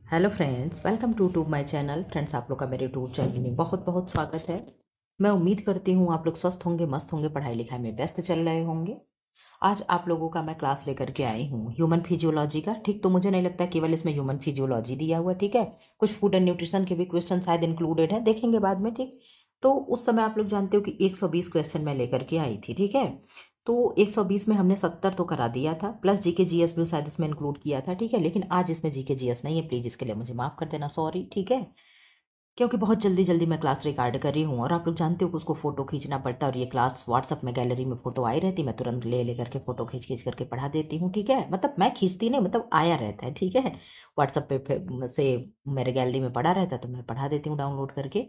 Hello friends, welcome to my channel. Friends, आप लोग का मेरे यूट्यूब चैनल में बहुत बहुत स्वागत है। मैं उम्मीद करती हूँ आप लोग स्वस्थ होंगे, मस्त होंगे, पढ़ाई लिखाई में व्यस्त चल रहे होंगे। आज आप लोगों का मैं क्लास लेकर के आई हूँ ह्यूमन फिजियोलॉजी का। ठीक, तो मुझे नहीं लगता केवल इसमें ह्यूमन फिजियोलॉजी दिया हुआ है, ठीक है। कुछ फूड एंड न्यूट्रिशन के भी क्वेश्चन शायद इंक्लूडेड है, देखेंगे बाद में, ठीक। तो उस समय आप लोग जानते हो कि 120 क्वेश्चन मैं लेकर के आई थी, ठीक है। तो 120 में हमने 70 तो करा दिया था, प्लस जीके जीएस भी शायद उसमें इंक्लूड किया था, ठीक है। लेकिन आज इसमें जीके जीएस नहीं है, प्लीज़ इसके लिए मुझे माफ़ कर देना, सॉरी, ठीक है। क्योंकि बहुत जल्दी जल्दी मैं क्लास रिकॉर्ड कर रही हूँ और आप लोग जानते हो कि उसको फोटो खींचना पड़ता है, और ये क्लास व्हाट्सअप में गैलरी में फोटो आई रहती, मैं तुरंत ले ले करके फोटो खींच खींच करके पढ़ा देती हूँ, ठीक है। मतलब मैं खींचती नहीं, मतलब आया रहता है, ठीक है। व्हाट्सअप पे से मेरे गैलरी में पड़ा रहता है तो मैं पढ़ा देती हूँ डाउनलोड करके।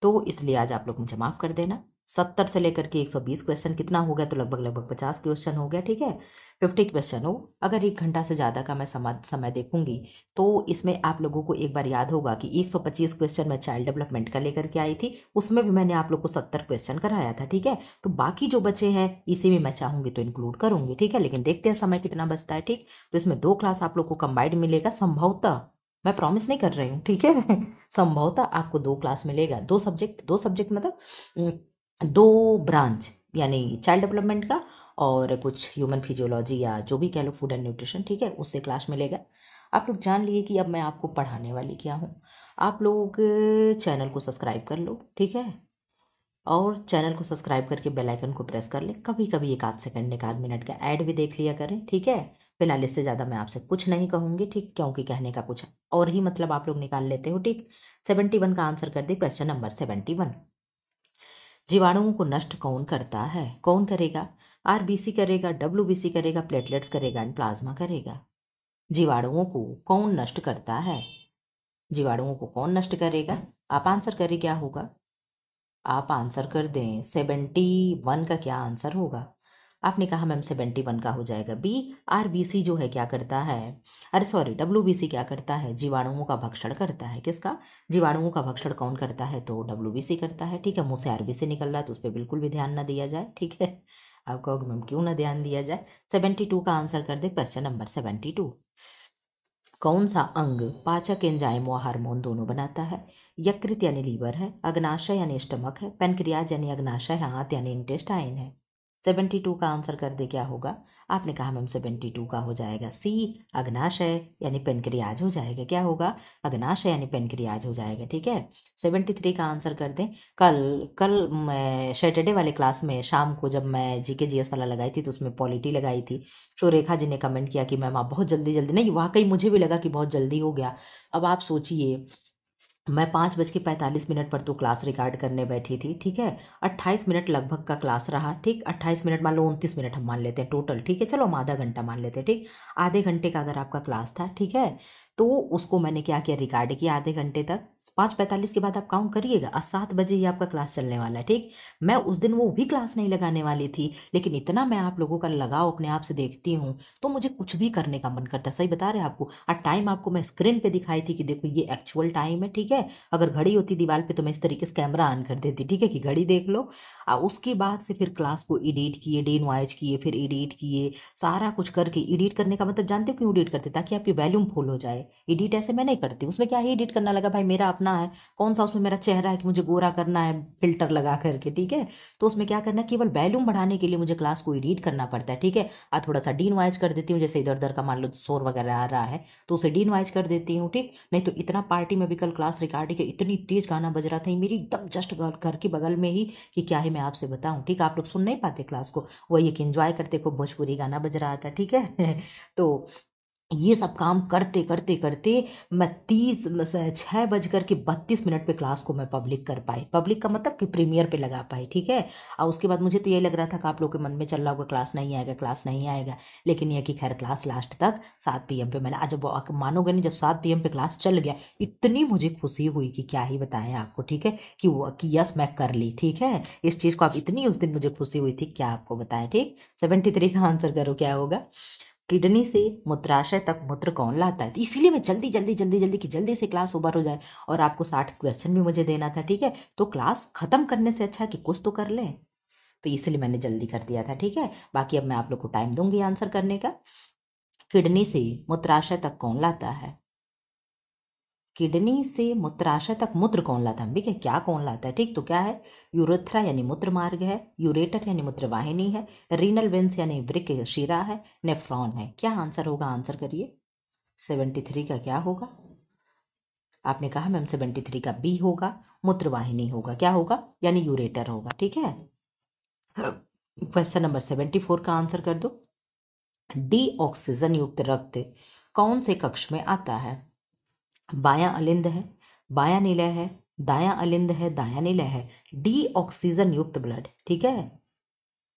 तो इसलिए आज आप लोग मुझे माफ़ कर देना। 70 से लेकर के 120 क्वेश्चन कितना हो गया, तो लगभग लगभग 50 क्वेश्चन हो गया, ठीक है। 50 क्वेश्चन हो, अगर 1 घंटा से ज़्यादा का मैं समय देखूंगी तो इसमें आप लोगों को एक बार याद होगा कि 125 क्वेश्चन मैं चाइल्ड डेवलपमेंट का लेकर के आई थी, उसमें भी मैंने आप लोग को 70 क्वेश्चन कराया था, ठीक है। तो बाकी जो बचे हैं इसी में मैं चाहूंगी तो इंक्लूड करूंगी, ठीक है। लेकिन देखते हैं समय कितना बचता है, ठीक। तो इसमें 2 क्लास आप लोग को कंबाइंड मिलेगा संभवतः, मैं प्रॉमिस नहीं कर रही हूँ, ठीक है। संभवतः आपको 2 क्लास मिलेगा, 2 सब्जेक्ट मतलब 2 ब्रांच, यानी चाइल्ड डेवलपमेंट का और कुछ ह्यूमन फिजियोलॉजी या जो भी कह लो, फूड एंड न्यूट्रिशन, ठीक है, उससे क्लास मिलेगा। आप लोग जान लिए कि अब मैं आपको पढ़ाने वाली क्या हूँ। आप लोग चैनल को सब्सक्राइब कर लो, ठीक है। और चैनल को सब्सक्राइब करके बेल आइकन को प्रेस कर ले। कभी कभी 1 आध सेकंड 1 आध मिनट का ऐड भी देख लिया करें, ठीक है। फिलहाल इससे ज़्यादा मैं आपसे कुछ नहीं कहूँगी, ठीक, क्योंकि कहने का कुछ और ही मतलब आप लोग निकाल लेते हो, ठीक। 71 का आंसर कर दे, क्वेश्चन नंबर 71। जीवाणुओं को नष्ट कौन करता है, कौन करेगा? आरबीसी करेगा, डब्ल्यूबीसी करेगा, प्लेटलेट्स करेगा एंड प्लाज्मा करेगा। जीवाणुओं को कौन नष्ट करता है? जीवाणुओं को कौन नष्ट करेगा? आप आंसर करें, क्या होगा? आप आंसर कर दें। 71 का क्या आंसर होगा? आपने कहा मैम 71 का हो जाएगा बी। आरबीसी जो है क्या करता है, अरे सॉरी, डब्ल्यूबीसी क्या करता है? जीवाणुओं का भक्षण करता है। किसका? जीवाणुओं का भक्षण कौन करता है? तो डब्ल्यूबीसी करता है, ठीक है। मुंह से आरबीसी निकल रहा है तो उस पर बिल्कुल भी ध्यान ना दिया जाए, ठीक है। आप कहोगे मैम क्यों ना ध्यान दिया जाए। 72 का आंसर कर दे, क्वेश्चन नंबर 72। कौन सा अंग पाचक एंजाइम व हार्मोन दोनों बनाता है? यकृत यानी लीवर है, अग्नाशय यानी स्टमक है, पेनक्रियाज यानी अग्नाशय है, हाथ यानी इंटेस्टाइन है। 72 का आंसर कर दे, क्या होगा? आपने कहा मैम 72 का हो जाएगा सी, अग्नाशय यानी पेनक्रियाज हो जाएगा। क्या होगा? अग्नाशय यानी पेनक्रियाज हो जाएगा, ठीक है। 73 का आंसर कर दें। कल कल मैं सैटरडे वाले क्लास में शाम को जब मैं जीके जीएस वाला लगाई थी तो उसमें पॉलिटी लगाई थी। तो रेखा जी ने कमेंट किया कि मैम आप बहुत जल्दी जल्दी, नहीं वाकई मुझे भी लगा कि बहुत जल्दी हो गया। अब आप सोचिए, मैं 5:45 पर तो क्लास रिकॉर्ड करने बैठी थी, ठीक है। 28 मिनट लगभग का क्लास रहा, ठीक। 28 मिनट मान लो, 29 मिनट हम मान लेते हैं टोटल, ठीक है। चलो हम आधा घंटा मान लेते हैं, ठीक। आधे घंटे का अगर आपका क्लास था, ठीक है, तो उसको मैंने क्या किया, रिकॉर्ड किया आधे घंटे तक। 5:45 के बाद आप काउंट करिएगा, और 7 बजे ही आपका क्लास चलने वाला है, ठीक। मैं उस दिन वो भी क्लास नहीं लगाने वाली थी, लेकिन इतना मैं आप लोगों का लगाव अपने आप से देखती हूँ तो मुझे कुछ भी करने का मन करता है। सही बता रहे हैं आपको। और टाइम आपको मैं स्क्रीन पे दिखाई थी कि देखो ये एक्चुअल टाइम है, ठीक है। अगर घड़ी होती दीवार पे तो मैं इस तरीके से कैमरा ऑन कर देती, ठीक है, कि घड़ी देख लो। उसके बाद से फिर क्लास को एडिट किए, डेनवाइज किए, फिर एडिट किए, सारा कुछ करके। एडिट करने का मतलब जानते हो क्यों एडिट करते? ताकि आपकी वॉल्यूम फुल हो जाए। एडिट ऐसे मैं नहीं करती, उसमें क्या है एडिट करना, लगा भाई मेरा अपना है, कौन सा उसमें मेरा चेहरा है कि मुझे गोरा करना है फिल्टर लगा करके, ठीक है। तो उसमें क्या करना, केवल वॉल्यूम बढ़ाने के लिए मुझे क्लास को एडिट करना पड़ता है, ठीक है। और थोड़ा सा डीनवाइज कर देती हूँ, जैसे इधर उधर का मान लो शोर वगैरह आ रहा है तो उसे डीनवाइज कर देती हूँ, ठीक। नहीं तो इतना पार्टी में भी कल क्लास रिकॉर्ड के इतनी तेज गाना बज रहा था मेरी एकदम जस्ट घर के बगल में ही, कि क्या ही मैं आपसे बताऊं, ठीक। आप लोग सुन नहीं पाते क्लास को, वही एक एंजॉय करते को भोजपुरी गाना बज रहा था, ठीक है। तो ये सब काम करते करते करते मैं 6:32 पे क्लास को मैं पब्लिक कर पाई। पब्लिक का मतलब कि प्रीमियर पे लगा पाई, ठीक है। और उसके बाद मुझे तो ये लग रहा था कि आप लोग के मन में चल रहा होगा क्लास नहीं आएगा, क्लास नहीं आएगा। लेकिन ये कि खैर क्लास लास्ट तक 7 PM पे मैंने, आज जब मानोगे नहीं, जब 7 PM पे क्लास चल गया इतनी मुझे खुशी हुई कि क्या ही बताएं आपको, ठीक है। कि यस मैं कर ली, ठीक है। इस चीज़ को आप, इतनी उस दिन मुझे खुशी हुई थी, क्या आपको बताएं, ठीक। 73 का आंसर करो, क्या होगा? किडनी से मूत्राशय तक मूत्र कौन लाता है? तो इसीलिए मैं जल्दी जल्दी जल्दी जल्दी कि जल्दी से क्लास ओवर हो जाए, और आपको 60 क्वेश्चन भी मुझे देना था, ठीक है। तो क्लास खत्म करने से अच्छा है कि कुछ तो कर लें, तो इसलिए मैंने जल्दी कर दिया था, ठीक है। बाकी अब मैं आप लोग को टाइम दूंगी आंसर करने का। किडनी से मूत्राशय तक कौन लाता है? किडनी से मूत्राशय तक मूत्र कौन लाता है? ठीक है, क्या कौन लाता है? ठीक, तो क्या है? यूरेथ्रा यानी मूत्र मार्ग है, यूरेटर यानी मूत्रवाहिनी है, रीनल वेंस यानी वृक्क शिरा है, नेफ्रॉन है। क्या आंसर होगा? आंसर करिए। 73 का क्या होगा? आपने कहा मैम 73 का बी होगा, मूत्रवाहिनी होगा। क्या होगा? यानी यूरेटर होगा। ठीक है। क्वेश्चन नंबर 74 का आंसर कर दो। डी ऑक्सीजन युक्त रक्त कौन से कक्ष में आता है? बायां अलिंद है, बायां निलय है, दायां अलिंद है, दायां निलय है। डी ऑक्सीजन युक्त ब्लड। ठीक है,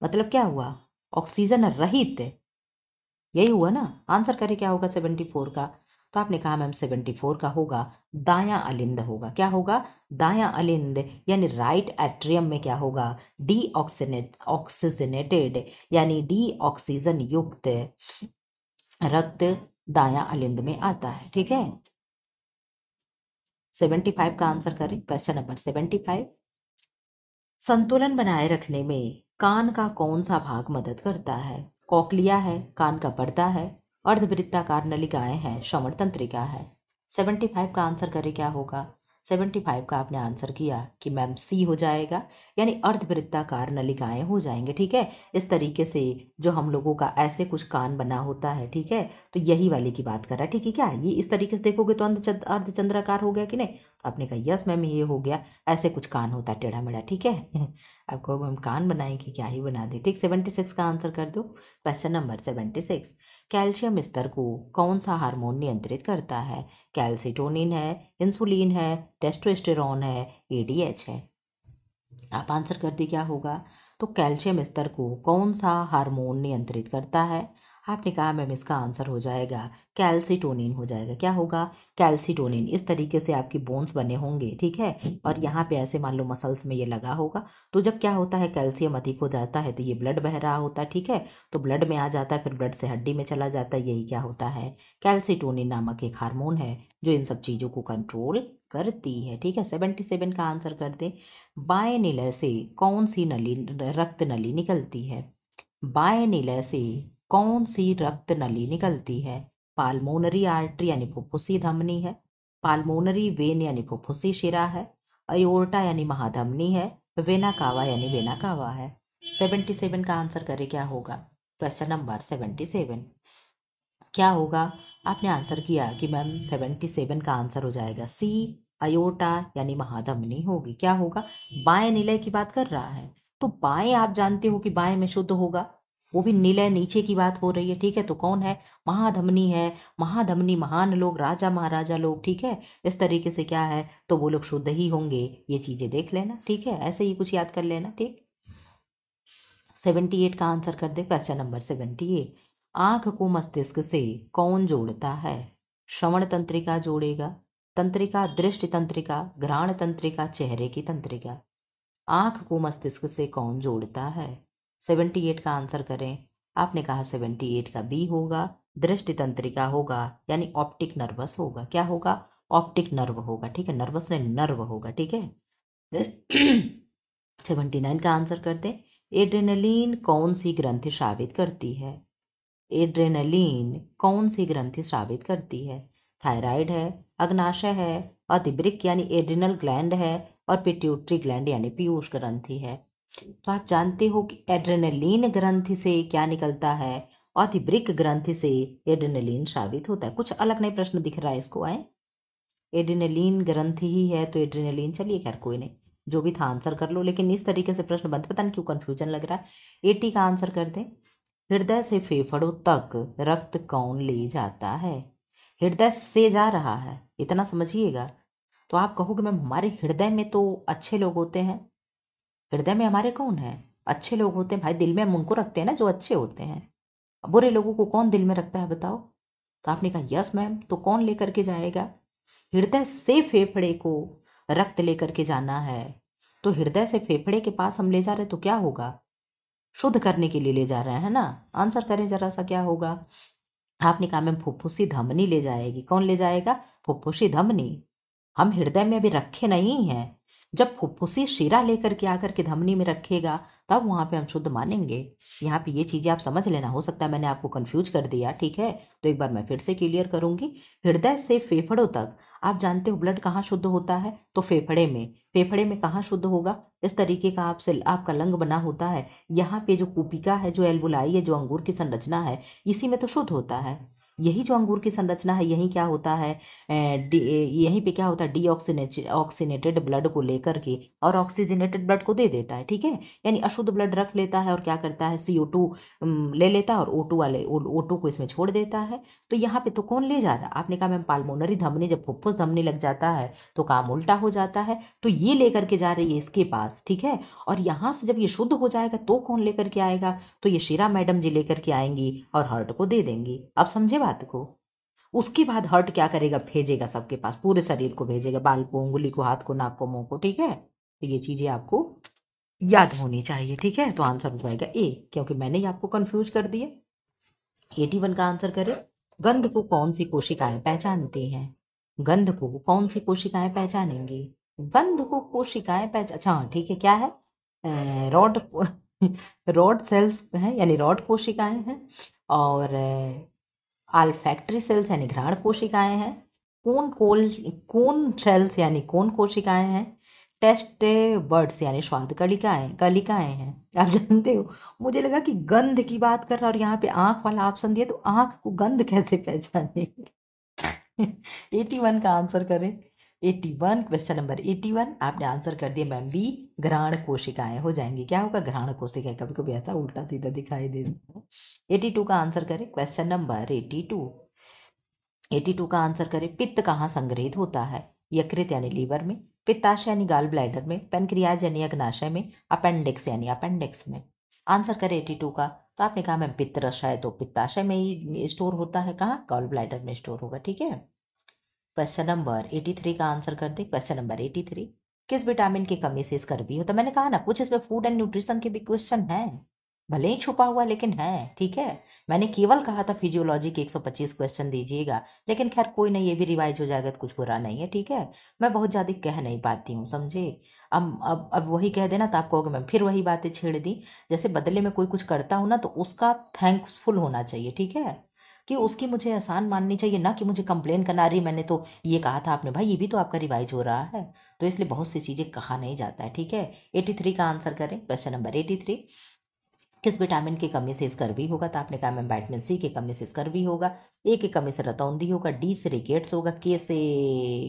मतलब क्या हुआ? ऑक्सीजन रहित, यही हुआ ना। आंसर करें क्या होगा 74 का? तो आपने कहा मैम 74 का होगा दायां अलिंद होगा। क्या होगा? दायां अलिंद यानी राइट एट्रियम में क्या होगा? डी ऑक्सीजनेटेड यानी डी ऑक्सीजन युक्त रक्त दायां अलिंद में आता है। ठीक है। 75 का आंसर करें। Question number 75। संतुलन बनाए रखने में कान का कौन सा भाग मदद करता है? कॉकलिया है, कान का पर्दा है, अर्धवृत्ताकार नलिकाएं हैं, श्रवण तंत्रिका है। 75 का आंसर करें क्या होगा? 75 का आपने आंसर किया कि मैम सी हो जाएगा, यानी अर्धवृत्ताकार नलिकाएं हो जाएंगे। ठीक है, इस तरीके से जो हम लोगों का ऐसे कुछ कान बना होता है। ठीक है, तो यही वाले की बात कर रहा है। ठीक है, क्या ये इस तरीके से देखोगे तो अर्धचंद्राकार हो गया कि नहीं? तो आपने कहा यस मैम ये हो गया, ऐसे कुछ कान होता है टेढ़ा मेढ़ा। ठीक है। आपको हम कान बनाएंगे, क्या ही बना दे। ठीक, 76 का आंसर कर दो। Question number 76। कैल्शियम स्तर को कौन सा हार्मोन नियंत्रित करता है? कैल्सिटोनिन है, इंसुलिन है, टेस्टोस्टेरोन है, एडीएच है। आप आंसर कर दी क्या होगा? तो कैल्शियम स्तर को कौन सा हार्मोन नियंत्रित करता है? आपने कहा मैम इसका आंसर हो जाएगा कैल्सिटोनिन हो जाएगा। क्या होगा? कैल्सिटोनिन। इस तरीके से आपकी बोन्स बने होंगे। ठीक है, और यहाँ पे ऐसे मान लो मसल्स में ये लगा होगा। तो जब क्या होता है, कैल्शियम अधिक हो जाता है तो ये ब्लड बह रहा होता है। ठीक है, तो ब्लड में आ जाता है, फिर ब्लड से हड्डी में चला जाता है। यही क्या होता है? कैल्सिटोनिन नामक एक हार्मोन है जो इन सब चीज़ों को कंट्रोल करती है। ठीक है, 77 का आंसर कर दे। बाएं निलय से कौन सी नली रक्त नली निकलती है? बाएं निलय से कौन सी रक्त नली निकलती है? पाल्मोनरी आर्टरी यानी फुफ्फुसी धमनी है, पाल्मोनरी वेन यानी फुफ्फुसी शिरा है, अयोर्टा यानी महाधमनी है, वेना कावा यानी वेना कावा है। 77 का आंसर करे क्या होगा? क्वेश्चन नंबर 77 क्या होगा? आपने आंसर किया कि मैम 77 का आंसर हो जाएगा सी, अयोटा यानी महाधमनी होगी। क्या होगा? बाएं निलय की बात कर रहा है, तो बाएं आप जानते हो कि बाएं में शुद्ध होगा, वो भी निलय नीचे की बात हो रही है। ठीक है, तो कौन है? महाधमनी है। महाधमनी महान लोग, राजा महाराजा लोग। ठीक है, इस तरीके से क्या है, तो वो लोग शुद्ध ही होंगे। ये चीजें देख लेना। ठीक है, ऐसे ही कुछ याद कर लेना। ठीक, 78 का आंसर कर दे। Question number 78। आंख को मस्तिष्क से कौन जोड़ता है? श्रवण तंत्रिका जोड़ेगा, तंत्रिका, दृष्टि तंत्रिका, घ्राण तंत्रिका, चेहरे की तंत्रिका। आंख को मस्तिष्क से कौन जोड़ता है? 78 का आंसर करें। आपने कहा 78 का बी होगा, दृष्टि तंत्रिका होगा, यानी ऑप्टिक नर्वस होगा। क्या होगा? ऑप्टिक नर्व होगा। ठीक है, नर्वस ने नर्व होगा। ठीक है। 79 का आंसर कर दे। एड्रेनलिन कौन सी ग्रंथि स्रावित करती है? एड्रेनलिन कौन सी ग्रंथि स्रावित करती है? थायराइड है, अग्नाशय है, अधिवृक्क यानी एड्रिनल ग्लैंड है, और पिट्यूटरी ग्लैंड यानी पीयूष ग्रंथि है। तो आप जानते हो कि एड्रेनलिन ग्रंथि से क्या निकलता है? अधिवृक्क ग्रंथि से एड्रेनलिन स्रावित होता है। कुछ अलग नहीं प्रश्न दिख रहा है इसको। आए एड्रेनलिन ग्रंथि ही है तो एड्रेनलिन, चलिए खैर कोई नहीं, जो भी था आंसर कर लो, लेकिन इस तरीके से प्रश्न बनते, पता नहीं क्यों कंफ्यूजन लग रहा है। 80 का आंसर कर दें। हृदय से फेफड़ों तक रक्त कौन ले जाता है? हृदय से जा रहा है, इतना समझिएगा। तो आप कहोगे मैम हमारे हृदय में तो अच्छे लोग होते हैं। हृदय में हमारे कौन है? अच्छे लोग होते हैं भाई। दिल में हम उनको रखते हैं ना जो अच्छे होते हैं। अब बुरे लोगों को कौन दिल में रखता है बताओ? तो आपने कहा यस मैम, तो कौन लेकर के जाएगा? हृदय से फेफड़े को रक्त लेकर के जाना है, तो हृदय से फेफड़े के पास हम ले जा रहे तो क्या होगा? शुद्ध करने के लिए ले जा रहे हैं ना। आंसर करें जरा सा, क्या होगा? आपने कहा मैम फुफ्फुसी धमनी ले जाएगी। कौन ले जाएगा? फुफ्फुसी धमनी। हम हृदय में अभी रखे नहीं हैं, जब फुफ्फुसी शीरा लेकर के आकर के धमनी में रखेगा तब वहाँ पे हम शुद्ध मानेंगे। यहाँ पे ये चीज़ें आप समझ लेना, हो सकता है मैंने आपको कंफ्यूज कर दिया, ठीक है, तो एक बार मैं फिर से क्लियर करूँगी। हृदय से फेफड़ों तक आप जानते हो ब्लड कहाँ शुद्ध होता है, तो फेफड़े में। फेफड़े में कहाँ शुद्ध होगा, इस तरीके का आपसे आपका लंग बना होता है, यहाँ पे जो कूपिका है, जो एल्बुलाई है, जो अंगूर की संरचना है, इसी में तो शुद्ध होता है। यही जो अंगूर की संरचना है, यही क्या होता है, यहीं पे क्या होता है, ऑक्सीनेटेड ब्लड को लेकर के और ऑक्सीजनेटेड ब्लड को दे देता है, ठीक है। यानी अशुद्ध ब्लड रख लेता है और क्या करता है, CO2 ले लेता है और O2 को इसमें छोड़ देता है। तो यहाँ पे तो कौन ले जा रहा है, आपने कहा मैम पाल्मोनरी धमनी, जब फुफ्फुस धमनी लग जाता है तो काम उल्टा हो जाता है, तो ये लेकर के जा रही है इसके पास, ठीक है। और यहाँ से जब ये शुद्ध हो जाएगा तो कौन लेकर के आएगा, तो ये शीरा मैडम जी लेकर के आएंगी और हार्ट को दे देंगी। अब समझे बात को। उसके बाद हार्ट क्या करेगा, भेजेगा सबके पास, पूरे शरीर को भेजेगा, बाल को, उंगली को, हाथ को, नाक को, मुंह को, ठीक है। तो ये चीजें आपको याद होनी चाहिए, ठीक है। तो आंसर हो जाएगा ए, क्योंकि मैंने ही आपको कंफ्यूज कर दिया। 81 का आंसर करें। गंध को कौन सी कोशिकाएं पहचानती हैं, गंध को कौन सी कोशिकाएं पहचानेंगी, गंध को कोशिकाएं पहचान, अच्छा हाँ, ठीक है, क्या है, रॉड रॉड सेल्स हैं, यानी रॉड कोशिकाएं हैं, और आल्फैक्टरी सेल्स यानी घ्राण कोशिकाएं हैं, कोन सेल्स यानी कोन कोशिकाएं हैं, टेस्ट बर्ड्स यानी स्वाद कलिकाएं कलिकाएं हैं। आप जानते हो, मुझे लगा कि गंध की बात कर रहा और यहाँ पे आंख वाला ऑप्शन दिया, तो आंख को गंध कैसे पहचाने। 81 का आंसर करें। 81, क्वेश्चन नंबर 81 आपने आंसर कर दिया मैम बी, घ्राण कोशिकाएं हो जाएंगी। क्या होगा, घ्राण कोशिकाएं, कभी कभी ऐसा उल्टा सीधा दिखाई देता है। 82 का आंसर करें, क्वेश्चन नंबर 82। 82 का आंसर करें। पित्त कहाँ संग्रहित होता है, यकृत यानी लीवर में, पित्ताशय यानी गाल ब्लैडर में, पेनक्रियाज यानी अग्नाशय में, अपेंडिक्स यानी अपेंडिक्स में। आंसर करें 82 का। तो आपने कहा मैम पित्त रस है तो पित्ताशय में ही स्टोर होता है, कहाँ, गॉल ब्लैडर में स्टोर होगा, ठीक है। क्वेश्चन नंबर 83 का आंसर कर दे। क्वेश्चन नंबर 83, किस विटामिन की कमी से स्कर्वी होता है। मैंने कहा ना कुछ इसमें फूड एंड न्यूट्रिशन के भी क्वेश्चन हैं, भले ही छुपा हुआ लेकिन है, ठीक है। मैंने केवल कहा था फिजियोलॉजी के 125 क्वेश्चन दीजिएगा, लेकिन खैर कोई नहीं, ये भी रिवाइज हो जाएगा तो कुछ बुरा नहीं है, ठीक है। मैं बहुत ज़्यादा कह नहीं पाती हूँ, समझे। अब वही कह देना तो आप कहोगे मैम फिर वही बातें छेड़ दी। जैसे बदले में कोई कुछ करता हूँ ना तो उसका थैंकफुल होना चाहिए, ठीक है, कि उसकी मुझे एहसान माननी चाहिए, ना कि मुझे कंप्लेन करना, रही मैंने तो ये कहा था आपने, भाई ये भी तो आपका रिवाइज हो रहा है। तो इसलिए बहुत सी चीज़ें कहा नहीं जाता है, ठीक है। 83 का आंसर करें। क्वेश्चन नंबर 83, किस विटामिन की कमी से स्कर्वी होगा। तो आपने कहा मैम विटामिन सी की कमी से स्कर्वी होगा, ए की कमी से रतौंधी होगा, डी से रिकेट्स होगा, के से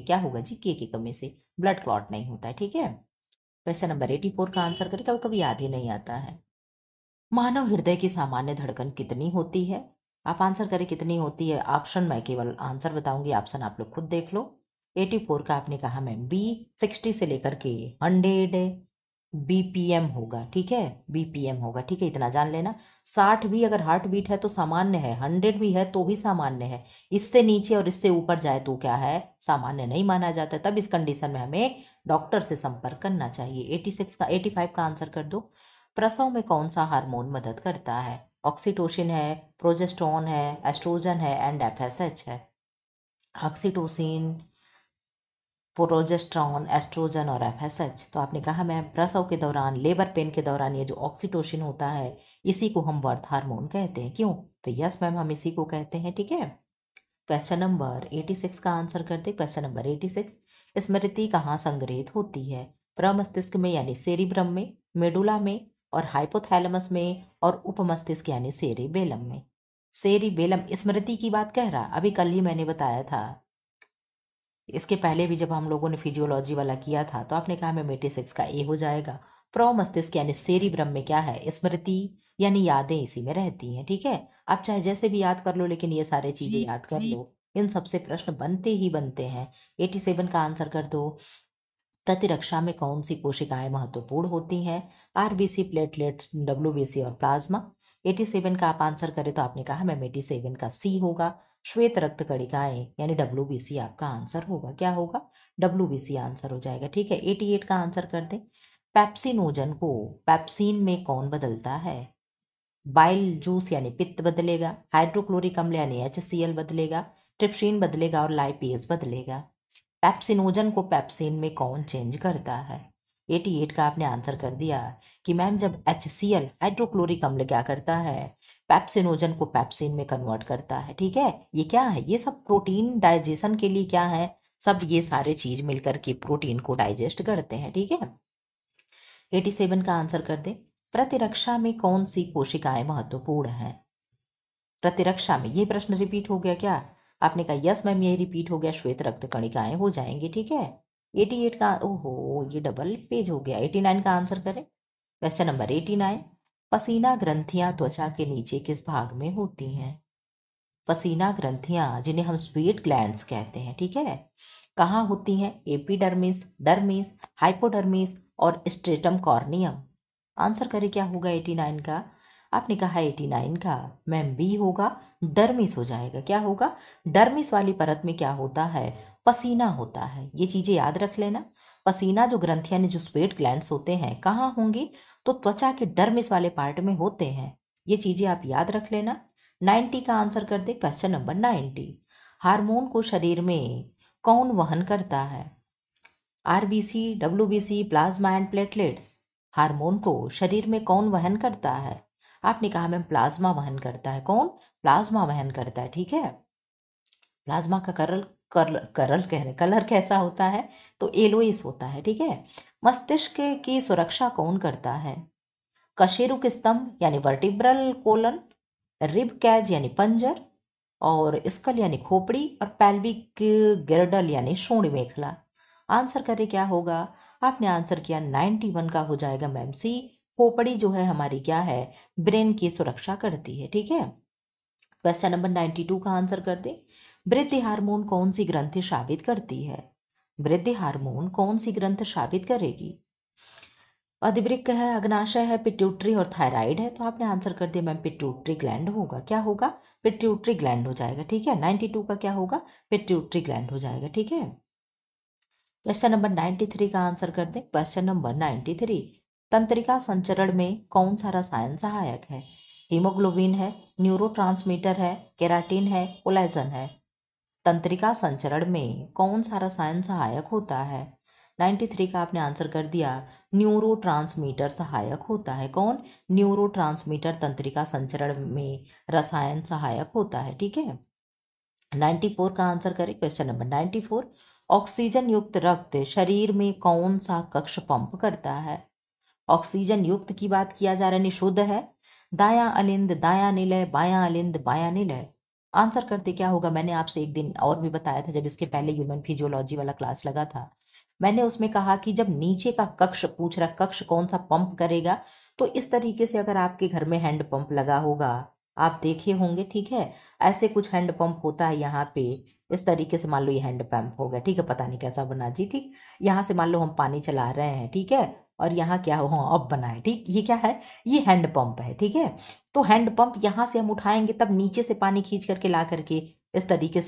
क्या होगा जी, के की कमी से ब्लड क्लॉट नहीं होता है, ठीक है। क्वेश्चन नंबर 84 का आंसर करें, कभी कभी याद ही नहीं आता है। मानव हृदय की सामान्य धड़कन कितनी होती है। आप आंसर करें कितनी होती है, ऑप्शन मैं केवल आंसर बताऊंगी, ऑप्शन आप लोग खुद देख लो। 84 का आपने कहा मैम बी, 60 से लेकर के 100 BPM होगा, ठीक है, BPM होगा, ठीक है, इतना जान लेना। 60 भी अगर हार्ट बीट है तो सामान्य है, 100 भी है तो भी सामान्य है, इससे नीचे और इससे ऊपर जाए तो क्या है, सामान्य नहीं माना जाता। तब इस कंडीशन में हमें डॉक्टर से संपर्क करना चाहिए। 85 का आंसर कर दो। प्रसव में कौन सा हार्मोन मदद करता है, ऑक्सीटोसिन है, प्रोजेस्टेरोन है, एस्ट्रोजन है एंड FSH है। ऑक्सीटोसिन, प्रोजेस्टेरोन, एस्ट्रोजन और FSH। तो आपने कहा मैम प्रसव के दौरान, लेबर पेन के दौरान ये जो ऑक्सीटोसिन होता है इसी को हम बर्थ हार्मोन कहते हैं, क्यों, तो यस मैम हम इसी को कहते हैं, ठीक है। क्वेश्चन नंबर 86 का आंसर करते। क्वेश्चन नंबर 86, स्मृति कहाँ संग्रहित होती है, प्रमस्तिष्क में यानी सेरिब्रम में, मेडुला में और हाइपोथैलेमस में और उपमस्तिष्क यानी सेरिबेलम में। सेरिबेलम स्मृति की बात कह रहा, अभी कल ही मैंने बताया था, इसके पहले भी जब हम लोगों ने फिजियोलॉजी वाला किया था तो आपने कहा मैं 86 का ए हो जाएगा। प्रमस्तिष्क यानी सेरिब्रम में क्या है, स्मृति यानी यादें इसी में रहती हैं, ठीक है। आप चाहे जैसे भी याद कर लो लेकिन ये सारे चीजें याद कर लो, इन सबसे प्रश्न बनते ही बनते हैं। 87 का आंसर कर दो। प्रतिरक्षा में कौन सी कोशिकाएं महत्वपूर्ण होती हैं, RBC, प्लेटलेट्स, WBC और प्लाज्मा। 87 का आप आंसर करें तो आपने कहा मैम 87 का सी होगा, श्वेत रक्त कणिकाएं यानी WBC आपका आंसर होगा। क्या होगा, WBC आंसर हो जाएगा, ठीक है। 88 का आंसर कर दें। पेप्सिनोजन को पेप्सिन में कौन बदलता है, बाइल जूस यानी पित्त बदलेगा, हाइड्रोक्लोरिक अम्ल यानी HCl बदलेगा, ट्रिप्सिन बदलेगा और लाइपेज बदलेगा। पेप्सिनोजन को पेप्सिन में कौन चेंज करता है, 88 का आपने आंसर कर दिया कि मैम जब HCl हाइड्रोक्लोरिक अम्ल क्या करता है, पेप्सिनोजन को पेप्सिन में कन्वर्ट करता है। ठीक है, ये क्या है, ये सब प्रोटीन डाइजेशन के लिए क्या है, सब ये सारे चीज मिलकर के प्रोटीन को डाइजेस्ट करते हैं। ठीक है, 87 का आंसर कर दे। प्रतिरक्षा में कौन सी कोशिकाएं महत्वपूर्ण हैं? प्रतिरक्षा में, ये प्रश्न रिपीट हो गया क्या? आपने कहा यस मैम ये रिपीट हो गया, श्वेत रक्त कणिकाएं हो जाएंगी। ठीक है, 88 का, ओहो ये डबल पेज हो गया। 89 का आंसर करें। क्वेश्चन नंबर 89, पसीना ग्रंथियां त्वचा के नीचे किस भाग में होती हैं? पसीना ग्रंथियां जिन्हें हम स्वेट ग्लैंड्स कहते हैं, ठीक है, कहाँ होती हैं? एपिडर्मिस, डर्मिस, हाइपोडर्मिस और स्ट्रेटम कॉर्नियम। आंसर करें क्या होगा 89 का? आपने कहा 89 का मैम बी होगा, डर्मिस हो जाएगा। क्या होगा? डर्मिस वाली परत में क्या होता है? पसीना होता है। ये चीजें याद रख लेना। पसीना जो ग्रंथियां जो स्वेट ग्लैंड्स होते हैं कहाँ होंगी? तो त्वचा के डर्मिस वाले पार्ट में होते हैं। ये चीजें आप याद रख लेना। 90 का आंसर कर दे। क्वेश्चन नंबर 90, हार्मोन को शरीर में कौन वहन करता है? RBC, WBC, plasma and platelets. Hormone को शरीर में कौन वहन करता है? आपने कहा मैम प्लाज्मा वहन करता है। कौन? प्लाज्मा वहन करता है। ठीक है, प्लाज्मा का कलर कैसा होता है? तो येलोइस होता है। ठीक है, मस्तिष्क की सुरक्षा कौन करता है? कशेरुक स्तंभ यानी वर्टिब्रल कोलन, रिब कैज यानी पंजर, और स्कल यानी खोपड़ी, और पैल्विक गिर्डल यानी शोण मेखला। आंसर करे क्या होगा? आपने आंसर किया 91 का हो जाएगा मैम सी। खोपड़ी जो है हमारी क्या है? ब्रेन की सुरक्षा करती है। ठीक है, क्वेश्चन नंबर 92 का आंसर कर दे। वृद्धि हार्मोन कौन सी ग्रंथि स्रावित करती है? वृद्धि हार्मोन कौन सी ग्रंथि स्रावित करेगी? अधिवृक्क है, अग्नाशय है, पिट्यूटरी और थायराइड है। तो आपने आंसर कर दिया मैम पिट्यूटरी ग्लैंड होगा। क्या होगा? पिट्यूटरी ग्लैंड हो जाएगा। ठीक है, 92 का क्या होगा? पिट्यूटरी ग्लैंड हो जाएगा। ठीक है, क्वेश्चन नंबर 93 का आंसर कर दे। क्वेश्चन नंबर 93, तंत्रिका संचरण में कौन सा रसायन सहायक है? हीमोग्लोबिन है, न्यूरोट्रांसमीटर है, केराटिन है, कोलेजन है। तंत्रिका संचरण में कौन सा रसायन सहायक होता है? 93 का आपने आंसर कर दिया, न्यूरोट्रांसमीटर सहायक होता है। कौन? न्यूरोट्रांसमीटर तंत्रिका संचरण में रसायन सहायक होता है। ठीक है, 94 का आंसर करें। क्वेश्चन नंबर 94, ऑक्सीजन युक्त रक्त शरीर में कौन सा कक्ष पंप करता है? ऑक्सीजन युक्त की बात किया जा रहा है, निशुद्ध है। दायां अलिंद, दायां निलय, बायां अलिंद, बायां निलय। आंसर करते क्या होगा? मैंने आपसे एक दिन और भी बताया था जब इसके पहले ह्यूमन फिजियोलॉजी वाला क्लास लगा था। मैंने उसमें कहा कि जब नीचे का कक्ष पूछ रहा, कक्ष कौन सा पंप करेगा, तो इस तरीके से अगर आपके घर में हैंड पंप लगा होगा, आप देखे होंगे। ठीक है, ऐसे कुछ हैंड पंप होता है यहाँ पे, इस तरीके से। मान लो ये हैंड पंप हो गया। ठीक है, पता नहीं कैसा बना जी। ठीक, यहाँ से मान लो हम पानी चला रहे हैं। ठीक है, और यहाँ क्या हो, हाँ अब बना है। ठीक, ये क्या है? ये हैंड पंप है। ठीक है, तो हैंड पंप यहाँ से हम उठाएंगे तब नीचे से पानी खींच करके ला करके इस तरीके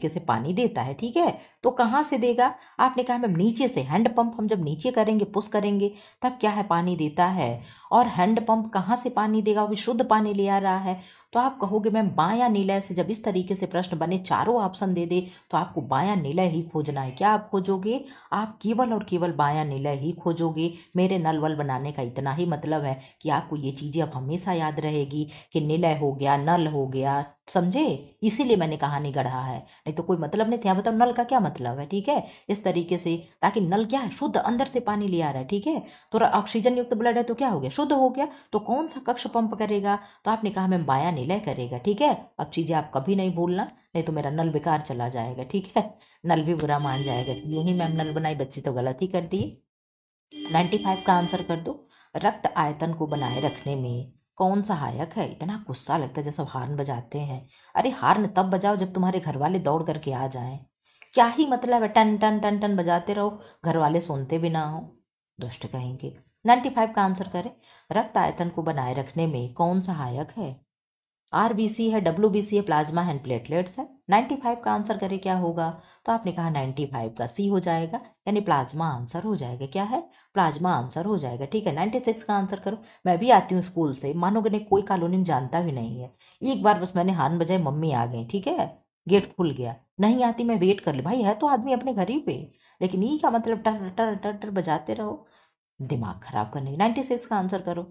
से पानी देता है। ठीक है, तो कहाँ से देगा? आपने कहा मैम नीचे से। हैंड पंप हम जब नीचे करेंगे, पुश करेंगे, तब क्या है? पानी देता है। और हैंड पंप कहाँ से पानी देगा? वो भी शुद्ध पानी ले आ रहा है। तो आप कहोगे मैम बायां निलय से, जब इस तरीके से प्रश्न बने, चारों ऑप्शन दे दे, तो आपको बायां निलय ही खोजना है। क्या आप खोजोगे? आप केवल और केवल बायां निलय ही खोजोगे। मेरे नल वल बनाने का इतना ही मतलब है कि आपको ये चीजें अब हमेशा याद रहेगी कि निलय हो गया, नल हो गया, समझे? इसीलिए मैंने कहानी गढ़ा है, नहीं तो कोई मतलब नहीं था। बताओ नल का क्या मतलब है? ठीक है, इस तरीके से, ताकि नल क्या है? शुद्ध अंदर से पानी ले आ रहा है। ठीक है, तो ऑक्सीजन युक्त ब्लड है तो क्या हो गया? शुद्ध हो गया। तो कौन सा कक्ष पंप करेगा? तो आपने कहा मैम बायां निलय करेगा। ठीक है, अब चीजें आप कभी नहीं भूलना, नहीं तो मेरा नल बेकार चला जाएगा। ठीक है, नल भी बुरा मान जाएगा। यूं ही मैम नल बनाई, बच्ची तो गलत ही कर दी। 95 का आंसर कर दो। रक्त आयतन को बनाए रखने में कौन सहायक है? इतना गुस्सा लगता है जब सब हार्न बजाते हैं। अरे हार्न तब बजाओ जब तुम्हारे घर वाले दौड़ करके आ जाएं। क्या ही मतलब है टन टन टन टन बजाते रहो, घर वाले सुनते भी ना हो, दुष्ट कहेंगे। 95 का आंसर करें। रक्त आयतन को बनाए रखने में कौन सहायक है? RBC है, WBC है, प्लाज्मा एंड प्लेटलेट्स है। 95 का आंसर करें क्या होगा? तो आपने कहा 95 का सी हो जाएगा, यानी प्लाज्मा आंसर हो जाएगा। क्या है? प्लाज्मा आंसर हो जाएगा। ठीक है, 96 का आंसर करो। मैं भी आती हूँ स्कूल से, मानोगे नहीं, कोई कॉलोनी में जानता भी नहीं है। एक बार बस मैंने हार्न बजाई, मम्मी आ गई। ठीक है, गेट खुल गया। नहीं आती मैं वेट कर ली, भाई है तो आदमी अपने घर ही पे, लेकिन ये क्या मतलब टर टर टर टर बजाते रहो। दिमाग खराब करने की। 96 का आंसर करो।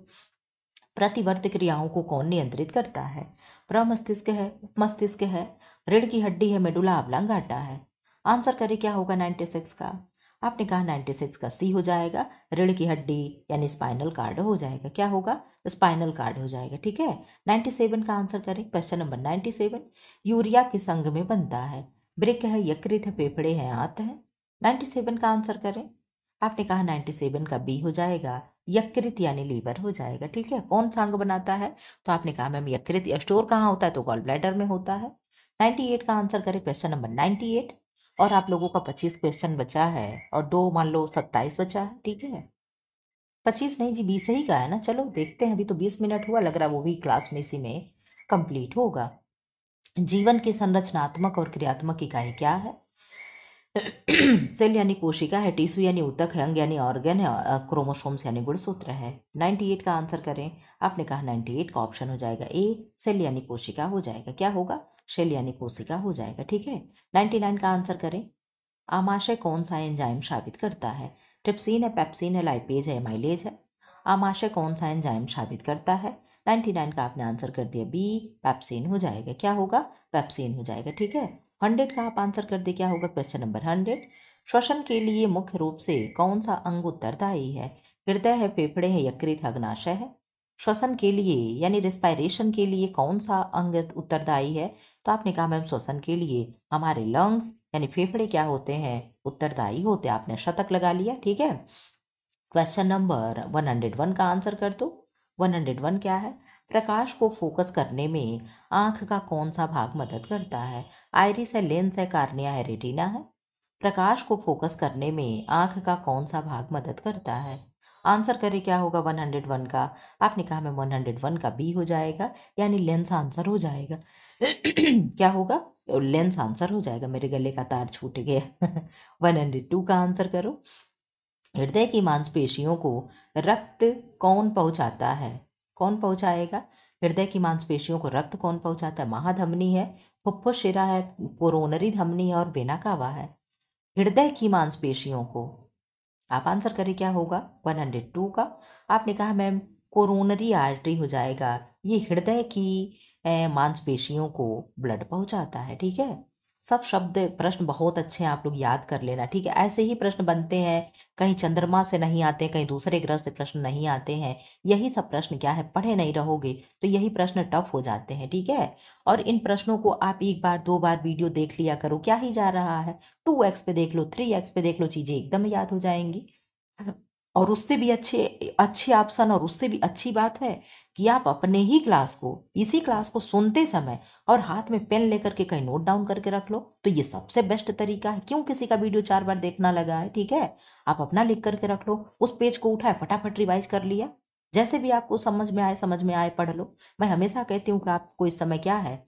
प्रतिवर्ती क्रियाओं को कौन नियंत्रित करता है? प्रमस्तिष्क है, उपमस्तिष्क है, रीढ़ की हड्डी है, मेडुला ऑब्लांगाटा है। आंसर करें क्या होगा 96 का? आपने कहा 96 का सी हो जाएगा, रीढ़ की हड्डी यानी स्पाइनल कार्ड हो जाएगा। क्या होगा? स्पाइनल कार्ड हो जाएगा। ठीक है, 97 का आंसर करें। क्वेश्चन नंबर 97, यूरिया किस अंग में बनता है? ब्रिक है, यकृत है, फेफड़े हैं, आंत है। 97 का आंसर करें। आपने कहा 97 का बी हो जाएगा, यकृत यानी लीवर हो जाएगा। ठीक है, कौन सा अंग बनाता है? तो आपने कहा मैम यकृत। स्टोर कहाँ होता है? तो गॉल ब्लैडर में होता है। 98 का आंसर करें। Question number 98। और आप लोगों का 25 क्वेश्चन बचा है और दो मान लो 27 बचा है। ठीक है, 25 नहीं जी, 20 ही का है ना। चलो देखते हैं, अभी तो 20 मिनट हुआ, लग रहा है वो भी क्लास में इसी में कंप्लीट होगा। जीवन की संरचनात्मक और क्रियात्मक इकाई क्या है? सेल यानी कोशिका है, टिश्यू यानी ऊतक है, अंग यानी ऑर्गन है, क्रोमोसोम्स यानी गुणसूत्र है। 98 का आंसर करें। आपने कहा 98 का ऑप्शन हो जाएगा ए, सेल यानी कोशिका हो जाएगा। क्या होगा? सेल यानी कोशिका हो जाएगा। ठीक है, 99 का आंसर करें। आमाशय कौन सा एंजाइम साबित करता है? ट्रिप्सिन है, पेप्सिन है, लाइपेज है, माइलेज है। आमाशय कौन सा एंजाइम साबित करता है? 99 का आपने आंसर कर दिया बी, पेप्सिन हो जाएगा। क्या होगा? पेप्सिन हो जाएगा। ठीक है, 100 का आप आंसर कर दे। क्या होगा? क्वेश्चन नंबर 100, श्वसन के लिए मुख्य रूप से कौन सा अंग उत्तरदायी है? हृदय है, फेफड़े है, यकृत है, अग्नाशय है। श्वसन के लिए यानी रिस्पायरेशन के लिए कौन सा अंग उत्तरदायी है? तो आपने कहा मैम श्वसन के लिए हमारे लंग्स यानी फेफड़े क्या होते हैं? उत्तरदायी होते हैं। आपने शतक लगा लिया। ठीक है, क्वेश्चन नंबर 101 का आंसर कर दो। 101 क्या है? प्रकाश को फोकस करने में आंख का कौन सा भाग मदद करता है? आइरिस है, लेंस है, कार्निया है, रेटिना है। प्रकाश को फोकस करने में आंख का कौन सा भाग मदद करता है? आंसर करें। क्या होगा 101 का? आपने कहा मैं 101 का बी हो जाएगा, यानी लेंस आंसर हो जाएगा। क्या होगा? लेंस आंसर हो जाएगा। मेरे गले का तार छूट गया। 102 का आंसर करो। हृदय की मांसपेशियों को रक्त कौन पहुंचाता है? कौन पहुंचाएगा? हृदय की मांसपेशियों को रक्त कौन पहुंचाता है? महाधमनी है, फुफ्फुस शिरा है, कोरोनरी धमनी है और वेना कावा है। हृदय की मांसपेशियों को आप आंसर करें। क्या होगा 102 का? आपने कहा मैम कोरोनरी आर्टरी हो जाएगा। ये हृदय की मांसपेशियों को ब्लड पहुंचाता है। ठीक है, सब शब्द प्रश्न बहुत अच्छे हैं, आप लोग याद कर लेना। ठीक है, ऐसे ही प्रश्न बनते हैं, कहीं चंद्रमा से नहीं आते, कहीं दूसरे ग्रह से प्रश्न नहीं आते हैं। यही सब प्रश्न क्या है, पढ़े नहीं रहोगे तो यही प्रश्न टफ हो जाते हैं। ठीक है, और इन प्रश्नों को आप एक बार दो बार वीडियो देख लिया करो, क्या ही जा रहा है। 2x पे देख लो, 3x पे देख लो, चीजें एकदम याद हो जाएंगी। और उससे भी अच्छे अच्छे ऑप्शन और उससे भी अच्छी बात है कि आप अपने ही क्लास को, इसी क्लास को सुनते समय और हाथ में पेन लेकर के कहीं नोट डाउन करके रख लो, तो ये सबसे बेस्ट तरीका है। क्यों किसी का वीडियो 4 बार देखना लगा है? ठीक है, आप अपना लिख करके रख लो, उस पेज को उठाए फटाफट रिवाइज कर लिया, जैसे भी आपको समझ में आए पढ़ लो। मैं हमेशा कहती हूँ कि आपको इस समय क्या है,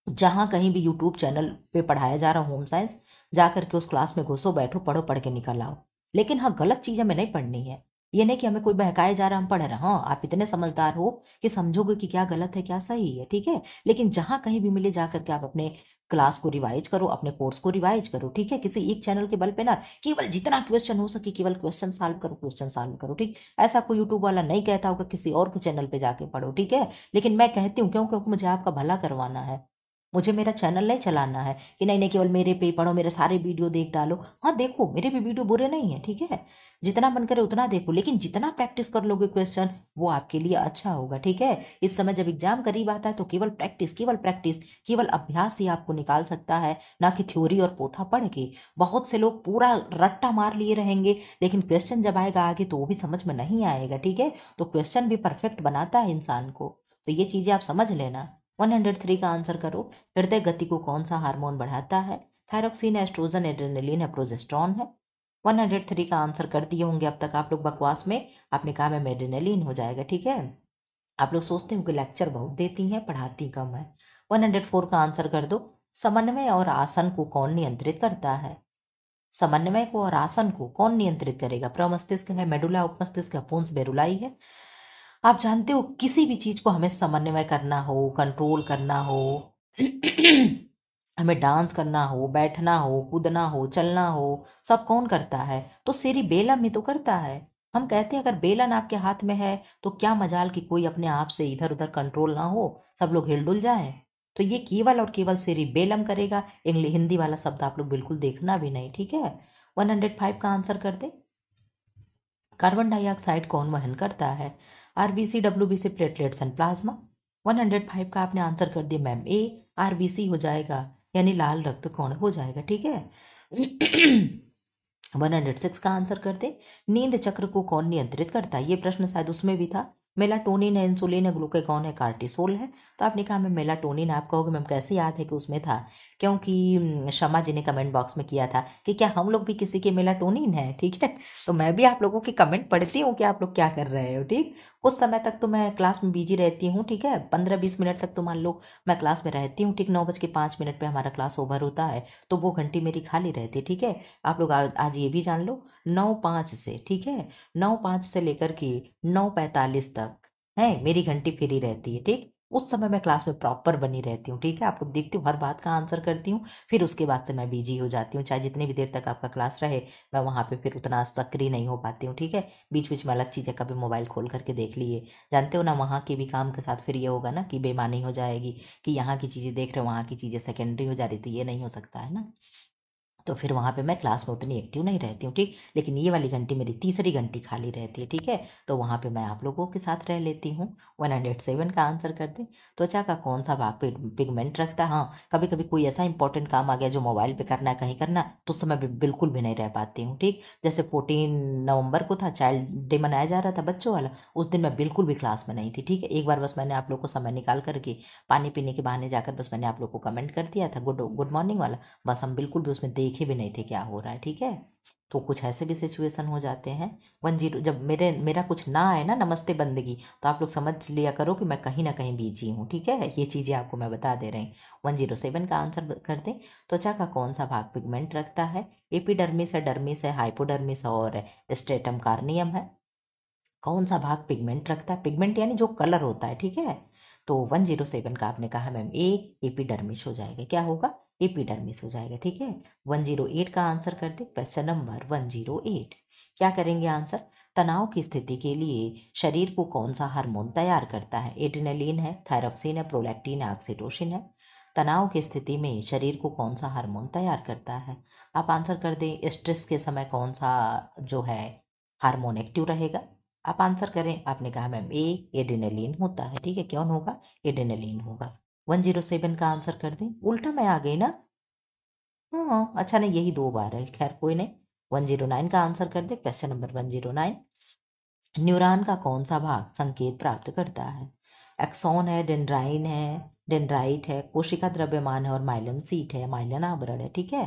जहाँ कहीं भी यूट्यूब चैनल पे पढ़ाया जा रहा होम साइंस, जा करके उस क्लास में घुसो, बैठो, पढ़ो, पढ़ के निकल आओ। लेकिन हाँ, गलत चीज़ हमें नहीं पढ़नी है। ये नहीं कि हमें कोई बहकाए जा रहा हम पढ़ रहे हैं। हाँ, आप इतने समझदार हो कि समझोगे कि क्या गलत है क्या सही है। ठीक है, लेकिन जहाँ कहीं भी मिले जा करके आप अपने क्लास को रिवाइज करो, अपने कोर्स को रिवाइज करो। ठीक है, किसी एक चैनल के बल पे ना केवल जितना क्वेश्चन हो सके केवल क्वेश्चन सॉल्व करो, क्वेश्चन सॉल्व करो। ठीक, ऐसा कोई यूट्यूब वाला नहीं कहता होगा किसी और के चैनल पे जाके पढ़ो। ठीक है, लेकिन मैं कहती हूँ क्यों? क्योंकि मुझे आपका भला करवाना है। मुझे मेरा चैनल नहीं चलाना है कि नहीं नहीं केवल मेरे पे ही पढ़ो, मेरे सारे वीडियो देख डालो। हाँ देखो, मेरे भी वीडियो बुरे नहीं है। ठीक है, जितना मन करे उतना देखो, लेकिन जितना प्रैक्टिस कर लोगे क्वेश्चन वो आपके लिए अच्छा होगा। ठीक है, इस समय जब एग्जाम करीब आता है तो केवल प्रैक्टिस, केवल प्रैक्टिस, केवल अभ्यास ही आपको निकाल सकता है, ना कि थ्योरी और पोथा पढ़ के। बहुत से लोग पूरा रट्टा मार लिए रहेंगे, लेकिन क्वेश्चन जब आएगा आगे तो वो भी समझ में नहीं आएगा। ठीक है, तो क्वेश्चन भी परफेक्ट बनाता है इंसान को, तो ये चीजें आप समझ लेना। 103 का आंसर करो। हृदय गति को कौन सा हार्मोन बढ़ाता है? थायरोक्सिन, एस्ट्रोजन, एड्रेनलिन है, प्रोजेस्टेरॉन है। 103 का आंसर कर दिए होंगे अब तक आप लोग बकवास में। आपने कहा मैं एड्रेनलिन हो जाएगा। ठीक है, आप लोग सोचते हो कि लेक्चर बहुत देती हैं, पढ़ाती कम है। 104 का आंसर कर दो। समन्वय और आसन को कौन नियंत्रित करता है? समन्वय को और आसन को कौन नियंत्रित करेगा? प्रमस्तिष्क है, मेडुला उपमस्तिष्क है, पोन्स बेरुलाई है। आप जानते हो किसी भी चीज को हमें समन्वय करना हो, कंट्रोल करना हो, हमें डांस करना हो, बैठना हो, कूदना हो, चलना हो, सब कौन करता है? तो सेरिबेलम ही तो करता है। हम कहते हैं अगर बेलन आपके हाथ में है तो क्या मजाल कि कोई अपने आप से इधर उधर कंट्रोल ना हो, सब लोग हिलडुल जाएं। तो ये केवल और केवल सेरिबेलम करेगा। इंग्लिश हिंदी वाला शब्द आप लोग बिल्कुल देखना भी नहीं, ठीक है। 105 का आंसर कर दे। कार्बन डाइऑक्साइड कौन वहन करता है? RBC, WBC, platelets and plasma. 105 का आपने आंसर कर दिया मैम ए, आरबीसी हो जाएगा, यानी लाल रक्त कौन हो जाएगा, ठीक है। 106 का आंसर कर दे। नींद चक्र को कौन नियंत्रित करता है? ये प्रश्न शायद उसमें भी था। मेलाटोनिन है, इंसुलिन है, ग्लूकागॉन है, कार्टिसोल है। तो आपने कहा मैं मेलाटोनिन। आप कहोगे मैम कैसे याद है कि उसमें था? क्योंकि शमा जी ने कमेंट बॉक्स में किया था कि क्या हम लोग भी किसी के मेलाटोनिन है, ठीक है। तो मैं भी आप लोगों की कमेंट पढ़ती हूँ कि आप लोग क्या कर रहे हो, ठीक। कुछ समय तक तो मैं क्लास में बिजी रहती हूँ, ठीक है। 15-20 मिनट तक तो मान लो मैं क्लास में रहती हूँ, ठीक। 9:05 पे हमारा क्लास ओवर होता है, तो वो घंटी मेरी खाली रहती है, ठीक है। आप लोग आज ये भी जान लो 9:05 से, ठीक है, 9:05 से लेकर के 9:45 तक है मेरी घंटी फ्री रहती है, ठीक। उस समय मैं क्लास में प्रॉपर बनी रहती हूँ, ठीक है। आप लोग देखती हूँ हर बात का आंसर करती हूँ, फिर उसके बाद से मैं बिजी हो जाती हूँ। चाहे जितनी भी देर तक आपका क्लास रहे, मैं वहाँ पे फिर उतना सक्रिय नहीं हो पाती हूँ, ठीक है। बीच बीच में अलग चीज़ें कभी मोबाइल खोल करके देख लिए, जानते हो ना, वहाँ के भी काम के साथ फिर ये होगा ना कि बेईमानी हो जाएगी कि यहाँ की चीज़ें देख रहे हो, वहाँ की चीज़ें सेकेंडरी हो जा रही थी, ये नहीं हो सकता है ना। तो फिर वहाँ पे मैं क्लास में उतनी एक्टिव नहीं रहती हूँ, ठीक। लेकिन ये वाली घंटी मेरी तीसरी घंटी खाली रहती है, ठीक है। तो वहाँ पे मैं आप लोगों के साथ रह लेती हूँ। 107 का आंसर कर दें। त्वचा का कौन सा भाग पिगमेंट रखता है? हाँ, कभी कभी कोई ऐसा इंपॉर्टेंट काम आ गया जो मोबाइल पे करना है, कहीं करना, तो उस समय बिल्कुल भी नहीं रह पाती हूँ, ठीक। जैसे 14 नवंबर को था, चाइल्ड डे मनाया जा रहा था बच्चों वाला, उस दिन मैं बिल्कुल भी क्लास में नहीं थी, ठीक है। एक बार बस मैंने आप लोग को समय निकाल करके पानी पीने के बहाने जाकर बस मैंने आप लोग को कमेंट कर दिया था गुड गुड मॉर्निंग वाला, बस हम बिल्कुल भी उसमें देखे भी नहीं थे क्या हो रहा है, ठीक है। तो कुछ ऐसे भी सिचुएशन हो जाते हैं। 10 जब मेरा कुछ ना आए ना नमस्ते बंदगी, तो आप लोग समझ लिया करो कि मैं कहीं ना कहीं बिजी हूँ, ठीक है। ये चीज़ें आपको मैं बता दे रही हूँ। 107 का आंसर कर दें। त्वचा का कौन सा भाग पिगमेंट रखता है? एपिडर्मिस है, डर्मिस है, हाइपोडर्मिस और स्ट्रेटम कार्नियम है। कौन सा भाग पिगमेंट रखता है? पिगमेंट यानी जो कलर होता है, ठीक है। तो 107 का आपने कहा मैम ए, एपिडर्मिस हो जाएगा, क्या होगा? एपिडर्मिस हो जाएगा, ठीक है। 108 का आंसर कर दे। क्वेश्चन नंबर 108, क्या करेंगे आंसर? तनाव की स्थिति के लिए शरीर को कौन सा हार्मोन तैयार करता है? एड्रेनलिन है, थायरॉक्सिन है, प्रोलैक्टिन है, ऑक्सीटोसिन है। तनाव की स्थिति में शरीर को कौन सा हार्मोन तैयार करता है? आप आंसर कर दें। स्ट्रेस के समय कौन सा जो है हार्मोन एक्टिव रहेगा? आप आंसर करें। आपने कहा मैम ए, एड्रेनलिन होता है, ठीक है। कौन होगा? एड्रेनलिन होगा। 107 का आंसर कर दें। उल्टा मैं आ गई ना? हाँ अच्छा, नहीं यही 2 बार है, खैर कोई नहीं। 109 का आंसर कर दे। क्वेश्चन नंबर 109, न्यूरॉन का कौन सा भाग संकेत प्राप्त करता है? एक्सॉन है, डेंड्राइन है, डेंड्राइट है, कोशिका द्रव्यमान है और माइलिन सीट है, माइलिन आवरण है, ठीक है।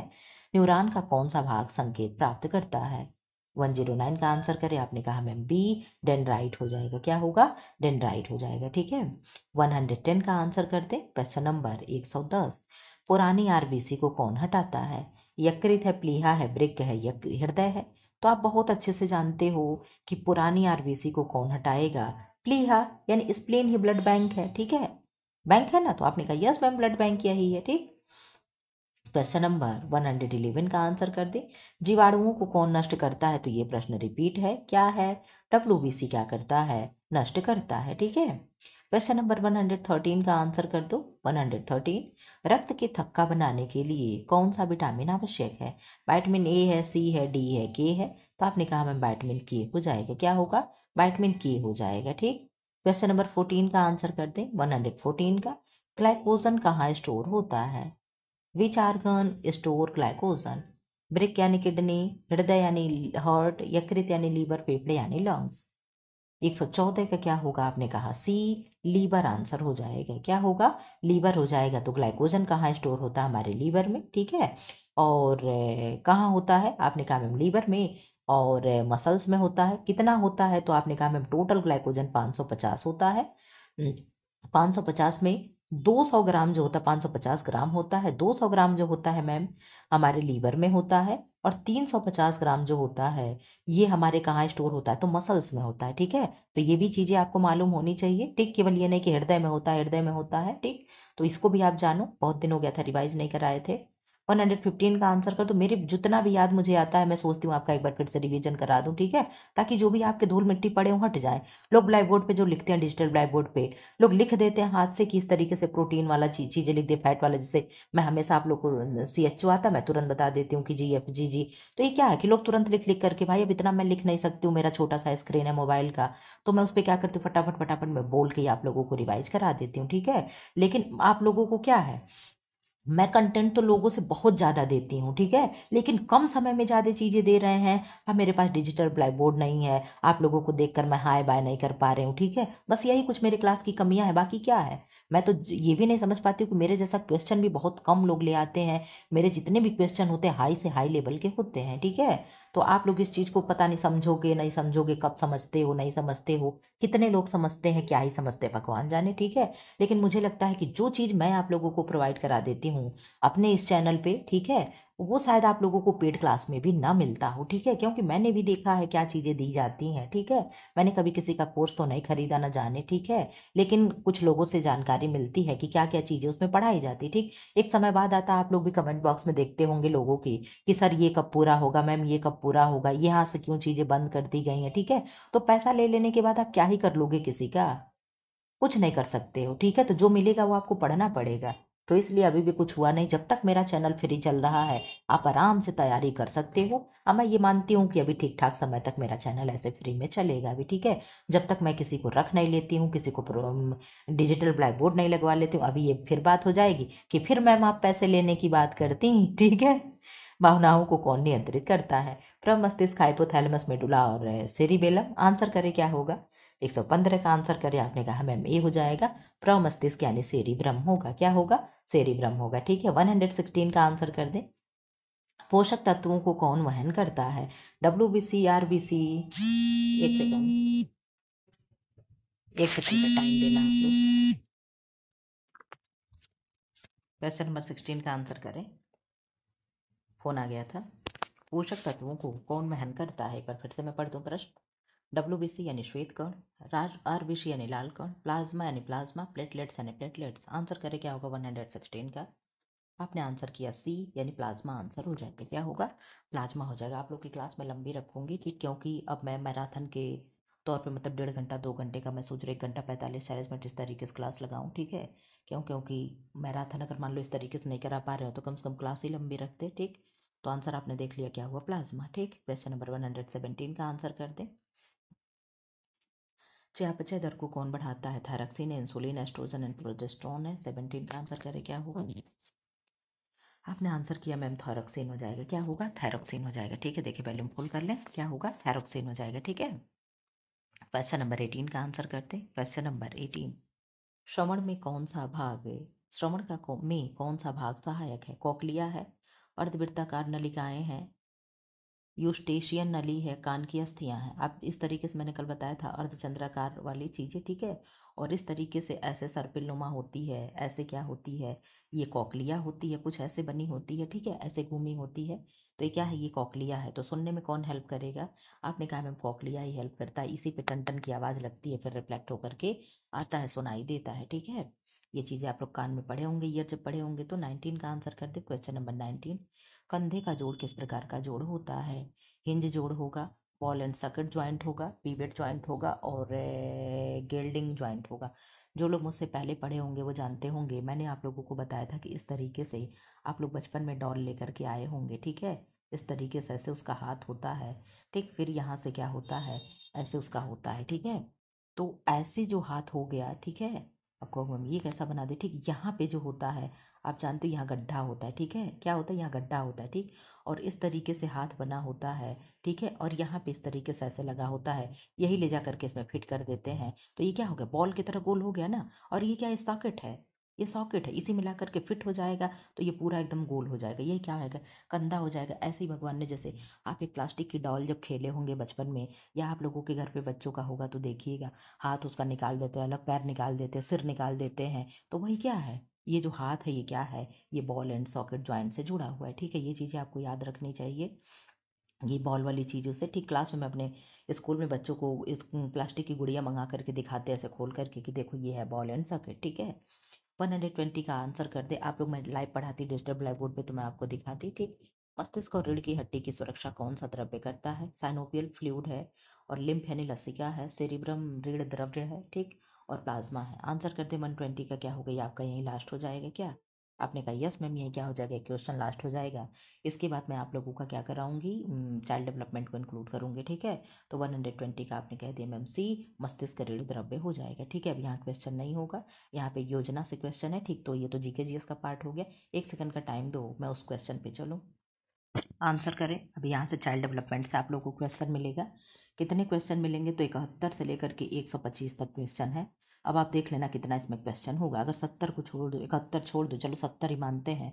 न्यूरॉन का कौन सा भाग संकेत प्राप्त करता है? 109 का आंसर करें। आपने कहा मैम बी, डेंड्राइट हो जाएगा, क्या होगा? डेंड्राइट हो जाएगा, ठीक है। 110 का आंसर कर दे। क्वेश्चन नंबर 110, पुरानी आरबीसी को कौन हटाता है? यकृत है, प्लीहा है, वृक्क है, हृदय है। तो आप बहुत अच्छे से जानते हो कि पुरानी आरबीसी को कौन हटाएगा? प्लीहा, यानी स्प्लीन ही ब्लड बैंक है, ठीक है। बैंक है ना, तो आपने कहा यस मैम ब्लड बैंक यही है, ठीक। क्वेश्चन नंबर 111 का आंसर कर दे। जीवाणुओं को कौन नष्ट करता है? तो ये प्रश्न रिपीट है, क्या है? डब्ल्यूबीसी क्या करता है? नष्ट करता है, ठीक है। क्वेश्चन नंबर 113 का आंसर कर दो। 113, रक्त के थक्का बनाने के लिए कौन सा विटामिन आवश्यक है? विटामिन ए है, सी है, डी है, के है। तो आपने कहा मैम विटामिन के हो जाएगा, क्या होगा? विटामिन के हो जाएगा, ठीक। क्वेश्चन नंबर 14 का आंसर कर दे। 114 का, ग्लाइकोजन कहाँ स्टोर होता है? विच आर्गन स्टोर ग्लाइकोजन? ब्रिक यानी किडनी, हृदय यानी हार्ट, यकृत यानी लीवर, फेफड़े यानी लंग्स। 114 का क्या होगा? आपने कहा सी, लीवर आंसर हो जाएगा, क्या होगा? लीवर हो जाएगा। तो ग्लाइकोजन कहाँ स्टोर होता है? हमारे लीवर में, ठीक है। और कहाँ होता है? आपने कहा मैम लीवर में। और मसल्स में होता है। कितना होता है? तो आपने कहा मैम टोटल ग्लाइकोजन 550 होता है। 550 में 200 ग्राम जो होता है, 550 ग्राम होता है। 200 ग्राम जो होता है मैम हमारे लीवर में होता है। और 350 ग्राम जो होता है ये हमारे कहाँ स्टोर होता है? तो मसल्स में होता है, ठीक है। तो ये भी चीज़ें आपको मालूम होनी चाहिए, ठीक। केवल ये नहीं कि हृदय में होता है, हृदय में होता है, ठीक। तो इसको भी आप जानो, बहुत दिन हो गया था रिवाइज नहीं कराए थे। 115 का आंसर कर दो। मेरे जितना भी याद मुझे आता है मैं सोचती हूँ आपका एक बार फिर से रिवीजन करा दूँ, ठीक है, ताकि जो भी आपके धूल मिट्टी पड़े हों हट जाए। लोग ब्लैक बोर्ड पे जो लिखते हैं, डिजिटल ब्लैक बोर्ड पे लोग लिख देते हैं हाथ से कि इस तरीके से प्रोटीन वाला चीज़ें लिख दे, फैट वाला। जैसे मैं हमेशा आप लोग को CHO आता, मैं तुरंत बता देती हूँ कि GFGG। तो ये क्या है कि लोग तुरंत लिख लिख करके, भाई अब इतना मैं लिख नहीं सकती हूँ, मेरा छोटा सा स्क्रीन है मोबाइल का, तो मैं उस पर क्या करती हूँ, फटाफट फटाफट मैं बोल के आप लोगों को रिवाइज करा देती हूँ, ठीक है। लेकिन आप लोगों को क्या है, मैं कंटेंट तो लोगों से बहुत ज़्यादा देती हूँ, ठीक है, लेकिन कम समय में ज़्यादा चीज़ें दे रहे हैं। अब मेरे पास डिजिटल ब्लैक बोर्ड नहीं है, आप लोगों को देखकर मैं हाय बाय नहीं कर पा रही हूँ, ठीक है। बस यही कुछ मेरे क्लास की कमियां हैं, बाकी क्या है। मैं तो ये भी नहीं समझ पाती हूँ कि मेरे जैसा क्वेश्चन भी बहुत कम लोग ले आते हैं। मेरे जितने भी क्वेश्चन होते हैं हाई से हाई लेवल के होते हैं, ठीक है। तो आप लोग इस चीज़ को पता नहीं, समझोगे नहीं समझोगे, कब समझते हो नहीं समझते हो, कितने लोग समझते हैं, क्या ही समझते हैं भगवान जाने, ठीक है। लेकिन मुझे लगता है कि जो चीज़ मैं आप लोगों को प्रोवाइड करा देती हूँ अपने इस चैनल पे, ठीक है, वो शायद आप लोगों को पेड क्लास में भी ना मिलता हो, ठीक है, क्योंकि मैंने भी देखा है क्या चीज़ें दी जाती हैं, ठीक है। मैंने कभी किसी का कोर्स तो नहीं खरीदा ना जाने, ठीक है, लेकिन कुछ लोगों से जानकारी मिलती है कि क्या क्या चीज़ें उसमें पढ़ाई जाती, ठीक। एक समय बाद आता, आप लोग भी कमेंट बॉक्स में देखते होंगे लोगों की कि सर ये कब पूरा होगा, मैम ये कब पूरा होगा, यहाँ से क्यों चीज़ें बंद कर दी गई हैं, ठीक है। तो पैसा ले लेने के बाद आप क्या ही कर लोगे किसी का, कुछ नहीं कर सकते हो, ठीक है। तो जो मिलेगा वो आपको पढ़ना पड़ेगा। तो इसलिए अभी भी कुछ हुआ नहीं, जब तक मेरा चैनल फ्री चल रहा है आप आराम से तैयारी कर सकते हो। अब मैं ये मानती हूँ कि अभी ठीक ठाक समय तक मेरा चैनल ऐसे फ्री में चलेगा भी, ठीक है, जब तक मैं किसी को रख नहीं लेती हूँ, किसी को डिजिटल ब्लैक बोर्ड नहीं लगवा लेती हूँ। अभी ये फिर बात हो जाएगी कि फिर मैम आप पैसे लेने की बात करती हैं, ठीक है। भावनाओं को कौन नियंत्रित करता है। प्रमस्तिष्क, हाइपोथैलेमस, मेडुला और सेरिबेलम। आंसर करे क्या होगा, 115 का आंसर करे। आपने कहा मैम ए हो जाएगा, प्रमस्तिष्क यानी सेरिब्रम होगा, क्या होगा, सेरिब्रम होगा, ठीक है। 116 का आंसर कर दे। पोषक तत्वों को कौन वहन करता है, WBC, RBC। एक सेकंड, एक सेकंड का टाइम देना आप लोग। क्वेश्चन नंबर 16 का आंसर करें, फोन आ गया था। पोषक तत्वों को कौन वहन करता है, एक बार फिर से मैं पढ़ दूं प्रश्न। WBC यानी श्वेत कण, RBC यानी लाल कण, प्लाज्मा यानी प्लाज्मा, प्लेटलेट्स यानी प्लेटलेट्स। आंसर करे क्या होगा 116 का। आपने आंसर किया सी यानी प्लाज्मा, आंसर हो जाएगा, क्या होगा, प्लाज्मा हो जाएगा। आप लोग की क्लास में लंबी रखूंगी, ठीक, क्योंकि अब मैं मैराथन के तौर पे मतलब 1.5 घंटा 2 घंटे का मैं सोच रही, 1 घंटा 45-40 मिनट इस तरीके से क्लास लगाऊं, ठीक है। क्योंकि मैराथन अगर मान लो इस तरीके से नहीं करा पा रहे हो तो कम से कम क्लास ही लंबी रखते, ठीक। तो आंसर आपने देख लिया क्या हुआ, प्लाज्मा, ठीक। क्वेश्चन नंबर 117 का आंसर कर दें। चयापचय दर को कौन बढ़ाता है, thyroxine, insulin, oestrogen and progesterone है। 17 का आंसर करे क्या होगा। आपने आंसर किया मैम थायरॉक्सिन हो जाएगा, क्या होगा, थायरॉक्सिन हो जाएगा, ठीक है। देखिए वॉल्यूम फुल कर लें, क्या होगा, थायरॉक्सिन हो जाएगा, ठीक है। क्वेश्चन नंबर 18 का आंसर करते हैं। क्वेश्चन नंबर 18, श्रवण में कौन सा भाग, श्रवण का में कौन सा भाग सहायक है, कोक्लिया है, अर्धवृत्ताकार नलिकाएं हैं, यूस्टेशियन नली है, कान की अस्थियां हैं। अब इस तरीके से मैंने कल बताया था अर्धचंद्राकार वाली चीज़ें, ठीक है। और इस तरीके से ऐसे सर्पिल नुमा होती है, ऐसे क्या होती है, ये कॉकलिया होती है, कुछ ऐसे बनी होती है, ठीक है, ऐसे घूमी होती है। तो ये क्या है, ये कॉकलिया है। तो सुनने में कौन हेल्प करेगा, आपने कहा मैम कॉकलिया ही हेल्प करता है, इसी पे टन टन की आवाज़ लगती है, फिर रिफ्लेक्ट होकर के आता है, सुनाई देता है, ठीक है। ये चीज़ें आप लोग कान में पढ़े होंगे, ईयर जब पढ़े होंगे। तो 19 का आंसर कर दे। क्वेश्चन नंबर 19, कंधे का जोड़ किस प्रकार का जोड़ होता है, हिंज जोड़ होगा, बॉल एंड सॉकेट ज्वाइंट होगा, पीवेट ज्वाइंट होगा और गेल्डिंग ज्वाइंट होगा। जो लोग मुझसे पहले पढ़े होंगे वो जानते होंगे, मैंने आप लोगों को बताया था कि इस तरीके से आप लोग बचपन में डॉल लेकर के आए होंगे, ठीक है। इस तरीके से ऐसे उसका हाथ होता है, ठीक, फिर यहाँ से क्या होता है, ऐसे उसका होता है, ठीक है। तो ऐसे जो हाथ हो गया, ठीक है, आपको हम ये कैसा बना दे, ठीक, यहाँ पे जो होता है आप जानते हो यहाँ गड्ढा होता है, ठीक है, क्या होता है, यहाँ गड्ढा होता है, ठीक। और इस तरीके से हाथ बना होता है, ठीक है, और यहाँ पे इस तरीके से ऐसे लगा होता है, यही ले जा करके इसमें फिट कर देते हैं। तो ये क्या हो गया, बॉल की तरह गोल हो गया ना। और ये क्या है, सॉकेट है, ये सॉकेट है, इसी मिला करके फिट हो जाएगा, तो ये पूरा एकदम गोल हो जाएगा, ये क्या होगा, कंधा हो जाएगा। ऐसे ही भगवान ने, जैसे आप एक प्लास्टिक की डॉल जब खेले होंगे बचपन में, या आप लोगों के घर पे बच्चों का होगा तो देखिएगा, हाथ उसका निकाल देते हैं अलग, पैर निकाल देते हैं, सिर निकाल देते हैं, तो वही क्या है, ये जो हाथ है ये क्या है, ये बॉल एंड सॉकेट ज्वाइंट से जुड़ा हुआ है, ठीक है। ये चीज़ें आपको याद रखनी चाहिए, ये बॉल वाली चीज़ों से, ठीक। क्लास में मैं अपने स्कूल में बच्चों को इस प्लास्टिक की गुड़िया मंगा करके दिखाते हैं, ऐसे खोल करके कि देखो ये है बॉल एंड सॉकेट, ठीक है। 120 का आंसर कर दे। आप लोग, मैं लाइव पढ़ाती डिजिटल ब्लैक बोर्ड पे तो मैं आपको दिखाती, ठीक। मस्तिष्क और रीढ़ की हड्डी की सुरक्षा कौन सा द्रव्य करता है? साइनोपियल फ्लूइड है, और लिम्फ यानी लसिका है, सेरिब्रम रीढ़ द्रव्य है, ठीक, और प्लाज्मा है। आंसर कर दे। 120 का क्या हो गया आपका, यही लास्ट हो जाएगा क्या? आपने कहा यस मैम, यही क्या हो जाएगा, क्वेश्चन लास्ट हो जाएगा। इसके बाद मैं आप लोगों का क्या कराऊंगी, चाइल्ड डेवलपमेंट को इंक्लूड करूंगी, ठीक है। तो 120 का आपने कह दिया मैम सी, मस्तिष्क रीढ़ द्रव्य हो जाएगा, ठीक है। अब यहाँ क्वेश्चन नहीं होगा, यहाँ पे योजना से क्वेश्चन है, ठीक। तो ये तो जीके जीएस का पार्ट हो गया। 1 सेकंड का टाइम दो, मैं उस क्वेश्चन पे चलूँ, आंसर करें। अब यहाँ से चाइल्ड डेवलपमेंट से आप लोगों को क्वेश्चन मिलेगा। कितने क्वेश्चन मिलेंगे, तो 71 से लेकर के 125 तक क्वेश्चन है। अब आप देख लेना कितना इसमें क्वेश्चन होगा। अगर 70 को छोड़ दो, 71 छोड़ दो, चलो 70 ही मानते हैं,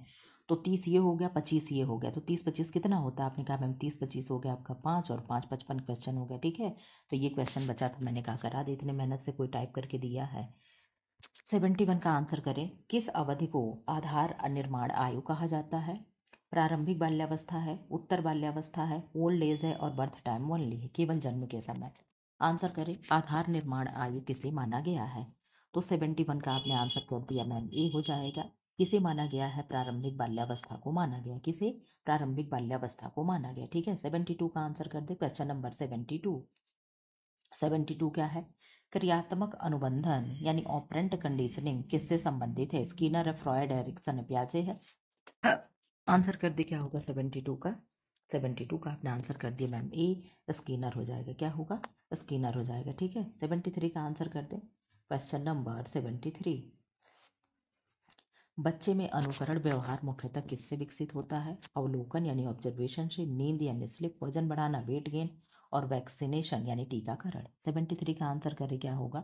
तो 30 ये हो गया, 25 ये हो गया, तो 30-25 कितना होता है? आपने कहा मैम 30-25 हो गया आपका 5, और 5-55 क्वेश्चन हो गया, ठीक है। तो ये क्वेश्चन बचा, तो मैंने कहा करा दे, इतने मेहनत से कोई टाइप करके दिया है। 71 का आंसर करें। किस अवधि को आधार अनिर्माण आयु कहा जाता है? प्रारंभिक बाल्यावस्था है, उत्तर बाल्यावस्था है, ओल्ड एज है, और बर्थ टाइम ओनली है, केवल जन्म के समय। आंसर करें। आधार निर्माण आयु किसे माना गया है? तो 71 का आपने आंसर कर दिया मैम, ए हो जाएगा। किसे माना गया है? प्रारंभिक बाल्यावस्था को माना गया। किसे? प्रारंभिक बाल्यावस्था को माना गया, ठीक है। 72 का आंसर कर दे। Question number 72। 72 क्या है? क्रियात्मक अनुबंधन यानी ऑपरेंट कंडीशनिंग किससे संबंधित है? स्किनर है, फ्रॉयड है, एरिक्सन है, पियाजे है। आंसर कर दे, क्या होगा 72 का? 72 का आपने आंसर कर दिया मैम, ए स्किनर हो जाएगा। क्या होगा? स्किनर हो जाएगा, ठीक है। 73 का आंसर कर दे। Question number 73। बच्चे में अनुकरण व्यवहार मुख्यतः किससे विकसित होता है? अवलोकन यानी ऑब्जर्वेशन से, नींद यानी स्लिप, वजन बढ़ाना वेट गेन, और वैक्सीनेशन यानी टीकाकरण। 73 का आंसर करे, क्या होगा?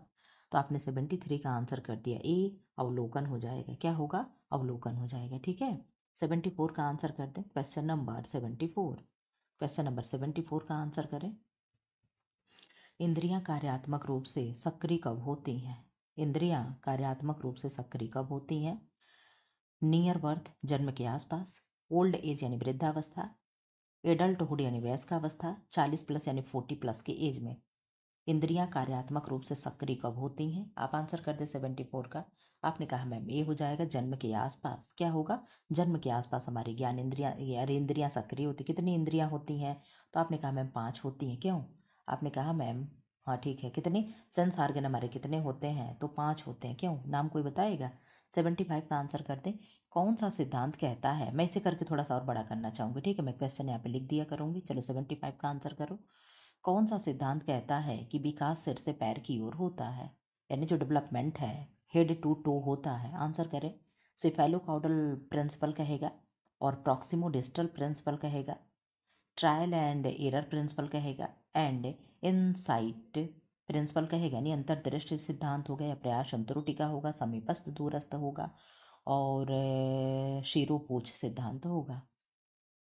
तो आपने 73 का आंसर कर दिया, ए अवलोकन हो जाएगा। क्या होगा? अवलोकन हो जाएगा, ठीक है। 74 का आंसर कर दें। Question number 74। क्वेश्चन नंबर 74 का आंसर करें। इंद्रियां कार्यात्मक रूप से सक्रिय कब होती हैं? इंद्रियां कार्यात्मक रूप से सक्रिय कब होती हैं? नियर बर्थ, जन्म के आसपास, ओल्ड एज यानी वृद्धावस्था, एडल्टहुड यानी वयस्कावस्था, 40+ यानी 40+ के एज में इंद्रियां कार्यात्मक रूप से सक्रिय कब होती हैं? आप आंसर कर दे 74 का। आपने कहा मैम ए हो जाएगा, जन्म के आसपास। क्या होगा? जन्म के आसपास हमारी ज्ञान इंद्रियां या इंद्रियां सक्रिय होती। कितनी इंद्रियां होती हैं? तो आपने कहा मैम 5 होती हैं। क्यों? आपने कहा मैम, हाँ ठीक है, कितने सेंस ऑर्गन हमारे कितने होते हैं? तो 5 होते हैं। क्यों? नाम कोई बताएगा? 75 का आंसर कर दें। कौन सा सिद्धांत कहता है, मैं इसे करके थोड़ा सा और बड़ा करना चाहूँगी, ठीक है। मैं क्वेश्चन यहाँ पे लिख दिया करूँगी। चलो 75 का आंसर करो। कौन सा सिद्धांत कहता है कि विकास सिर से पैर की ओर होता है? यानी जो डेवलपमेंट है, हेड टू टो होता है। आंसर करें। सिफेलोकाउडल प्रिंसिपल कहेगा, और प्रॉक्सिमो डिस्टल प्रिंसिपल कहेगा, ट्रायल एंड एरर प्रिंसिपल कहेगा, एंड इनसाइट प्रिंसिपल कहेगा। यानी अंतर्दृष्टि सिद्धांत होगा, या प्रयास अंतरुटिका होगा, समीपस्थ दूरस्थ होगा, और शिरोपूछ सिद्धांत होगा।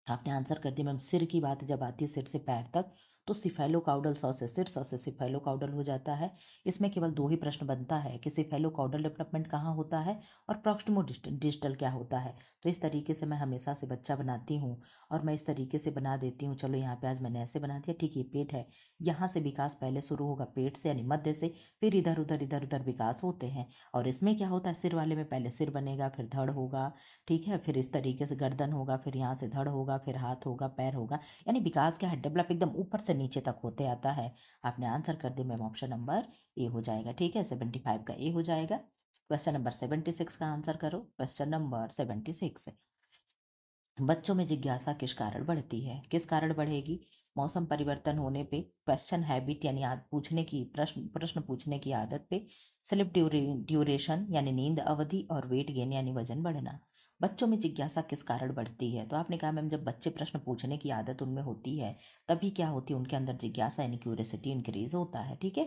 आपने आंसर कर दिया मैम। सिर की बात जब आती है, सिर से पैर तक, तो सिफेलोकाउडल, सौ से सिर, सौ से सिफेलोकाउडल हो जाता है। इसमें केवल 2 ही प्रश्न बनता है कि सिफेलोकाउडल डेवलपमेंट कहाँ होता है, और प्रॉक्सिमो डिस्टल क्या होता है। तो इस तरीके से मैं हमेशा से बच्चा बनाती हूँ, और मैं इस तरीके से बना देती हूँ। चलो यहाँ पे आज मैंने ऐसे बना दिया, ठीक। ये पेट है, यहाँ से विकास पहले शुरू होगा पेट से, यानी मध्य से, फिर इधर उधर विकास होते हैं। और इसमें क्या होता है, सिर वाले में पहले सिर बनेगा, फिर धड़ होगा, ठीक है, फिर इस तरीके से गर्दन होगा, फिर यहाँ से धड़ होगा, फिर हाथ होगा, पैर होगा। यानी विकास क्या है, डेवलप एकदम ऊपर से नीचे तक होते आता है। आपने आंसर कर दिया मैम, ऑप्शन नंबर ए हो जाएगा, ठीक है। 75 का ए हो जाएगा। क्वेश्चन नंबर 76 का आंसर करो। Question number 76। बच्चों में जिज्ञासा किस कारण बढ़ती है? किस कारण बढ़ेगी? मौसम परिवर्तन होने पे, क्वेश्चन हैबिट यानी पूछने की, प्रश्न प्रश्न पूछने की आदत पे, स्लिप ड्यूरेशन यानी नींद अवधि, और वेट गेन यानी वजन बढ़ना। बच्चों में जिज्ञासा किस कारण बढ़ती है? तो आपने कहा मैम, जब बच्चे प्रश्न पूछने की आदत उनमें होती है, तभी क्या होती है, उनके अंदर जिज्ञासा यानी क्यूरियोसिटी इंक्रीज होता है, ठीक है।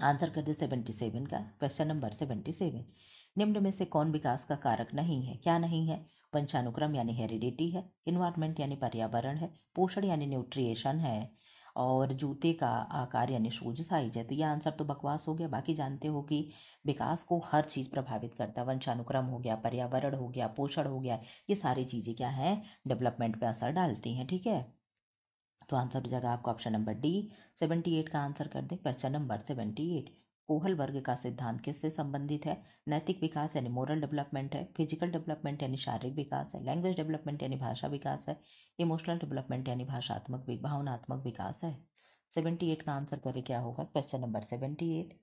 आंसर कर दे 77 का। Question number 77। निम्न में से कौन विकास का कारक नहीं है? क्या नहीं है? वंशानुक्रम यानी हेरिडिटी है, इन्वायरमेंट यानी पर्यावरण है, पोषण यानी न्यूट्रिएशन है, और जूते का आकार यानी शूज साइज है। तो यह आंसर तो बकवास हो गया। बाकी जानते हो कि विकास को हर चीज़ प्रभावित करता है। वंशानुक्रम हो गया, पर्यावरण हो गया, पोषण हो गया, ये सारी चीज़ें क्या हैं, डेवलपमेंट पे असर डालती हैं, ठीक है। तो आंसर हो जाएगा आपका ऑप्शन नंबर डी। 78 का आंसर कर दें। Question number 78। कोहल वर्ग का सिद्धांत किससे संबंधित है? नैतिक विकास यानी मोरल डेवलपमेंट है, फिजिकल डेवलपमेंट यानी शारीरिक विकास है, लैंग्वेज डेवलपमेंट यानी भाषा विकास है, इमोशनल डेवलपमेंट यानी भावनात्मक विकास है। 78 का आंसर करे क्या होगा? Question number 78,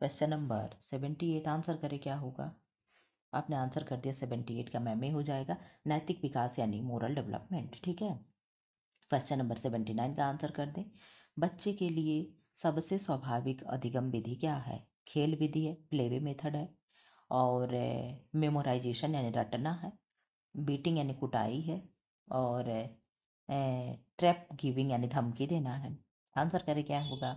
question number 78 answer करे क्या होगा? आपने आंसर कर दिया 78 का, मैम में हो जाएगा नैतिक विकास यानी मोरल डेवलपमेंट। ठीक है, क्वेश्चन नंबर 79 का आंसर कर दें। बच्चे के लिए सबसे स्वाभाविक अधिगम विधि क्या है? खेल विधि है, प्लेवे मेथड है, और मेमोराइजेशन यानी रटना है, बीटिंग यानी कुटाई है, और ट्रैप गिविंग यानी धमकी देना है। आंसर करें क्या होगा?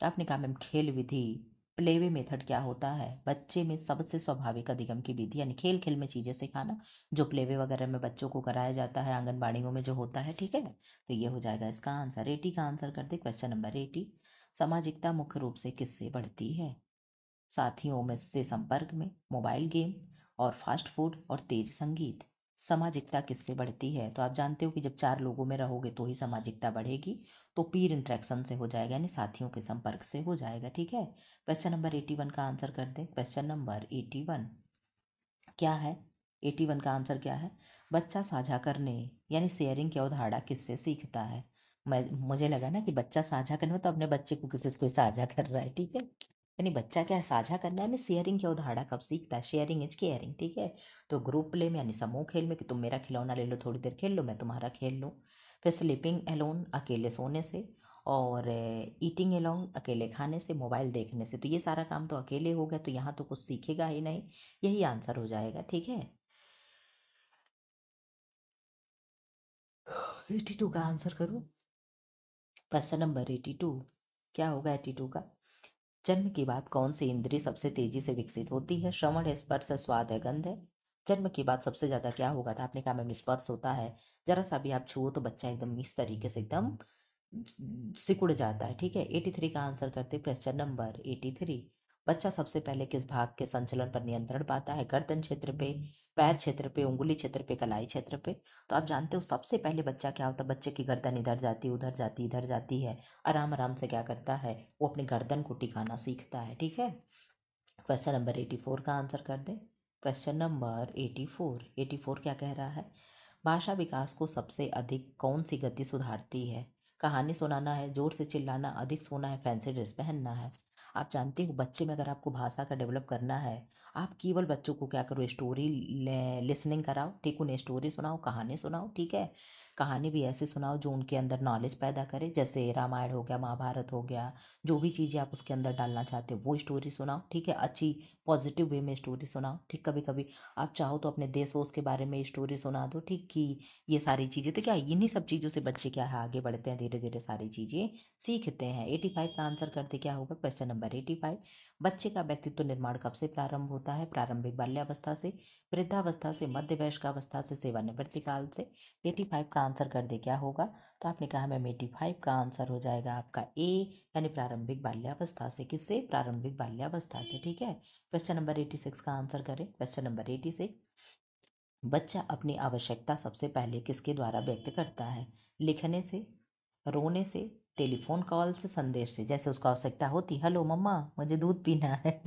तो आपने कहा मैम खेल विधि, प्लेवे मेथड क्या होता है? बच्चे में सबसे स्वाभाविक अधिगम की विधि यानी खेल खेल में चीज़ें सिखाना, जो प्लेवे वगैरह में बच्चों को कराया जाता है, आंगनबाड़ियों में जो होता है। ठीक है, तो ये हो जाएगा इसका आंसर। 80 का आंसर कर दे, क्वेश्चन नंबर 80। सामाजिकता मुख्य रूप से किससे बढ़ती है? साथियों में से संपर्क में, मोबाइल गेम, और फास्ट फूड, और तेज संगीत। सामाजिकता किससे बढ़ती है? तो आप जानते हो कि जब 4 लोगों में रहोगे तो ही सामाजिकता बढ़ेगी, तो पीर इंट्रैक्शन से हो जाएगा यानी साथियों के संपर्क से हो जाएगा। ठीक है, क्वेश्चन नंबर 81 का आंसर कर दें। क्वेश्चन नंबर 81 क्या है? 81 का आंसर क्या है? बच्चा साझा करने यानी शेयरिंग की अवधारणा किससे सीखता है? मुझे लगा ना कि बच्चा साझा करना तो अपने बच्चे को किसी से साझा कर रहा है। ठीक है, यानी बच्चा क्या है, साझा करना है, शेयरिंग की अवधारणा कब सीखता है? Sharing is caring. ठीक है, तो ग्रुप प्ले में यानी समूह खेल में कि तुम मेरा खिलौना ले लो, थोड़ी देर खेल लो, मैं तुम्हारा खेल लूँ। फिर स्लीपिंग एलोन अकेले सोने से, और ईटिंग एलोंग अकेले खाने से, मोबाइल देखने से। तो ये सारा काम तो अकेले हो गया, तो यहाँ तो कुछ सीखेगा ही नहीं, यही आंसर हो जाएगा। ठीक है, 82 का आंसर करो। क्वेश्चन नंबर 82 क्या होगा? 82 का, जन्म के बाद कौन सी इंद्रिय सबसे तेजी से विकसित होती है? श्रवण है, स्पर्श है, स्वाद है, गंध है। जन्म के बाद सबसे ज्यादा क्या होगा? था आपने कहा मैम स्पर्श होता है, जरा सा भी आप छुओ तो बच्चा एकदम इस तरीके से एकदम सिकुड़ जाता है। ठीक है, 83 का आंसर करते, क्वेश्चन नंबर 83। बच्चा सबसे पहले किस भाग के संचलन पर नियंत्रण पाता है? गर्दन क्षेत्र पे, पैर क्षेत्र पे, उंगली क्षेत्र पे, कलाई क्षेत्र पे। तो आप जानते हो सबसे पहले बच्चा क्या होता है, बच्चे की गर्दन इधर जाती है, उधर जाती, इधर जाती है, आराम आराम से क्या करता है, वो अपनी गर्दन को टिकाना सीखता है। ठीक है, क्वेश्चन नंबर 84 का आंसर कर दे। क्वेश्चन नंबर 84, 84 क्या कह रहा है? भाषा विकास को सबसे अधिक कौन सी गति सुधारती है? कहानी सुनाना है, जोर से चिल्लाना, अधिक सोना है, फैंसी ड्रेस पहनना है। आप जानते हो बच्चे में अगर आपको भाषा का डेवलप करना है, आप केवल बच्चों को क्या करो, स्टोरी लिसनिंग कराओ। ठीक, उन्हें स्टोरी सुनाओ, कहानी सुनाओ। ठीक है, कहानी भी ऐसे सुनाओ जो उनके अंदर नॉलेज पैदा करे, जैसे रामायण हो गया, महाभारत हो गया, जो भी चीज़ें आप उसके अंदर डालना चाहते हो वो स्टोरी सुनाओ। ठीक है, अच्छी पॉजिटिव वे में स्टोरी सुनाओ। ठीक, कभी कभी आप चाहो तो अपने देश वोश के बारे में स्टोरी सुना दो। ठीक, कि ये सारी चीज़ें तो क्या, इन्हीं सब चीज़ों से बच्चे क्या है आगे बढ़ते हैं, धीरे धीरे सारी चीज़ें सीखते हैं। 85 का आंसर करते क्या होगा? क्वेश्चन नंबर 85, बच्चे का व्यक्तित्व निर्माण कब से प्रारंभ होता है? प्रारंभिक बाल्यावस्था से, वृद्धावस्था से, मध्य वयस्क अवस्था से, सेवानिवृत्ति काल से। 85 का आंसर कर दे क्या होगा? तो आपने कहा मैम 85 का आंसर हो जाएगा आपका ए, यानी प्रारंभिक बाल्यावस्था से। किससे? प्रारंभिक बाल्यावस्था से। ठीक है, क्वेश्चन नंबर 86 का आंसर करें। क्वेश्चन नंबर 86, बच्चा अपनी आवश्यकता सबसे पहले किसके द्वारा व्यक्त करता है? लिखने से, रोने से, टेलीफोन कॉल से, संदेश से। जैसे उसको आवश्यकता होती, हेलो मम्मा मुझे दूध पीना है।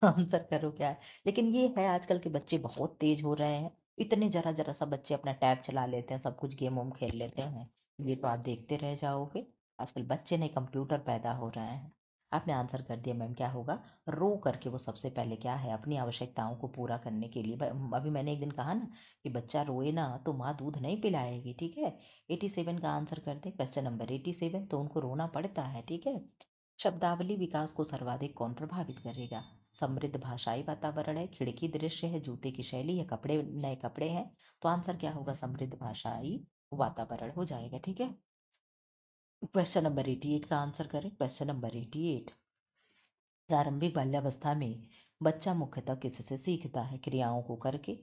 आंसर करो क्या है? लेकिन ये है आजकल के बच्चे बहुत तेज हो रहे हैं, इतने जरा जरा सा बच्चे अपना टैब चला लेते हैं, सब कुछ गेम वोम खेल लेते हैं। ये तो आप देखते रह जाओगे, आजकल बच्चे नहीं कंप्यूटर पैदा हो रहे हैं। आपने आंसर कर दिया मैम, क्या होगा? रो करके वो सबसे पहले क्या है, अपनी आवश्यकताओं को पूरा करने के लिए। अभी मैंने एक दिन कहा ना कि बच्चा रोए ना तो माँ दूध नहीं पिलाएगी। ठीक है, 87 का आंसर कर दे। क्वेश्चन नंबर 87, तो उनको रोना पड़ता है। ठीक है, शब्दावली विकास को सर्वाधिक कौन प्रभावित करेगा? समृद्ध भाषाई वातावरण है, खिड़की दृश्य है, जूते की शैली है, कपड़े नए कपड़े हैं। तो आंसर क्या होगा? समृद्ध भाषाई वातावरण हो जाएगा। ठीक है, क्वेश्चन नंबर 88 का आंसर करें। क्वेश्चन नंबर 88, प्रारंभिक बाल्यावस्था में बच्चा मुख्यतः किससे सीखता है? क्रियाओं को करके,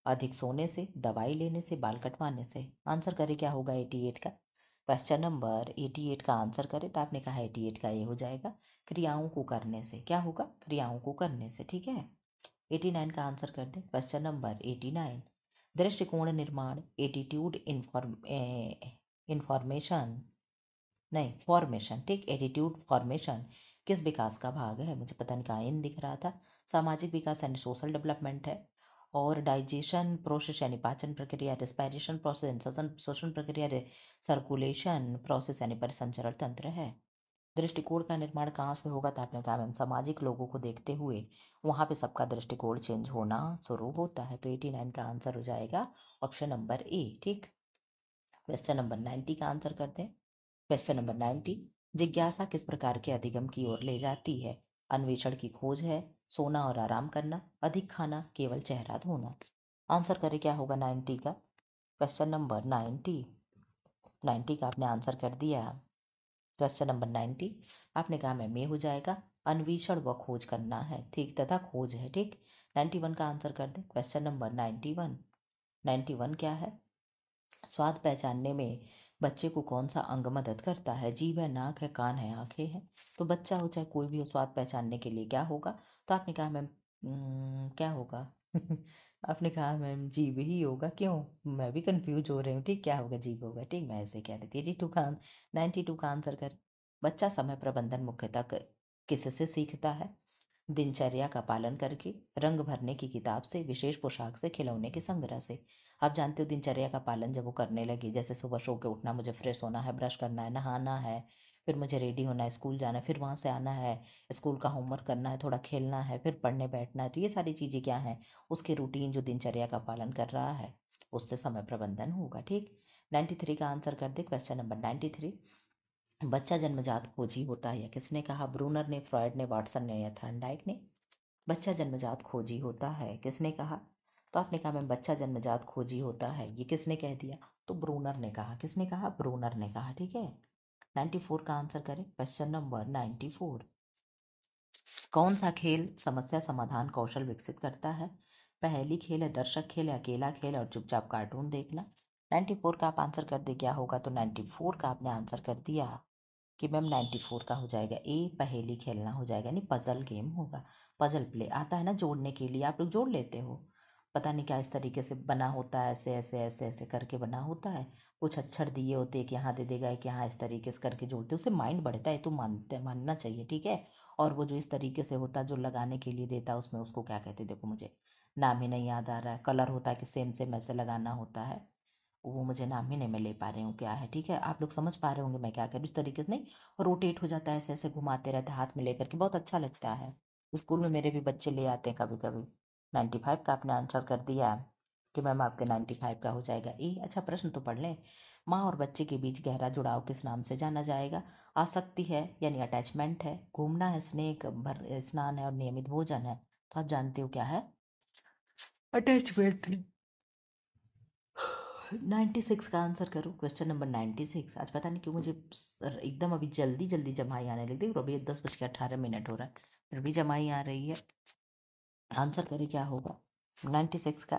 अधिक सोने से, दवाई लेने से, बाल कटवाने से। आंसर करें क्या होगा 88 का? क्वेश्चन नंबर 88 का आंसर करें तो आपने कहा 88 का ये हो जाएगा क्रियाओं को करने से। क्या होगा? क्रियाओं को करने से। ठीक है, 89 का आंसर कर दें। क्वेश्चन नंबर 89, दृष्टिकोण निर्माण, एटीट्यूड इंफॉर्मेशन नहीं फॉर्मेशन। ठीक, एटीट्यूड फॉर्मेशन किस विकास का भाग है, मुझे पता नहीं कहाँ इन दिख रहा था। सामाजिक विकास यानी सोशल डेवलपमेंट है। और डाइजेशन प्रोसेस यानी पाचन प्रक्रिया, रेस्पिरेशन प्रोसेस श्वसन श्वसन प्रक्रिया, सर्कुलेशन प्रोसेस यानी परिसंचरण तंत्र है। दृष्टिकोण का निर्माण कहाँ से होगा, तो आपने कहा मैम सामाजिक लोगों को देखते हुए वहाँ पे सबका दृष्टिकोण चेंज होना शुरू होता है। तो 89 का आंसर हो जाएगा ऑप्शन नंबर ए। ठीक, क्वेश्चन नंबर 90 का आंसर करते हैं। क्वेश्चन नंबर 90, जिज्ञासा किस प्रकार के अधिगम की ओर ले जाती है। अन्वेषण की खोज है, सोना और आराम करना, अधिक खाना, केवल चेहरा धोना। आंसर करें क्या होगा 90 का। क्वेश्चन नंबर 90 का आपने आंसर कर दिया। क्वेश्चन नंबर 90 आपने कहा मैम ये हो जाएगा अन्वेषण व खोज करना है, ठीक, तथा खोज है। ठीक, 91 का आंसर कर दें। क्वेश्चन नंबर 91 क्या है, स्वाद पहचानने में बच्चे को कौन सा अंग मदद करता है। जीभ है, नाक है, कान है, आंखें हैं। तो बच्चा हो चाहे कोई भी हो, स्वाद पहचानने के लिए क्या होगा, तो आपने कहा मैम क्या होगा आपने कहा मैम जीभ ही होगा। क्यों, मैं भी कंफ्यूज हो रही हूँ। ठीक, क्या होगा, जीभ होगा। ठीक, मैं ऐसे कह रही थी। 92 का आंसर कर। बच्चा समय प्रबंधन मुख्यतः किससे सीखता है। दिनचर्या का पालन करके, रंग भरने की किताब से, विशेष पोशाक से, खिलौने के संग्रह से। आप जानते हो दिनचर्या का पालन जब वो करने लगी, जैसे सुबह सो के उठना, मुझे फ्रेश होना है, ब्रश करना है, नहाना है, फिर मुझे रेडी होना है, स्कूल जाना है, फिर वहाँ से आना है, स्कूल का होमवर्क करना है, थोड़ा खेलना है, फिर पढ़ने बैठना है। तो ये सारी चीज़ें क्या हैं, उसके रूटीन जो दिनचर्या का पालन कर रहा है, उससे समय प्रबंधन होगा। ठीक, 93 का आंसर कर दे। क्वेश्चन नंबर 93, बच्चा जन्मजात खोजी होता है, या किसने कहा, ब्रूनर ने, फ्रॉयड ने, वाटसन ने, या थॉर्नडाइक ने। बच्चा जन्मजात खोजी होता है, किसने कहा, तो आपने कहा मैम बच्चा जन्मजात खोजी होता है, ये किसने कह दिया, तो ब्रूनर ने कहा। किसने कहा, ब्रूनर ने कहा। ठीक है, 94 का आंसर करें। क्वेश्चन नंबर 94, कौन सा खेल समस्या समाधान कौशल विकसित करता है। पहेली खेल है, दर्शक खेल है, अकेला खेल है, और चुपचाप कार्टून देखना। 94 का आप आंसर कर दे, क्या होगा, तो 94 का आपने आंसर कर दिया कि मैम 94 का हो जाएगा ए, पहेली खेलना हो जाएगा, यानी पजल गेम होगा। पजल प्ले आता है ना जोड़ने के लिए, आप लोग जोड़ लेते हो, पता नहीं क्या इस तरीके से बना होता है, ऐसे ऐसे ऐसे ऐसे करके बना होता है, कुछ अक्षर दिए होते हैं कि यहाँ दे देगा, कि यहाँ इस तरीके से करके जोड़ते, उससे माइंड बढ़ता है, तो मानना चाहिए। ठीक है, और वो जो इस तरीके से होता है, जो लगाने के लिए देता है उसमें, उसको क्या कहते हैं, देखो मुझे नाम ही नहीं याद आ रहा है। कलर होता है कि सेम सेम ऐसे लगाना होता है, वो मुझे नाम ही नहीं मैं ले पा रही हूँ क्या है। ठीक है, आप लोग समझ पा रहे होंगे मैं क्या करूँ, इस तरीके से नहीं, रोटेट हो जाता है, ऐसे ऐसे घुमाते रहते हैं हाथ में लेकर के, बहुत अच्छा लगता है। स्कूल में मेरे भी बच्चे ले आते हैं कभी कभी। 95 का आपने आंसर कर दिया कि मैम आपके 95 का हो जाएगा ए। अच्छा, प्रश्न तो पढ़ लें। माँ और बच्चे के बीच गहरा जुड़ाव किस नाम से जाना जाएगा। आसक्ति है, यानी अटैचमेंट है, घूमना है, स्नेह भर स्नान है, और नियमित भोजन है। तो आप जानते हो क्या है, अटैचमेंट। 96 का आंसर करो। क्वेश्चन नंबर 96, आज पता नहीं क्यों मुझे एकदम अभी जल्दी जल्दी जमाई आने लगी, देखो अभी 10:18 हो रहा है, फिर भी जमाई आ रही है। आंसर करें क्या होगा 96 का।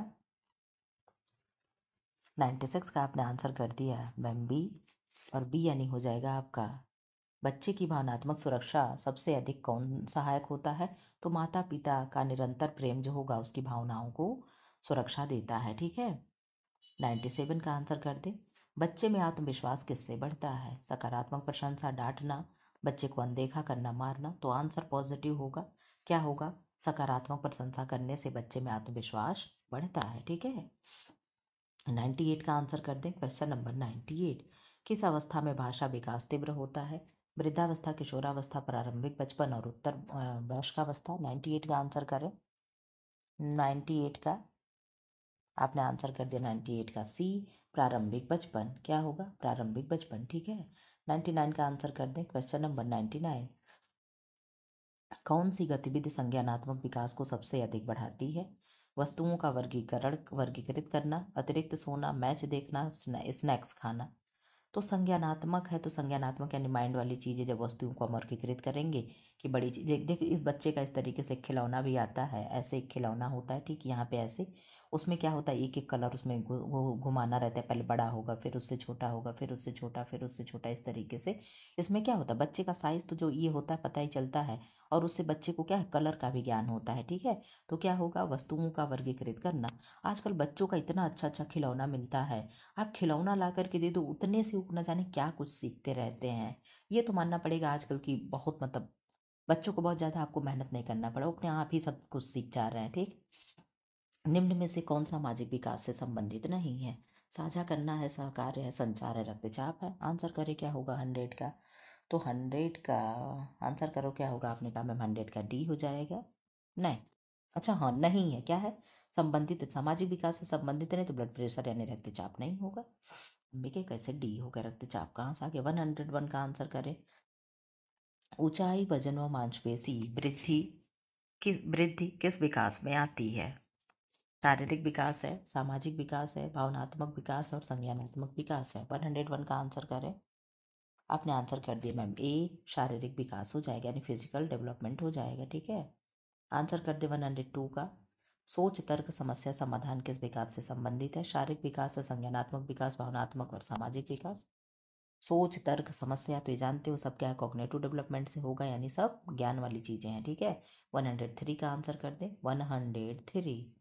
96 का आपने आंसर कर दिया मैम बी, और बी यानी हो जाएगा आपका, बच्चे की भावनात्मक सुरक्षा सबसे अधिक कौन सहायक होता है। तो माता पिता का निरंतर प्रेम जो होगा उसकी भावनाओं को सुरक्षा देता है। ठीक है, 97 का आंसर कर दे। बच्चे में आत्मविश्वास किससे बढ़ता है। सकारात्मक प्रशंसा, डांटना, बच्चे को अनदेखा करना, मारना। तो आंसर पॉजिटिव होगा, क्या होगा, सकारात्मक प्रशंसा करने से बच्चे में आत्मविश्वास बढ़ता है। ठीक है, 98 का आंसर कर दें। क्वेश्चन नंबर 98, किस अवस्था में भाषा विकास तीव्र होता है। वृद्धावस्था, किशोरावस्था, प्रारंभिक बचपन, और उत्तर वयस्कावस्था। 98 का आंसर करें। 98 का आपने आंसर कर दिया 98 का सी, प्रारंभिक बचपन। क्या होगा, प्रारंभिक बचपन। ठीक है, 99 का आंसर कर दें। क्वेश्चन नंबर 99, कौन सी गतिविधि संज्ञानात्मक विकास को सबसे अधिक बढ़ाती है। वस्तुओं का वर्गीकृत करना, अतिरिक्त सोना, मैच देखना, स्नैक्स खाना। तो संज्ञानात्मक है, तो संज्ञानात्मक यानी माइंड वाली चीज़ें, जब वस्तुओं को हम वर्गीकृत करेंगे कि बड़ी चीज, देख देख इस बच्चे का इस तरीके से खिलौना भी आता है, ऐसे एक खिलौना होता है। ठीक, यहाँ पे ऐसे, उसमें क्या होता है, एक एक कलर उसमें घुमाना रहता है, पहले बड़ा होगा, फिर उससे छोटा होगा, फिर उससे छोटा, फिर उससे छोटा, इस तरीके से। इसमें क्या होता है, बच्चे का साइज तो जो ये होता है पता ही चलता है, और उससे बच्चे को क्या है, कलर का भी ज्ञान होता है। ठीक है, तो क्या होगा, वस्तुओं का वर्गीकृत करना। आजकल बच्चों का इतना अच्छा अच्छा खिलौना मिलता है, आप खिलौना ला करके दे दो, उतने से न जाने क्या कुछ सीखते रहते हैं। ये तो मानना पड़ेगा आजकल की बहुत मतलब बच्चों को बहुत ज़्यादा आपको मेहनत नहीं करना पड़ा, अपने आप ही सब कुछ सीख जा रहे हैं। ठीक, निम्न में से कौन सामाजिक विकास से संबंधित नहीं है? साझा करना है, सहकार्य है, संचार है, रक्तचाप है। आंसर करे क्या होगा 100 का? तो 100 का आंसर करो क्या होगा? आपने कहा मैम 100 का डी हो जाएगा। नहीं, अच्छा हाँ, नहीं है, क्या है? संबंधित, सामाजिक विकास से संबंधित नहीं तो ब्लड प्रेशर यानी रक्तचाप नहीं होगा। देखिए कैसे डी होगा, रक्तचाप कहाँ से आ गया? 101 का आंसर करें। ऊंचाई, वजन व मांसपेशी वृद्धि किस विकास में आती है? शारीरिक विकास है, सामाजिक विकास है, भावनात्मक विकास और संज्ञानात्मक विकास है। 101 का आंसर करें। आपने आंसर कर दिया मैम ए, शारीरिक विकास हो जाएगा यानी फिजिकल डेवलपमेंट हो जाएगा। ठीक है, आंसर कर दे 102 का। सोच, तर्क, समस्या समाधान किस विकास से संबंधित है? शारीरिक विकास है, संज्ञानात्मक विकास, भावनात्मक और सामाजिक विकास। सोच, तर्क, समस्या तो ये जानते हो सब क्या है, कॉग्निटिव डेवलपमेंट से होगा यानी सब ज्ञान वाली चीजें हैं। ठीक है, 103 का आंसर कर दे 103।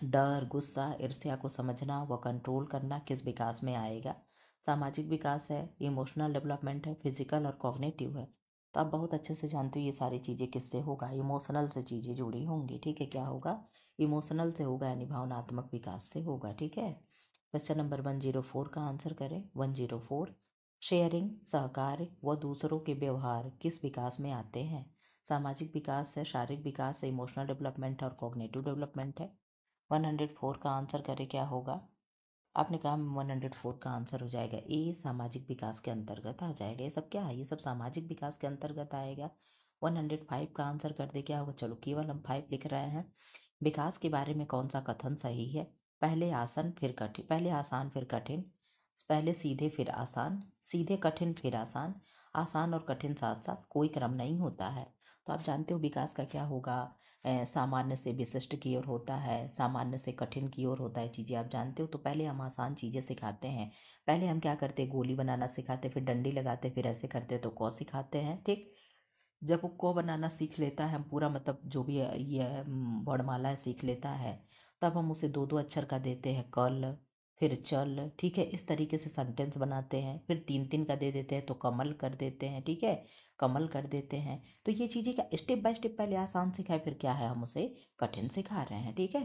डर, गुस्सा, ईर्ष्या को समझना व कंट्रोल करना किस विकास में आएगा? सामाजिक विकास है, इमोशनल डेवलपमेंट है, फिजिकल और कॉग्निटिव है। तो आप बहुत अच्छे से जानते हो ये सारी चीज़ें किससे होगा, इमोशनल से चीज़ें जुड़ी होंगी। ठीक है, क्या होगा? इमोशनल से होगा यानी भावनात्मक विकास से होगा। ठीक है, क्वेश्चन नंबर 104 का आंसर करें। 104, शेयरिंग, सहकार व दूसरों के व्यवहार किस विकास में आते हैं? सामाजिक विकास है, शारीरिक विकास है, इमोशनल डेवलपमेंट है और कॉग्निटिव डेवलपमेंट है। 104 का आंसर करें क्या होगा? आपने कहा 104 का आंसर हो जाएगा ए, सामाजिक विकास के अंतर्गत आ जाएगा। ये सब क्या है? ये सब सामाजिक विकास के अंतर्गत आएगा। 105 का आंसर कर दे क्या होगा? चलो केवल हम 5 लिख रहे हैं। विकास के बारे में कौन सा कथन सही है? पहले आसान फिर कठिन, पहले आसान फिर कठिन, पहले सीधे फिर आसान, सीधे कठिन फिर आसान, आसान और कठिन साथ साथ, कोई क्रम नहीं होता है। तो आप जानते हो विकास का क्या होगा? सामान्य से विशिष्ट की ओर होता है, सामान्य से कठिन की ओर होता है। चीज़ें आप जानते हो। तो पहले हम आसान चीज़ें सिखाते हैं। पहले हम क्या करते हैं? गोली बनाना सिखाते, फिर डंडी लगाते, फिर ऐसे करते तो कौ सिखाते हैं। ठीक, जब वो क बनाना सीख लेता है, हम पूरा मतलब जो भी ये वर्णमाला है सीख लेता है, तब हम उसे दो दो अक्षर का देते हैं, कल फिर चल। ठीक है, इस तरीके से सेंटेंस बनाते हैं। फिर तीन तीन का दे देते हैं तो कमल कर देते हैं। ठीक है, कमल कर देते हैं। तो ये चीज़ें क्या स्टेप बाय स्टेप पहले आसान सिखाए, फिर क्या है हम उसे कठिन सिखा रहे हैं। ठीक है,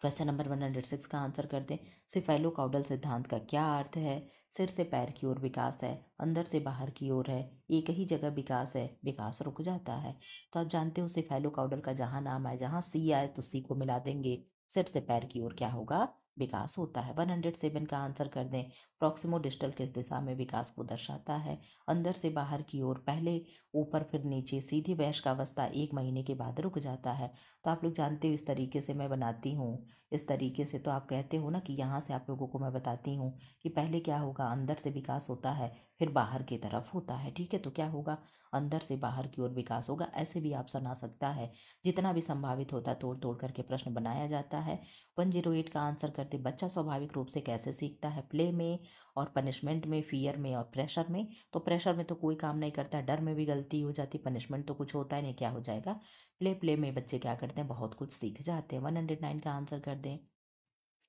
क्वेश्चन नंबर 106 का आंसर कर दें। सिफेलोकाउडल सिद्धांत का क्या अर्थ है? सिर से पैर की ओर विकास है, अंदर से बाहर की ओर है, एक ही जगह विकास है, विकास रुक जाता है। तो आप जानते हो सिफेलोकाउडल का जहाँ नाम आए, जहाँ सी आए तो सी को मिला देंगे। सिर से पैर की ओर क्या होगा? विकास होता है। 107 का आंसर कर दें। प्रॉक्सिमो डिस्टल किस दिशा में विकास को दर्शाता है? अंदर से बाहर की ओर, पहले ऊपर फिर नीचे, सीधी वयस्कावस्था 1 महीने के बाद रुक जाता है। तो आप लोग जानते हो इस तरीके से मैं बनाती हूँ, इस तरीके से। तो आप कहते हो ना कि यहाँ से आप लोगों को मैं बताती हूँ कि पहले क्या होगा, अंदर से विकास होता है, फिर बाहर की तरफ होता है। ठीक है, तो क्या होगा? अंदर से बाहर की ओर विकास होगा। ऐसे भी ऑप्शन आ सकता है, जितना भी संभावित होता है तोड़ तोड़ करके प्रश्न बनाया जाता है। 108 का आंसर करते, बच्चा स्वाभाविक रूप से कैसे सीखता है? प्ले में और पनिशमेंट में, फियर में और प्रेशर में। तो प्रेशर में तो कोई काम नहीं करता, डर में भी गलती हो जाती, पनिशमेंट तो कुछ होता ही नहीं, क्या हो जाएगा? प्ले में बच्चे क्या करते हैं? बहुत कुछ सीख जाते हैं। 109 का आंसर कर दें।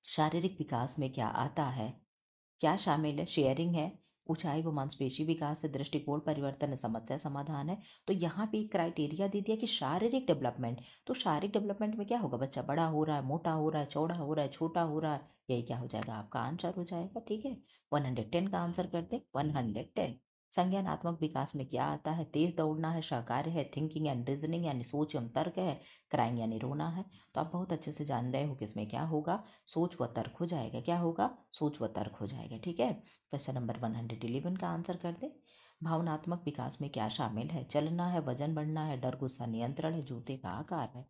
शारीरिक विकास में क्या आता है? क्या शामिल है? शेयरिंग है, ऊंचाई व मांसपेशी विकास है, दृष्टिकोण परिवर्तन है, समस्या समाधान है। तो यहाँ पे एक क्राइटेरिया दे दिया कि शारीरिक डेवलपमेंट। तो शारीरिक डेवलपमेंट में क्या होगा? बच्चा बड़ा हो रहा है, मोटा हो रहा है, चौड़ा हो रहा है, छोटा हो रहा है, यही क्या हो जाएगा? आपका आंसर हो जाएगा। ठीक है, 110 का आंसर करते। 110, संज्ञानात्मक विकास में क्या आता है? तेज दौड़ना है, सहकार्य है, थिंकिंग एंड रीजनिंग यानी सोच एवं तर्क है, क्राइंग यानी रोना है। तो आप बहुत अच्छे से जान रहे हो कि इसमें क्या होगा? सोच व तर्क हो जाएगा। क्या होगा? सोच व तर्क हो जाएगा। ठीक है, क्वेश्चन नंबर 111 का आंसर कर दे। भावनात्मक विकास में क्या शामिल है? चलना है, वजन बढ़ना है, डर गुस्सा नियंत्रण है, जूते का आकार है।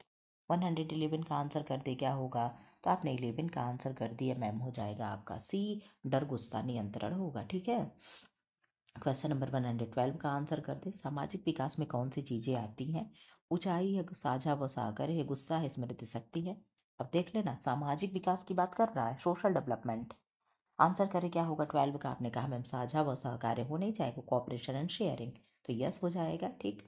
111 का आंसर कर दे क्या होगा? तो आपने 11 का आंसर कर दिया मैम, हो जाएगा आपका सी, डर गुस्सा नियंत्रण होगा। ठीक है, क्वेश्चन नंबर 112 का आंसर कर दे। सामाजिक विकास में कौन सी चीजें आती हैं? ऊंचाई है, साझा व सागर है, गुस्सा है, स्मृति शक्ति है। अब देख लेना, सामाजिक विकास की बात कर रहा है, सोशल डेवलपमेंट। आंसर करें क्या होगा? 12 का आपने कहा मैम साझा व सहकार्य हो नहीं जाएगा, कॉपरेशन एंड शेयरिंग, तो यस हो जाएगा। ठीक,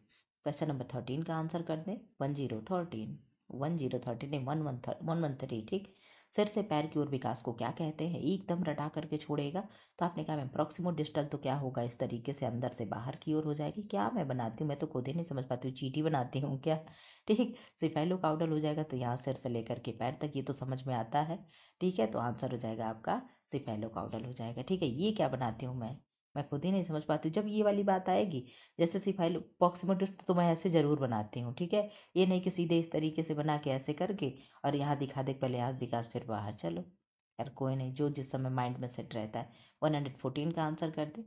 क्वेश्चन नंबर 13 का आंसर कर दें। 1013, 1013 नहीं, 113। ठीक, सिर से पैर की ओर विकास को क्या कहते हैं, एकदम रटा करके छोड़ेगा। तो आपने कहा मैम प्रॉक्सिमो डिस्टल तो क्या होगा, इस तरीके से अंदर से बाहर की ओर हो जाएगी। क्या मैं बनाती हूँ, मैं तो खुद ही नहीं समझ पाती हूँ, चीटी बनाती हूँ क्या। ठीक, सिफेलोकाउडल हो जाएगा तो यहाँ सिर से लेकर के पैर तक, ये तो समझ में आता है। ठीक है, तो आंसर हो जाएगा आपका सिफेलोकाउडल हो जाएगा। ठीक है, ये क्या बनाती हूँ मैं खुद ही नहीं समझ पाती हूँ। जब ये वाली बात आएगी जैसे सिफाइलो पॉक्सिमोडिस्ट, तो मैं ऐसे ज़रूर बनाती हूँ। ठीक है, ये नहीं कि सीधे इस तरीके से बना के ऐसे करके और यहाँ दिखा दे पहले यहाँ विकास फिर बाहर। चलो यार कोई नहीं, जो जिस समय माइंड में सेट रहता है। 114 का आंसर कर दे।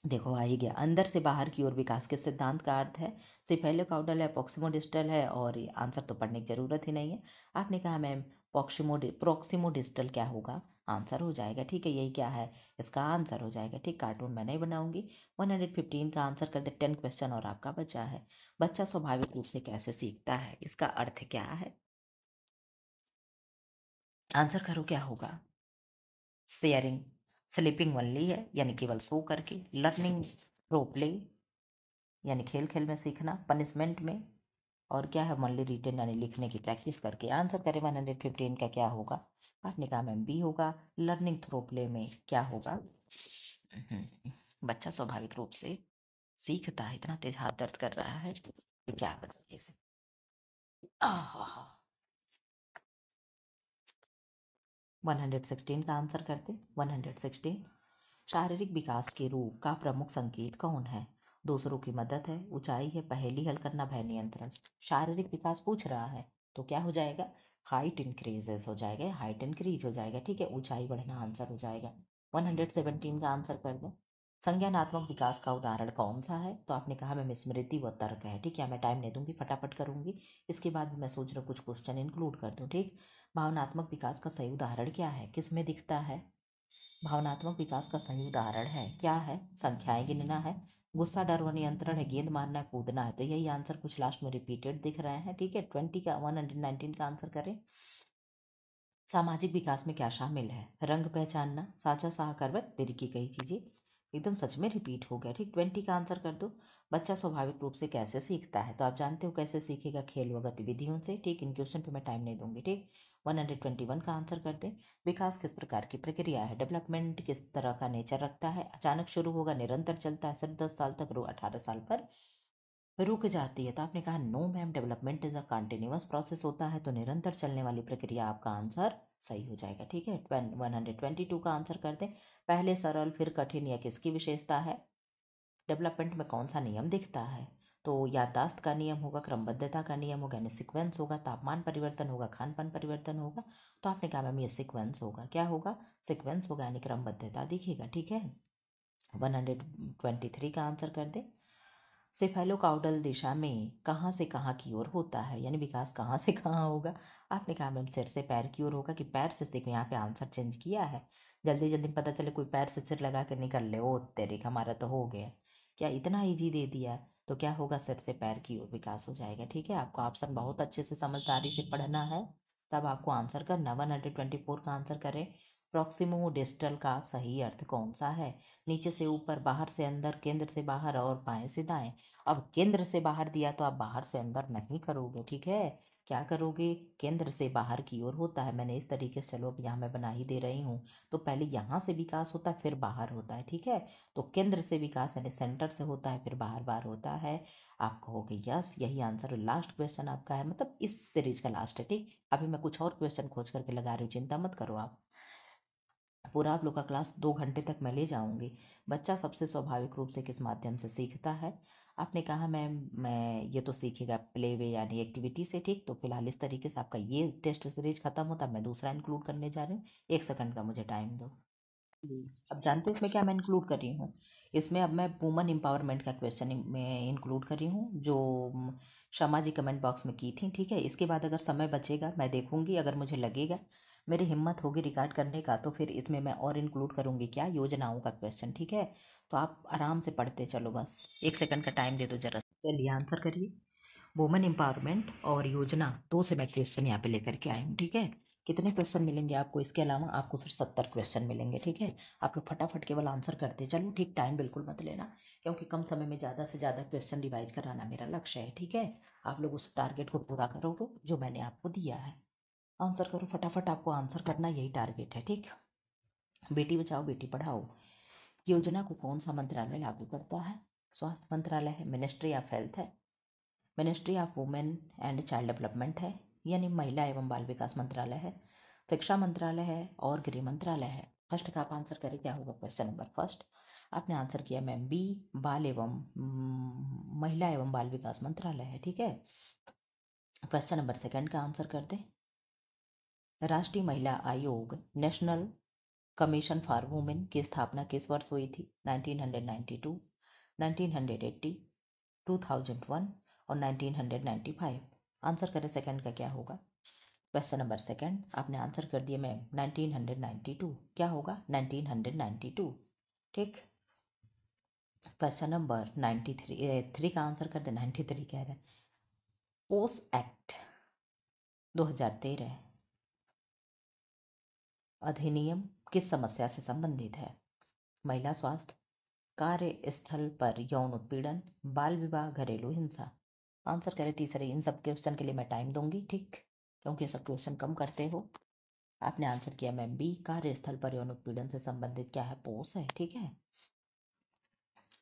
देखो आ ही गया, अंदर से बाहर की ओर विकास के सिद्धांत का अर्थ है सिफेलोकाउडल है, पॉक्सिमोडिस्टल है, और ये आंसर तो पढ़ने की जरूरत ही नहीं है। आपने कहा मैम प्रोक्सिमोडिस्टल क्या होगा, आंसर हो जाएगा। ठीक है, यही क्या है, इसका आंसर हो जाएगा। ठीक, कार्टून मैं नहीं बनाऊंगी। 115 का आंसर कर दे। 10 क्वेश्चन और आपका बचा है। बच्चा स्वाभाविक रूप से कैसे सीखता है, इसका अर्थ क्या है, आंसर करो क्या होगा। शेयरिंग, स्लीपिंग ओनली है यानी केवल सो करके, लर्निंग प्रो प्ले यानी खेल खेल में सीखना, पनिशमेंट में, और क्या है ओनली रिटन यानी लिखने की प्रैक्टिस करके। आंसर करें 115 का क्या होगा। आपने कहा मैम बी होगा। लर्निंग थ्रो प्ले में क्या होगा, बच्चा स्वाभाविक रूप से सीखता है। इतना तेज हाथ दर्द कर रहा है कि क्या बताइए इसे। आहा, 116 का आंसर करते। 116, शारीरिक विकास के रूप का प्रमुख संकेत कौन है। दूसरों की मदद है, ऊंचाई है, पहेली हल करना, भय नियंत्रण। शारीरिक विकास पूछ रहा है तो क्या हो जाएगा, हाइट इंक्रीजेस हो जाएगा, हाइट इंक्रीज हो जाएगा। ठीक है, ऊंचाई बढ़ना आंसर हो जाएगा। 117 का आंसर कर दो। संज्ञानात्मक विकास का उदाहरण कौन सा है, तो आपने कहा मैं स्मृति व तर्क है। ठीक है, मैं टाइम नहीं दूंगी, फटाफट करूंगी। इसके बाद भी मैं सोच रहा हूँ कुछ क्वेश्चन इंक्लूड कर दूँ। ठीक, भावनात्मक विकास का सही उदाहरण क्या है, किस में दिखता है। भावनात्मक विकास का सही उदाहरण है क्या है, संख्याएं गिनना है, गुस्सा डर व नियंत्रण है, गेंद मारना है, कूदना है। तो यही आंसर कुछ लास्ट में रिपीटेड दिख रहे हैं। ठीक है, 20 का 119 का आंसर करें। सामाजिक विकास में क्या शामिल है, रंग पहचानना, साझा सहकार व तेरी की कई चीजें। एकदम सच में रिपीट हो गया। ठीक, 20 का आंसर कर दो। बच्चा स्वाभाविक रूप से कैसे सीखता है, तो आप जानते हो कैसे सीखेगा, खेल व गतिविधियों से। ठीक, इन क्वेश्चन पे मैं टाइम नहीं दूंगी। ठीक, 121 का आंसर कर दें। विकास किस प्रकार की प्रक्रिया है, डेवलपमेंट किस तरह का नेचर रखता है, अचानक शुरू होगा, निरंतर चलता है, सिर्फ 10 साल तक, 18 साल पर रुक जाती है। तो आपने कहा no ma'am, development is a continuous process होता है, तो निरंतर चलने वाली प्रक्रिया आपका आंसर सही हो जाएगा। ठीक है, 122 का आंसर कर दें। पहले सरल फिर कठिन यह किसकी विशेषता है, डेवलपमेंट में कौन सा नियम दिखता है, तो याददाश्त का नियम होगा, क्रमबद्धता का नियम होगा यानी सीक्वेंस होगा, तापमान परिवर्तन होगा, खान पान परिवर्तन होगा। तो आपने कहा मैम ये सीक्वेंस होगा, क्या होगा, सीक्वेंस होगा यानी क्रमबद्धता दिखेगा। ठीक है, 123 का आंसर कर दे। सेफेलोकाउडल दिशा में कहाँ से कहाँ की ओर होता है, यानी विकास कहाँ से कहाँ होगा। आपने कहा मैम सिर से पैर की ओर होगा, कि पैर से, देखो यहाँ पे आंसर चेंज किया है, जल्दी जल्दी पता चले कोई पैर से सिर लगा कर निकल ले, ओ तेरे हमारा तो हो गया, क्या इतना इजी दे दिया। तो क्या होगा, सिर से पैर की ओर विकास हो जाएगा। ठीक है, आपको ऑप्शन बहुत अच्छे से समझदारी से पढ़ना है, तब आपको आंसर करना। 124 का आंसर करें। प्रॉक्सिमो डिस्टल का सही अर्थ कौन सा है, नीचे से ऊपर, बाहर से अंदर, केंद्र से बाहर और बाएं से दाएं। अब केंद्र से बाहर दिया तो आप बाहर से अंदर नहीं करोगे। ठीक है, क्या करोगे, केंद्र से बाहर की ओर होता है। मैंने इस तरीके से, चलो अब यहाँ मैं बना ही दे रही हूँ, तो पहले यहाँ से विकास होता है फिर बाहर होता है। ठीक है, तो केंद्र से विकास यानी सेंटर से होता है फिर बाहर बाहर होता है। आप कहोगे यस, यही आंसर। लास्ट क्वेश्चन आपका है, मतलब इस सीरीज का लास्ट है। ठीक, अभी मैं कुछ और क्वेश्चन खोज करके लगा रही हूँ, चिंता मत करो आप। पूरा आप लोग का क्लास 2 घंटे तक मैं ले जाऊंगी। बच्चा सबसे स्वाभाविक रूप से किस माध्यम से सीखता है। आपने कहा मैं ये तो सीखेगा प्ले वे यानी एक्टिविटी से। ठीक, तो फिलहाल इस तरीके से आपका ये टेस्ट सीरीज खत्म होता, मैं दूसरा इंक्लूड करने जा रही हूँ। 1 सेकंड का मुझे टाइम दो। अब जानते हैं इसमें क्या मैं इंक्लूड कर रही हूँ, इसमें अब मैं वुमन एम्पावरमेंट का क्वेश्चन में इंक्लूड कर रही हूँ, जो शमा जी कमेंट बॉक्स में की थी। ठीक है, इसके बाद अगर समय बचेगा मैं देखूंगी, अगर मुझे लगेगा मेरी हिम्मत होगी रिकॉर्ड करने का, तो फिर इसमें मैं और इंक्लूड करूंगी क्या, योजनाओं का क्वेश्चन। ठीक है, तो आप आराम से पढ़ते चलो, बस 1 सेकंड का टाइम दे दो जरा। चलिए आंसर करिए। वुमेन एम्पावरमेंट और योजना, दो से मैं क्वेश्चन यहाँ पे लेकर के आई हूँ। ठीक है, कितने क्वेश्चन मिलेंगे आपको, इसके अलावा आपको फिर 70 क्वेश्चन मिलेंगे। ठीक है, आप लोग फटाफट केवल आंसर करते चलो। ठीक, टाइम बिल्कुल मत लेना, क्योंकि कम समय में ज़्यादा से ज़्यादा क्वेश्चन रिवाइज कराना मेरा लक्ष्य है। ठीक है, आप लोग उस टारगेट को पूरा करोगे जो मैंने आपको दिया है। आंसर करो फटाफट, आपको आंसर करना यही टारगेट है, ठीक। बेटी बचाओ बेटी पढ़ाओ योजना को कौन सा मंत्रालय लागू करता है? स्वास्थ्य मंत्रालय है, मिनिस्ट्री ऑफ हेल्थ है, ministry of women and child development है, यानी महिला एवं बाल विकास मंत्रालय है, शिक्षा मंत्रालय है और गृह मंत्रालय है। फर्स्ट का आप आंसर करें, क्या होगा क्वेश्चन नंबर फर्स्ट? आपने आंसर किया मैम बी, बाल एवं महिला एवं बाल विकास मंत्रालय है, ठीक है। क्वेश्चन नंबर सेकंड का आंसर कर दें। राष्ट्रीय महिला आयोग नेशनल कमीशन फॉर वुमेन की स्थापना किस वर्ष हुई थी? 1992, 1980, 2001 और 1995। आंसर करें सेकंड का, क्या होगा? क्वेश्चन नंबर सेकंड आपने आंसर कर दिया मैम 1992, क्या होगा? 1992, ठीक। क्वेश्चन नंबर 93 का आंसर कर दे, 93 कह रहे हैं। पोस्ट एक्ट 2013 अधिनियम किस समस्या से संबंधित है? महिला स्वास्थ्य, कार्यस्थल पर यौन उत्पीड़न, बाल विवाह, घरेलू हिंसा। आंसर करें तीसरे। इन सब क्वेश्चन के लिए मैं टाइम दूंगी, ठीक, क्योंकि सब क्वेश्चन कम करते हो। आपने आंसर किया मैम बी, कार्यस्थल पर यौन उत्पीड़न से संबंधित क्या है? पोस है, ठीक है।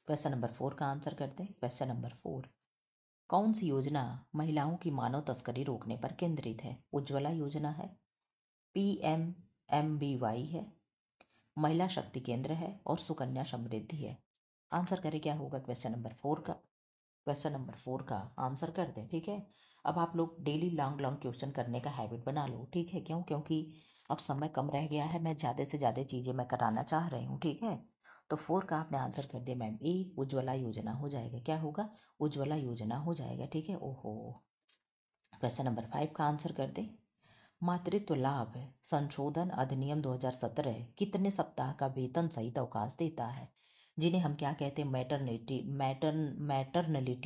क्वेश्चन नंबर 4 का आंसर करते हैं। क्वेश्चन नंबर 4, कौन सी योजना महिलाओं की मानव तस्करी रोकने पर केंद्रित है? उज्ज्वला योजना है, PMMBY है, महिला शक्ति केंद्र है और सुकन्या समृद्धि है। आंसर करें, क्या होगा क्वेश्चन नंबर 4 का? क्वेश्चन नंबर 4 का आंसर कर दें, ठीक है। अब आप लोग डेली लॉन्ग लॉन्ग क्वेश्चन करने का हैबिट बना लो, ठीक है। क्यों? क्योंकि अब समय कम रह गया है, मैं ज़्यादा से ज़्यादा चीज़ें मैं कराना चाह रही हूँ, ठीक है। तो 4 का आपने आंसर कर दिया मैम ए, उज्ज्वला योजना हो जाएगा, क्या होगा? उज्ज्वला योजना हो जाएगा, ठीक है। ओहो। क्वेश्चन नंबर 5 का आंसर कर दें। मातृत्व लाभ संशोधन अधिनियम 2017 कितने सप्ताह का वेतन सहित अवकाश देता है? जिन्हें हम क्या कहते हैं? मैटरनिटी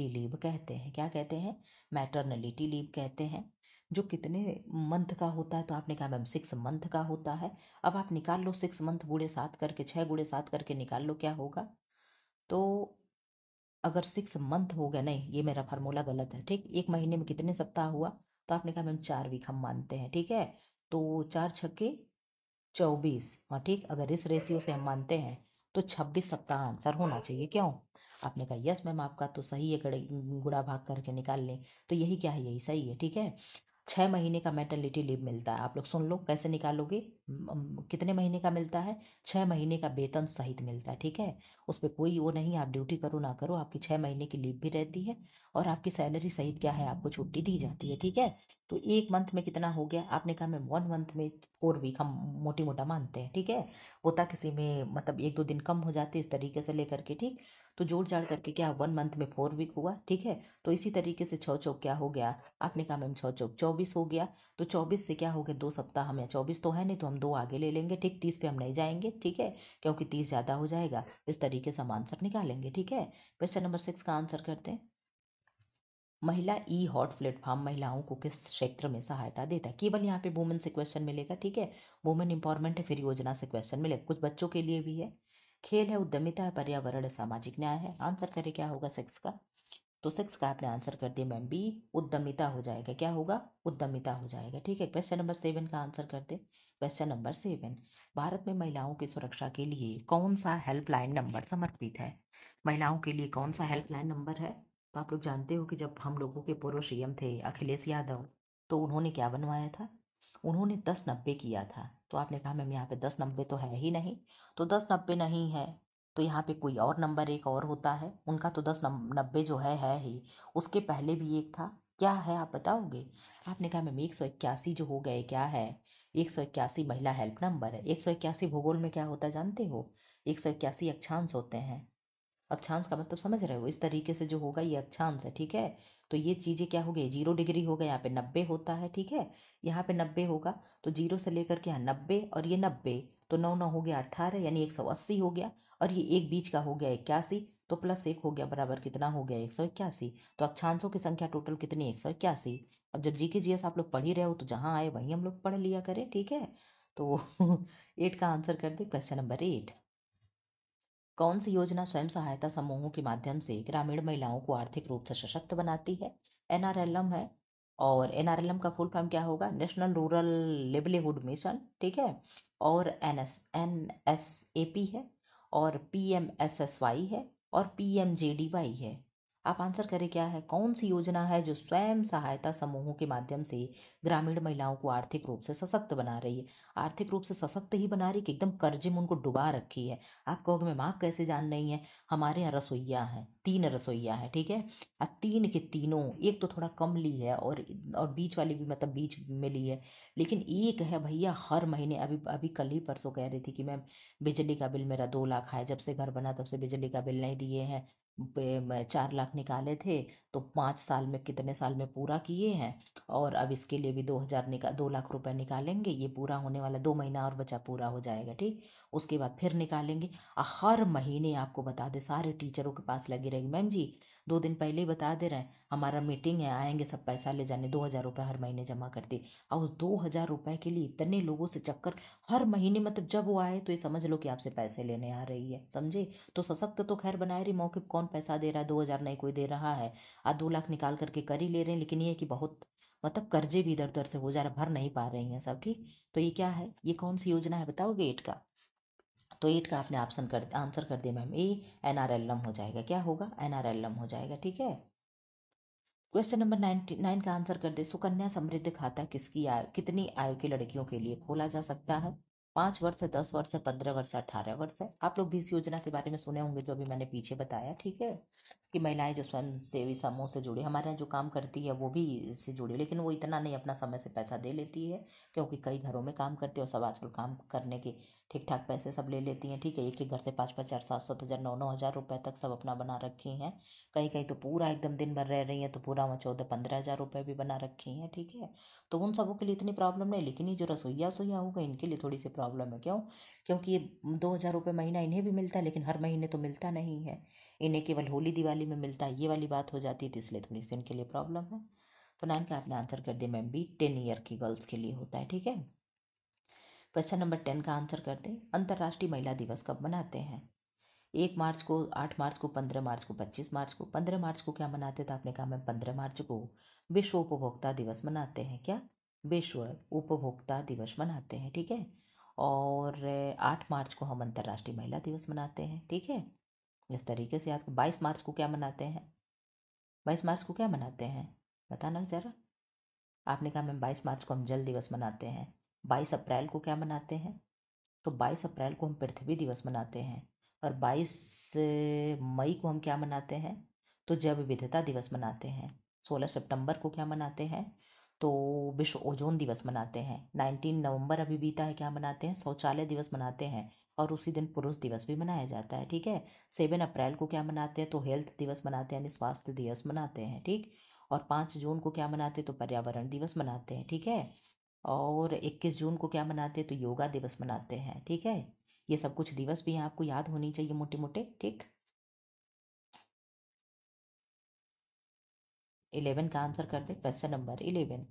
लीव कहते हैं। क्या कहते हैं? मैटरनिटी लीव कहते हैं। जो कितने मंथ का होता है? तो आपने कहा मैम 6 मंथ का होता है। अब आप निकाल लो 6 मंथ गुणे 7 करके, 6 गुणे 7 करके निकाल लो, क्या होगा? तो अगर 6 मंथ हो गया, नहीं ये मेरा फार्मूला गलत है, ठीक। एक महीने में कितने सप्ताह हुआ? तो आपने कहा मैम 4 वीक हम मानते हैं, ठीक है। तो 4 छक्के 24, हाँ ठीक। अगर इस रेशियो से हम मानते हैं तो 26 सप्ताह आंसर होना चाहिए, क्यों? आपने कहा यस मैम आपका तो सही है, गुणा भाग करके निकाल लें तो यही क्या है? यही सही है, ठीक है। 6 महीने का मैटरनिटी लीव मिलता है। आप लोग सुन लो कैसे निकालोगे। कितने महीने का मिलता है? 6 महीने का वेतन सहित मिलता है, ठीक है। उस पर कोई वो नहीं, आप ड्यूटी करो ना करो, आपकी 6 महीने की लीव भी रहती है और आपकी सैलरी सहित क्या है? आपको छुट्टी दी जाती है, ठीक है। तो एक मंथ में कितना हो गया? आपने कहा मैम 1 मंथ में 4 वीक हम मोटी मोटा मानते हैं, ठीक है। होता किसी में मतलब 1-2 दिन कम हो जाते इस तरीके से लेकर के, ठीक। तो जोड़ जाड़ करके क्या 1 मंथ में 4 वीक हुआ, ठीक है। तो इसी तरीके से 6 चौक क्या हो गया? आपने कहा मैम 6 चौक 24 हो गया। तो 24 से क्या हो गया? 2 सप्ताह हमें, 24 तो है नहीं तो हम 2 आगे ले लेंगे, ठीक। 30 पे हम नहीं जाएंगे, ठीक है, क्योंकि 30 ज़्यादा हो जाएगा। इस तरीके से हम आंसर निकालेंगे, ठीक है। क्वेश्चन नंबर 6 का आंसर करते हैं। महिला ई हॉट प्लेटफॉर्म महिलाओं को किस क्षेत्र में सहायता देता है? केवल यहाँ पे वुमेन से क्वेश्चन मिलेगा, ठीक है। वुमेन इंपावरमेंट है, फिर योजना से क्वेश्चन मिलेगा। कुछ बच्चों के लिए भी है। खेल है, उद्यमिता है, पर्यावरण है, सामाजिक न्याय है। आंसर करें, क्या होगा 6 का? तो 6 का आपने आंसर कर दिया मैम बी, उद्यमिता हो जाएगा, क्या होगा? उद्यमिता हो जाएगा, ठीक है। क्वेश्चन नंबर 7 का आंसर कर दे। क्वेश्चन नंबर 7, भारत में महिलाओं की सुरक्षा के लिए कौन सा हेल्पलाइन नंबर समर्पित है? महिलाओं के लिए कौन सा हेल्पलाइन नंबर है? तो आप लोग जानते हो कि जब हम लोगों के पूर्व सीएम थे अखिलेश यादव, तो उन्होंने क्या बनवाया था? उन्होंने 10-90 किया था। तो आपने कहा मैम यहाँ पे 10-90 तो है ही नहीं। तो 10-90 नहीं है तो यहाँ पे कोई और नंबर एक और होता है। उनका तो 10-90 जो है ही। उसके पहले भी एक था, क्या है आप बताओगे? आपने कहा मैम 181 जो हो गए, क्या है? 181 महिला हेल्प नंबर है। 181 भूगोल में क्या होता है जानते हो? 181 अक्षांश होते हैं। अक्षांश का मतलब समझ रहे हो? इस तरीके से जो होगा ये अक्षांश है, ठीक है। तो ये चीज़ें क्या हो गई? 0 डिग्री हो गया, यहाँ पे 90 होता है, ठीक है। यहाँ पे 90 होगा तो 0 से लेकर के यहाँ 90 और ये 90, तो 9 9 हो गया 18, यानी 180 हो गया। और ये एक बीच का हो गया 81, तो +1 हो गया बराबर कितना हो गया? 181। तो अक्षांशों की संख्या टोटल कितनी? 181। अब जब जीके जीएस आप लोग पढ़ ही रहे हो तो जहाँ आए वहीं हम लोग पढ़ लिया करें, ठीक है। तो 8 का आंसर कर दे। क्वेश्चन नंबर 8, कौन सी योजना स्वयं सहायता समूहों के माध्यम से ग्रामीण महिलाओं को आर्थिक रूप से सशक्त बनाती है? NRLM है और एनआरएलएम का फुल फॉर्म क्या होगा, नेशनल रूरल लिवलीहुड मिशन, ठीक है। और एनएसएपी है, और पीएमएसएसवाई है, और पीएमजेडीवाई है। आप आंसर करें क्या है, कौन सी योजना है जो स्वयं सहायता समूहों के माध्यम से ग्रामीण महिलाओं को आर्थिक रूप से सशक्त बना रही है। आर्थिक रूप से सशक्त ही बना रही कि एकदम कर्जे में उनको डुबा रखी है। आप कहोगे मैम आप कैसे जान रही हैं, हमारे यहाँ रसोइया हैं, 3 रसोइया हैं, ठीक है। और 3 के तीनों, एक तो थोड़ा कम ली है और बीच वाली भी मतलब बीच में ली है, लेकिन एक है भैया हर महीने, अभी अभी कल ही परसों कह रही थी कि मैम बिजली का बिल मेरा 2 लाख है, जब से घर बना तब से बिजली का बिल नहीं दिए हैं। 4 लाख निकाले थे तो 5 साल में, कितने साल में पूरा किए हैं, और अब इसके लिए भी 2 लाख रुपए निकालेंगे। ये पूरा होने वाला 2 महीना और बचा, पूरा हो जाएगा, ठीक। उसके बाद फिर निकालेंगे। हर महीने आपको बता दे, सारे टीचरों के पास लगी रहेगी, मैम जी 2 दिन पहले ही बता दे रहे हैं हमारा मीटिंग है, आएंगे सब पैसा ले जाने, 2 हज़ार रुपये हर महीने जमा कर दे। और उस 2 हज़ार रुपये के लिए इतने लोगों से चक्कर हर महीने, मतलब जब वो आए तो ये समझ लो कि आपसे पैसे लेने आ रही है, समझे। तो सशक्त तो खैर बनाए रही, मौके पर कौन पैसा दे रहा है, 2 हज़ार नहीं कोई दे रहा है। आज 2 लाख निकाल करके कर ही ले रहे हैं, लेकिन ये है कि बहुत मतलब कर्जे भी इधर उधर से हो जा रहा, भर नहीं पा रही हैं सब, ठीक। तो ये क्या है, ये कौन सी योजना है बताओगे 8 का। तो 8 का आपने ऑप्शन कर आंसर कर दिया मैम, ए एनआरएलएम हो जाएगा, क्या होगा, एनआरएलएम हो जाएगा, ठीक है। क्वेश्चन नंबर 99 का आंसर कर दे, सुकन्या समृद्धि खाता किसकी आयु, कितनी आयु की लड़कियों के लिए खोला जा सकता है। 5 वर्ष है, 10 वर्ष है, 15 वर्ष है, 18 वर्ष है। आप लोग भी इस योजना के बारे में सुने होंगे जो अभी मैंने पीछे बताया, ठीक है। कि महिलाएं जो स्वयं सेवी समूह से जुड़ी, हमारे यहाँ जो काम करती है वो भी इससे जुड़ी, लेकिन वो इतना नहीं, अपना समय से पैसा दे लेती है, क्योंकि कई घरों में काम करते हैं और सब आजकल काम करने के ठीक ठाक पैसे सब ले लेती हैं, ठीक है। एक एक घर से 5-5 हज़ार, 7-7 हज़ार, 9-9 हज़ार रुपए तक सब अपना बना रखी हैं। कहीं कहीं तो पूरा एकदम दिन भर रह रही हैं तो पूरा 14-15 हज़ार रुपये भी बना रखी हैं, ठीक है। तो उन सबों के लिए इतनी प्रॉब्लम नहीं, लेकिन ये जो रसोईया वसोईया होगा इनके लिए थोड़ी सी प्रॉब्लम है, क्यों, क्योंकि ये 2 हज़ार रुपये महीना इन्हें भी मिलता है, लेकिन हर महीने तो मिलता नहीं है, इन्हें केवल होली दिवाली में मिलता है, ये वाली बात हो जाती है, तो इसलिए थोड़ी सी इनके लिए प्रॉब्लम है। तो 9 का आपने आंसर कर दिया मैम बी, 10 ईयर की गर्ल्स के लिए होता है, ठीक है। क्वेश्चन नंबर 10 का आंसर कर दें, अंतर्राष्ट्रीय महिला दिवस कब मनाते हैं। 1 मार्च को, 8 मार्च को, 15 मार्च को, 25 मार्च को। 15 मार्च को क्या मनाते थे, आपने कहा मैं 15 मार्च को विश्व उपभोक्ता दिवस मनाते हैं, क्या, विश्व उपभोक्ता दिवस मनाते हैं, ठीक है। और 8 मार्च को हम अंतर्राष्ट्रीय महिला दिवस मनाते हैं, ठीक है। इस तरीके से याद। 22 मार्च को क्या मनाते हैं, 22 मार्च को क्या मनाते हैं, बताना जरा। आपने कहा मैम 22 मार्च को हम जल दिवस मनाते हैं। 22 अप्रैल को क्या मनाते हैं, तो 22 अप्रैल को हम पृथ्वी दिवस मनाते हैं। और 22 मई को हम क्या मनाते हैं, तो जैव विविधता दिवस मनाते हैं। 16 सितंबर को क्या मनाते हैं, तो विश्व ओजोन दिवस मनाते हैं। 19 नवंबर अभी बीता है, क्या मनाते हैं, शौचालय दिवस मनाते हैं। और उसी दिन पुरुष दिवस भी मनाया जाता है, ठीक है। 7 अप्रैल को क्या मनाते हैं, तो हेल्थ दिवस मनाते हैं, यानी स्वास्थ्य दिवस मनाते हैं, ठीक। और 5 जून को क्या मनाते हैं, तो पर्यावरण दिवस मनाते हैं, ठीक है। और 21 जून को क्या मनाते हैं, तो योगा दिवस मनाते हैं, ठीक है। ये सब कुछ दिवस भी हैं, आपको याद होनी चाहिए मोटे मोटे, ठीक। 11 का आंसर कर दे, क्वेश्चन नंबर 11,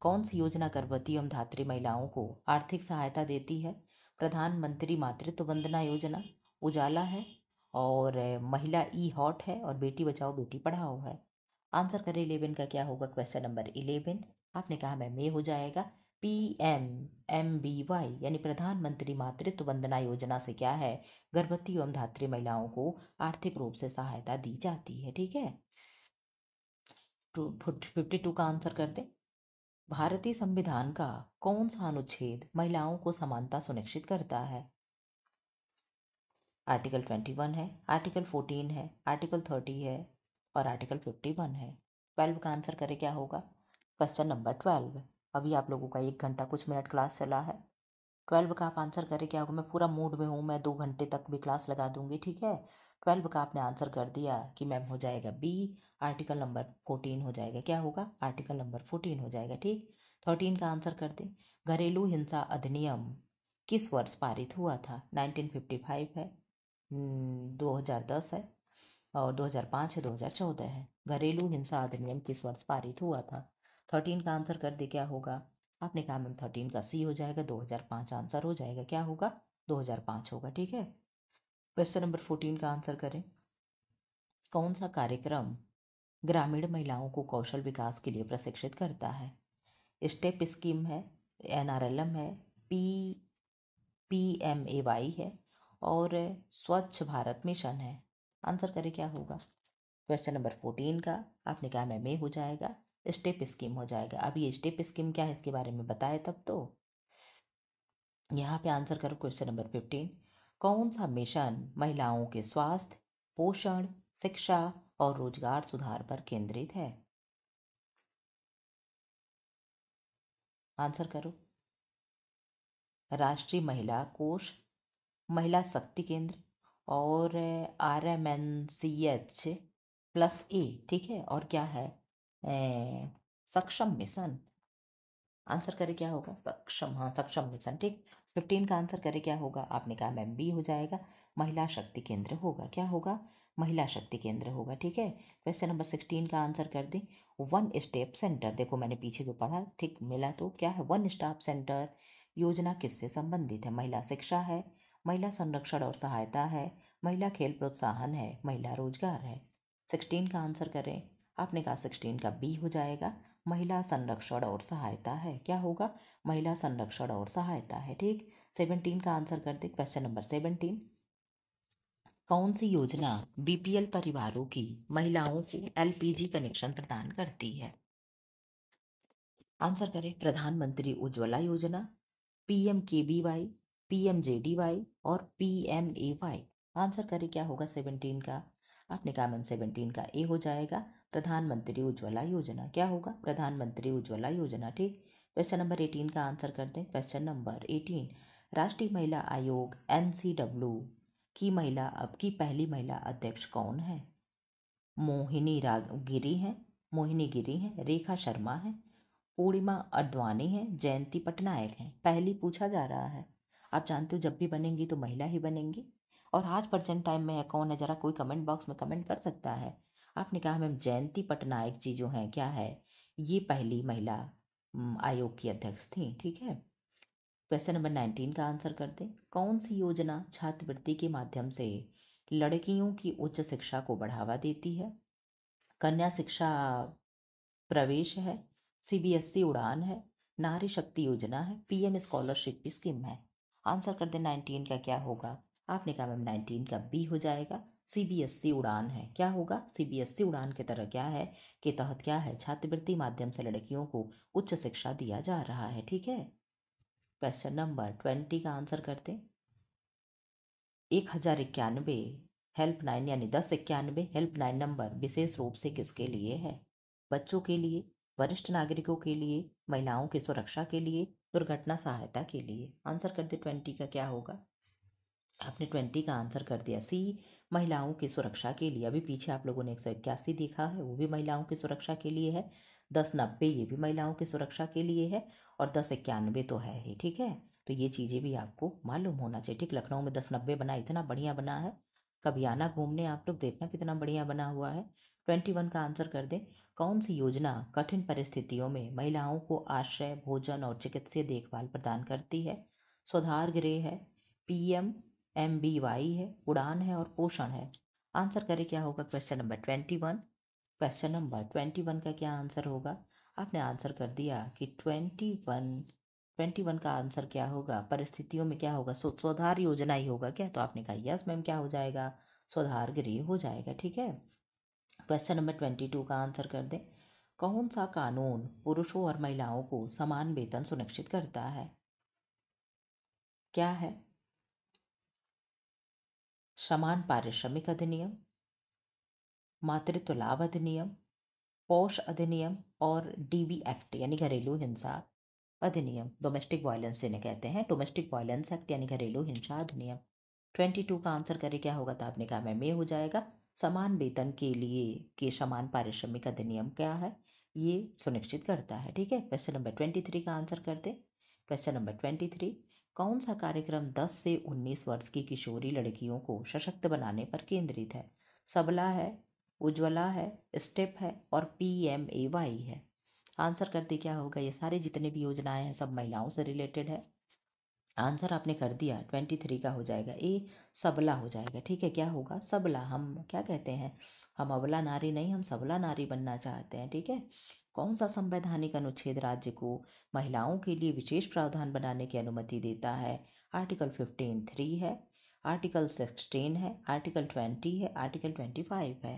कौन सी योजना गर्भवती एवं धात्री महिलाओं को आर्थिक सहायता देती है। प्रधानमंत्री मातृत्व वंदना योजना, उजाला है, और महिला ई हॉट है, और बेटी बचाओ बेटी पढ़ाओ है। आंसर करें 11 का, क्या होगा क्वेश्चन नंबर 11। आपने कहा मैम ये हो जाएगा, PMMBY यानी प्रधानमंत्री मातृत्व वंदना योजना से क्या है, गर्भवती एवं धात्री महिलाओं को आर्थिक रूप से सहायता दी जाती है, ठीक है। 52 का आंसर करते, भारतीय संविधान का कौन सा अनुच्छेद महिलाओं को समानता सुनिश्चित करता है। आर्टिकल 21 है, आर्टिकल 14 है, आर्टिकल 30 है, और आर्टिकल 51 है। 12 का आंसर करें, क्या होगा क्वेश्चन नंबर 12। अभी आप लोगों का 1 घंटा कुछ मिनट क्लास चला है। 12 का आप आंसर करें, क्या होगा, मैं पूरा मूड में हूँ, मैं 2 घंटे तक भी क्लास लगा दूंगी, ठीक है। 12 का आपने आंसर कर दिया कि मैम हो जाएगा बी, आर्टिकल नंबर 14 हो जाएगा, क्या होगा, आर्टिकल नंबर 14 हो जाएगा, ठीक। 13 का आंसर कर दें, घरेलू हिंसा अधिनियम किस वर्ष पारित हुआ था। 1955 है, 2010 है, और 2005 है, 2014 है। घरेलू हिंसा अधिनियम किस वर्ष पारित हुआ था। 13 का आंसर कर दे, क्या होगा, आपने कहा मैम 13 का सी हो जाएगा, 2005 आंसर हो जाएगा, क्या होगा, 2005 होगा, ठीक है। क्वेश्चन नंबर 14 का आंसर करें, कौन सा कार्यक्रम ग्रामीण महिलाओं को कौशल विकास के लिए प्रशिक्षित करता है। स्टेप स्कीम है, NRLM है, PMAY है और स्वच्छ भारत मिशन है। आंसर करें क्या होगा? क्वेश्चन नंबर 14 का आपने कहा मैम ए हो जाएगा, स्टेप स्कीम हो जाएगा। अब ये स्टेप स्कीम क्या है इसके बारे में बताए तब तो। यहाँ पे आंसर करो क्वेश्चन नंबर 15। कौन सा मिशन महिलाओं के स्वास्थ्य, पोषण, शिक्षा और रोजगार सुधार पर केंद्रित है? आंसर करो। राष्ट्रीय महिला कोष, महिला शक्ति केंद्र और RMNCH+A, ठीक है। और क्या है? सक्षम मिशन। आंसर करे क्या होगा? सक्षम, हाँ सक्षम मिशन, ठीक। 15 का आंसर करे क्या होगा? आपने कहा मैम बी हो जाएगा, महिला शक्ति केंद्र होगा। क्या होगा? महिला शक्ति केंद्र होगा, ठीक है। क्वेश्चन नंबर 16 का आंसर कर दें। वन स्टेप सेंटर, देखो मैंने पीछे जो पढ़ा ठीक मिला, तो क्या है? वन स्टॉप सेंटर योजना किससे संबंधित है? महिला शिक्षा है, महिला संरक्षण और सहायता है, महिला खेल प्रोत्साहन है, महिला रोजगार है। 16 का आंसर करें। आपने कहा 16 का बी हो जाएगा, महिला संरक्षण और सहायता है। क्या होगा? महिला संरक्षण और सहायता है, ठीक। 17 का आंसर कर दे। Question number 17। कौन सी योजना BPL परिवारों की महिलाओं को LPG कनेक्शन प्रदान करती है? आंसर करें। प्रधानमंत्री उज्ज्वला योजना, PMKBY, PMJDY और PMAY। आंसर करें क्या होगा 17 का? आपने कहा मैम 17 का ए हो जाएगा, प्रधानमंत्री उज्ज्वला योजना। क्या होगा? प्रधानमंत्री उज्ज्वला योजना, ठीक। क्वेश्चन नंबर 18 का आंसर करते हैं। Question number 18। राष्ट्रीय महिला आयोग NCW की पहली महिला अध्यक्ष कौन है? मोहिनी गिरी है, रेखा शर्मा है, पूर्णिमा अडवाणी है, जयंती पटनायक है। पहली पूछा जा रहा है। आप जानते हो जब भी बनेंगी तो महिला ही बनेंगी। और आज प्रेजेंट टाइम में है कौन है? जरा कोई कमेंट बॉक्स में कमेंट कर सकता है। आपने कहा मैम जयंती पटनायक जी जो हैं, क्या है? ये पहली महिला आयोग की अध्यक्ष थी, ठीक है। क्वेश्चन नंबर 19 का आंसर करते। कौन सी योजना छात्रवृत्ति के माध्यम से लड़कियों की उच्च शिक्षा को बढ़ावा देती है? कन्या शिक्षा प्रवेश है, CBSE उड़ान है, नारी शक्ति योजना है, PM स्कॉलरशिप स्कीम है। आंसर कर दे 19 का क्या होगा? आपने कहा मैम 19 का बी हो जाएगा, CBSE उड़ान है। क्या होगा? CBSE उड़ान के तरह क्या है के तहत क्या है? छात्रवृत्ति माध्यम से लड़कियों को उच्च शिक्षा दिया जा रहा है, ठीक है। क्वेश्चन नंबर 20 का आंसर करते। 1091 हेल्पलाइन यानी 1091 हेल्पलाइन नंबर विशेष रूप से किसके लिए है? बच्चों के लिए, वरिष्ठ नागरिकों के लिए, महिलाओं की सुरक्षा के लिए, दुर्घटना सहायता के लिए। आंसर कर दे 20 का क्या होगा? आपने 20 का आंसर कर दिया सी, महिलाओं की सुरक्षा के लिए। अभी पीछे आप लोगों ने 181 देखा है, वो भी महिलाओं की सुरक्षा के लिए है। 1090 ये भी महिलाओं की सुरक्षा के लिए है और 1091 तो है ही, ठीक है। तो ये चीज़ें भी आपको मालूम होना चाहिए, ठीक। लखनऊ में 1090 बना, इतना बढ़िया बना है, कभी आना घूमने आप लोग, देखना कितना बढ़िया बना हुआ है। 21 का आंसर कर दे। कौन सी योजना कठिन परिस्थितियों में महिलाओं को आश्रय, भोजन और चिकित्सीय देखभाल प्रदान करती है? सुधार गृह है, PMMBY है, उड़ान है और पोषण है। आंसर करें क्या होगा? Question number 21। क्वेश्चन नंबर 21 का क्या आंसर होगा? आपने आंसर कर दिया कि 21 का आंसर क्या होगा? परिस्थितियों में क्या होगा? सुधार योजना ही होगा क्या? तो आपने कहा यस मैम, क्या हो जाएगा? सुधार गृह हो जाएगा, ठीक है। क्वेश्चन नंबर 22 का आंसर कर दें। कौन सा कानून पुरुषों और महिलाओं को समान वेतन सुनिश्चित करता है? क्या है? समान पारिश्रमिक अधिनियम, मातृत्व लाभ अधिनियम, पौष अधिनियम और DV एक्ट यानी घरेलू हिंसा अधिनियम। डोमेस्टिक वायलेंस जिन्हें कहते हैं, डोमेस्टिक वायलेंस एक्ट यानी घरेलू हिंसा अधिनियम। 22 का आंसर करे क्या होगा? तो आपने कहा मैम ये हो जाएगा, समान वेतन के लिए के समान पारिश्रमिक अधिनियम क्या है? ये सुनिश्चित करता है, ठीक है। क्वेश्चन नंबर 23 का आंसर करते। Question number 23। कौन सा कार्यक्रम 10 से 19 वर्ष की किशोरी लड़कियों को सशक्त बनाने पर केंद्रित है? सबला है, उज्ज्वला है, स्टेप है और PMAY है। आंसर करते क्या होगा? ये सारे जितने भी योजनाएं हैं सब महिलाओं से रिलेटेड है। आंसर आपने कर दिया, 23 का हो जाएगा ए, सबला हो जाएगा। ठीक है, क्या होगा? सबला। हम क्या कहते हैं, हम अबला नारी नहीं, हम सबला नारी बनना चाहते हैं। ठीक है। कौन सा संवैधानिक अनुच्छेद राज्य को महिलाओं के लिए विशेष प्रावधान बनाने की अनुमति देता है? आर्टिकल 15(3) है, आर्टिकल 16 है, आर्टिकल 20 है, आर्टिकल 25 है।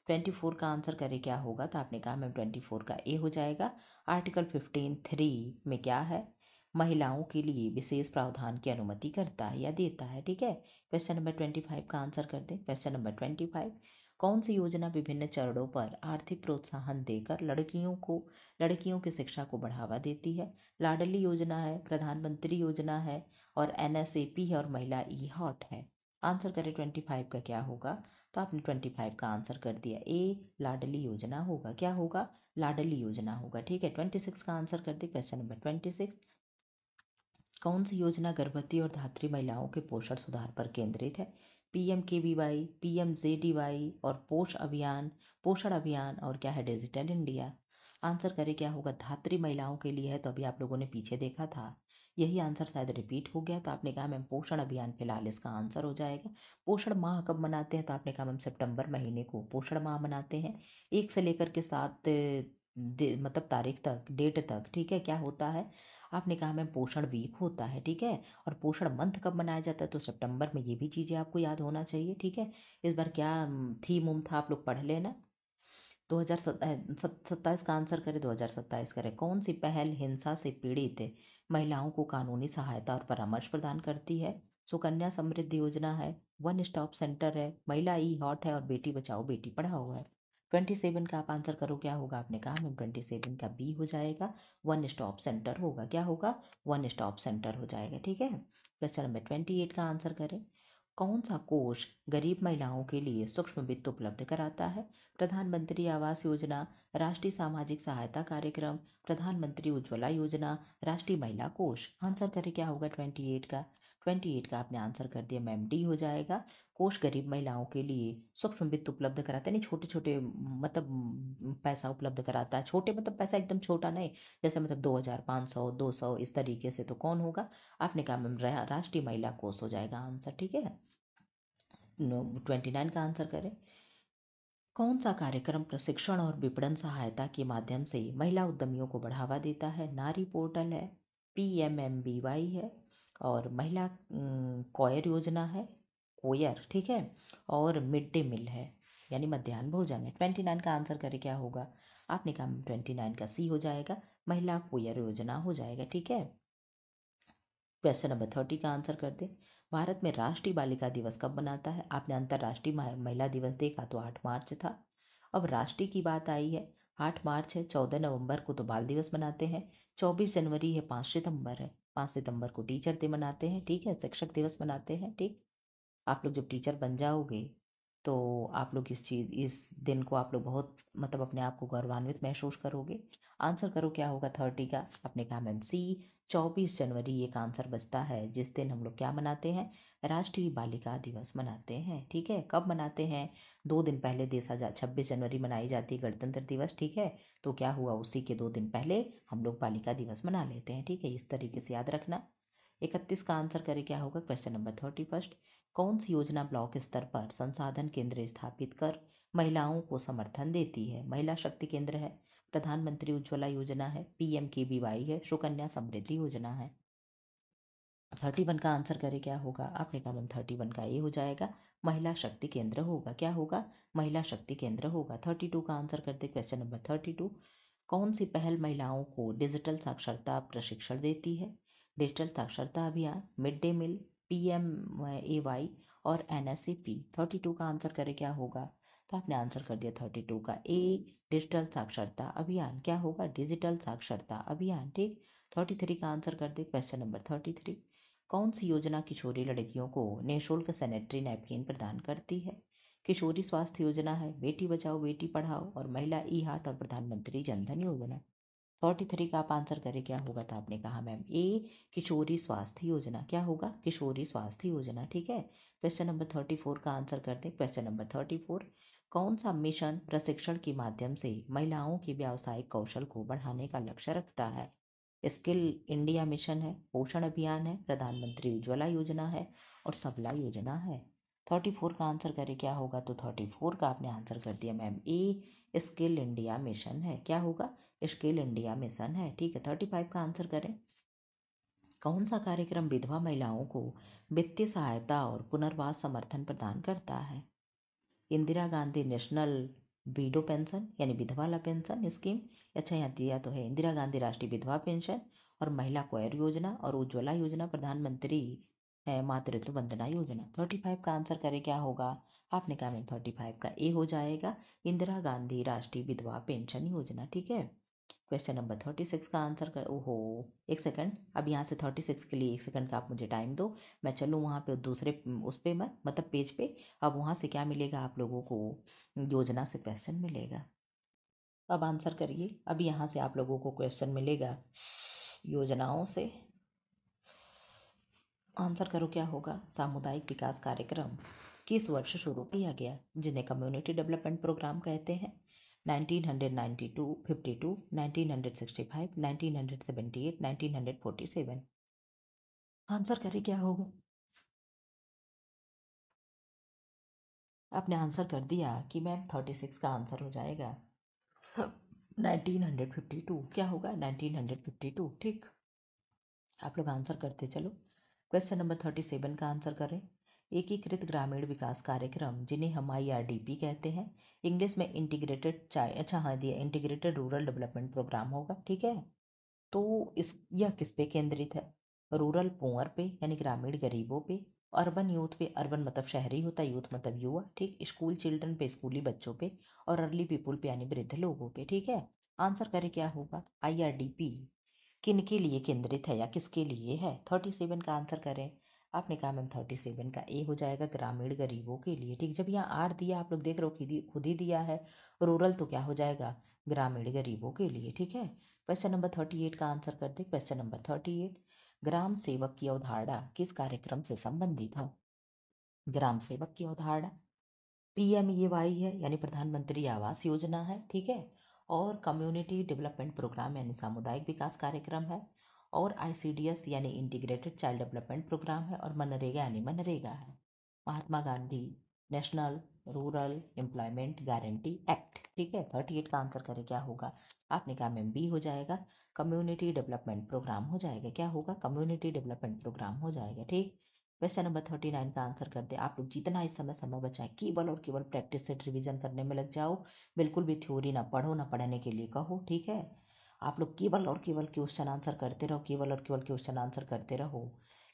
24 का आंसर करें क्या होगा? तो आपने कहा मैम 24 का ए हो जाएगा। आर्टिकल 15(3) में क्या है? महिलाओं के लिए विशेष प्रावधान की अनुमति करता है या देता है। ठीक है। क्वेश्चन नंबर 25 का आंसर कर दें। क्वेश्चन नंबर 25, कौन सी योजना विभिन्न चरणों पर आर्थिक प्रोत्साहन देकर लड़कियों की शिक्षा को बढ़ावा देती है? लाडली योजना है, प्रधानमंत्री योजना है, और NSAP है, और महिला E-हॉट है। आंसर करें 25 का क्या होगा? तो आपने 25 का आंसर कर दिया, ए, लाडली योजना होगा। क्या होगा? लाडली योजना होगा। ठीक है। 26 का आंसर कर दे। क्वेश्चन नंबर 26, कौन सी योजना गर्भवती और धात्री महिलाओं के पोषण सुधार पर केंद्रित है? PMKVY, PMJDY और पोषण अभियान, और क्या है? Digital India. आंसर करें क्या होगा? धात्री महिलाओं के लिए है, तो अभी आप लोगों ने पीछे देखा था, यही आंसर शायद रिपीट हो गया। तो आपने कहा मैम पोषण अभियान फिलहाल इसका आंसर हो जाएगा। पोषण माह कब मनाते हैं? तो आपने कहा मैम सितंबर महीने को पोषण माह मनाते हैं, 1 से लेकर के 7 मतलब तारीख तक, डेट तक। ठीक है। क्या होता है? आपने कहा मैम पोषण वीक होता है। ठीक है। और पोषण मंथ कब मनाया जाता है? तो सितंबर में। ये भी चीज़ें आपको याद होना चाहिए। ठीक है। इस बार क्या थीम उम था, आप लोग पढ़ लेना। 2027 का आंसर करें। 2027 करें। कौन सी पहल हिंसा से पीड़ित महिलाओं को कानूनी सहायता और परामर्श प्रदान करती है? सुकन्या समृद्धि योजना है, वन स्टॉप सेंटर है, महिला E-हॉट है, और बेटी बचाओ बेटी पढ़ाओ है। 27 का आप आंसर करो क्या होगा? आपने कहा मैम 27 का बी हो जाएगा, वन स्टॉप सेंटर होगा। क्या होगा? वन स्टॉप सेंटर हो जाएगा। ठीक है। क्वेश्चन नंबर 28 का आंसर करें। कौन सा कोष गरीब महिलाओं के लिए सूक्ष्म वित्त उपलब्ध कराता है? प्रधानमंत्री आवास योजना, राष्ट्रीय सामाजिक सहायता कार्यक्रम, प्रधानमंत्री उज्ज्वला योजना, राष्ट्रीय महिला कोष। आंसर करें क्या होगा 28 का? 28 का आपने आंसर कर दिया मैम, डी हो जाएगा। कोष गरीब महिलाओं के लिए सूक्ष्म वित्त उपलब्ध कराता है, नहीं छोटे छोटे मतलब पैसा उपलब्ध कराता है। छोटे मतलब पैसा एकदम छोटा नहीं, जैसे मतलब 2000, 500, 200 इस तरीके से। तो कौन होगा? आपने कहा मैम राष्ट्रीय महिला कोष हो जाएगा आंसर। ठीक है। 29 का आंसर करें। कौन सा कार्यक्रम प्रशिक्षण और विपणन सहायता के माध्यम से महिला उद्यमियों को बढ़ावा देता है? नारी पोर्टल है, PMMBY है, और महिला कोयर योजना है, कोयर। ठीक है। और मिड डे मील है, यानी मध्याह्न भोजन है। 29 का आंसर करे क्या होगा? आपने कहा 29 का सी हो जाएगा, महिला कोयर योजना हो जाएगा। ठीक है। क्वेश्चन नंबर 30 का आंसर कर दे। भारत में राष्ट्रीय बालिका दिवस कब मनाता है? आपने अंतर्राष्ट्रीय महिला दिवस देखा तो 8 मार्च था। अब राष्ट्रीय की बात आई है, 8 मार्च है। 14 नवंबर को तो बाल दिवस मनाते हैं, 24 जनवरी है, 5 सितंबर है, 5 सितंबर को टीचर डे मनाते हैं। ठीक है। शिक्षक दिवस मनाते हैं। ठीक। आप लोग जब टीचर बन जाओगे तो आप लोग इस दिन को आप लोग बहुत मतलब अपने आप को गौरवान्वित महसूस करोगे। आंसर करो क्या होगा 30 का? आपने कहा मैम सी, 24 जनवरी एक आंसर बचता है, जिस दिन हम लोग क्या मनाते हैं? राष्ट्रीय बालिका दिवस मनाते हैं। ठीक है। कब मनाते हैं? 2 दिन पहले 26 जनवरी मनाई जाती है गणतंत्र दिवस। ठीक है। तो क्या हुआ, उसी के 2 दिन पहले हम लोग बालिका दिवस मना लेते हैं। ठीक है। इस तरीके से याद रखना। 31 का आंसर करें क्या होगा? क्वेश्चन नंबर 31, कौन सी योजना ब्लॉक स्तर पर संसाधन केंद्र स्थापित कर महिलाओं को समर्थन देती है? महिला शक्ति केंद्र है, प्रधानमंत्री उज्ज्वला योजना है, PMKVY है, सुकन्या समृद्धि योजना है। 31 का आंसर करें क्या होगा? आपने कहा मैम 31 का ये हो जाएगा, महिला शक्ति केंद्र होगा। क्या होगा? महिला शक्ति केंद्र होगा। 32 का आंसर करते। क्वेश्चन नंबर 32, कौन सी पहल महिलाओं को डिजिटल साक्षरता प्रशिक्षण देती है? डिजिटल साक्षरता अभियान, मिड डे मील, PMAY और NSAP। 32 का आंसर करें क्या होगा? तो आपने आंसर कर दिया 32 का ए, डिजिटल साक्षरता अभियान। क्या होगा? डिजिटल साक्षरता अभियान। ठीक। 33 का आंसर कर दे। क्वेश्चन नंबर 33, कौन सी योजना किशोरी लड़कियों को निःशुल्क सैनिटरी नैपकिन प्रदान करती है? किशोरी स्वास्थ्य योजना है, बेटी बचाओ बेटी पढ़ाओ, और महिला E-हाट, और प्रधानमंत्री जनधन योजना। 43 का आप आंसर करें क्या होगा? तो आपने कहा मैम ए, किशोरी स्वास्थ्य योजना। क्या होगा? किशोरी स्वास्थ्य योजना। ठीक है। क्वेश्चन नंबर 34 का आंसर करते। क्वेश्चन नंबर 34, कौन सा मिशन प्रशिक्षण के माध्यम से महिलाओं के व्यावसायिक कौशल को बढ़ाने का लक्ष्य रखता है? स्किल इंडिया मिशन है, पोषण अभियान है, प्रधानमंत्री उज्ज्वला योजना है और सबला योजना है। 34 का आंसर करें क्या होगा, तो 34 का आपने आंसर कर दिया ma'am, a skill India mission है। क्या होगा, स्किल इंडिया मिशन है। ठीक है, 35 का आंसर करें, कौन सा कार्यक्रम विधवा महिलाओं को वित्तीय सहायता और पुनर्वास समर्थन प्रदान करता है। Indira Gandhi national window pension यानी विधवा ला पेंशन स्कीम, अच्छा यहाँ दिया तो है इंदिरा गांधी राष्ट्रीय विधवा पेंशन और महिला कोयर योजना और उज्ज्वला योजना प्रधानमंत्री मातृत्व वंदना योजना। 35 का आंसर करें क्या होगा, आपने कहा मैम 35 का ए हो जाएगा, इंदिरा गांधी राष्ट्रीय विधवा पेंशन योजना। ठीक है, क्वेश्चन नंबर 36 का आंसर कर, ओहो एक सेकंड, अब यहाँ से 36 के लिए एक सेकंड का आप मुझे टाइम दो, मैं चलूँ वहाँ पे दूसरे उस पे, मैं मतलब पेज पे। अब वहाँ से क्या मिलेगा आप लोगों को, योजना से क्वेश्चन मिलेगा। अब आंसर करिए, अब यहाँ से आप लोगों को क्वेश्चन मिलेगा योजनाओं से। आंसर करो क्या होगा, सामुदायिक विकास कार्यक्रम किस वर्ष शुरू किया गया, जिन्हें कम्युनिटी डेवलपमेंट प्रोग्राम कहते हैं। 1992, 52, 1965, 1978, 1947। आंसर करें क्या होगा, आपने आंसर कर दिया कि मैम 36 का आंसर हो जाएगा 1952। क्या होगा, 1952। ठीक, आप लोग आंसर करते चलो। क्वेश्चन नंबर 37 का आंसर करें, एकीकृत ग्रामीण विकास कार्यक्रम जिन्हें हम IRDP कहते हैं, इंग्लिश में इंटीग्रेटेड अच्छा हाँ दिया, इंटीग्रेटेड रूरल डेवलपमेंट प्रोग्राम होगा। ठीक है, तो इस यह किस पे केंद्रित है, रूरल पुअर पे यानी ग्रामीण गरीबों पे, अर्बन यूथ पे, अर्बन मतलब शहरी होता है, यूथ मतलब युवा। ठीक, स्कूल चिल्ड्रन पे स्कूली बच्चों पे, और अर्ली पीपुल पे यानी वृद्ध लोगों पे। ठीक है, आंसर करें क्या होगा, IRDP किन के लिए केंद्रित है या किसके लिए है। 37 का आंसर करें, आपने कहा मैम 37 का ए हो जाएगा, ग्रामीण गरीबों के लिए। ठीक, जब यहाँ आर दिया आप लोग देख रहे हो खुद ही दिया है रूरल, तो क्या हो जाएगा, ग्रामीण गरीबों के लिए। ठीक है, क्वेश्चन नंबर 38 का आंसर कर दे। क्वेश्चन नंबर 38, ग्राम सेवक की अवधारणा किस कार्यक्रम से संबंधित है। ग्राम सेवक की अवधारणा PMAY है यानी प्रधानमंत्री आवास योजना है। ठीक है, और कम्युनिटी डेवलपमेंट प्रोग्राम यानी सामुदायिक विकास कार्यक्रम है, और ICDS यानी इंटीग्रेटेड चाइल्ड डेवलपमेंट प्रोग्राम है, और मनरेगा यानी मनरेगा है। Mahatma Gandhi national rural employment guarantee act. ठीक है, 38 का आंसर करें क्या होगा, आपने कहा मैम बी हो जाएगा, कम्युनिटी डेवलपमेंट प्रोग्राम हो जाएगा। क्या होगा, कम्युनिटी डेवलपमेंट प्रोग्राम हो जाएगा। ठीक, क्वेश्चन नंबर 39 का आंसर कर दे। आप लोग जितना इस समय समय बचाएं, केवल और केवल प्रैक्टिस से रिवीजन करने में लग जाओ, बिल्कुल भी थ्योरी ना पढ़ो, ना पढ़ने के लिए कहो। ठीक है, आप लोग केवल और केवल क्वेश्चन आंसर करते रहो, केवल और केवल क्वेश्चन आंसर करते रहो।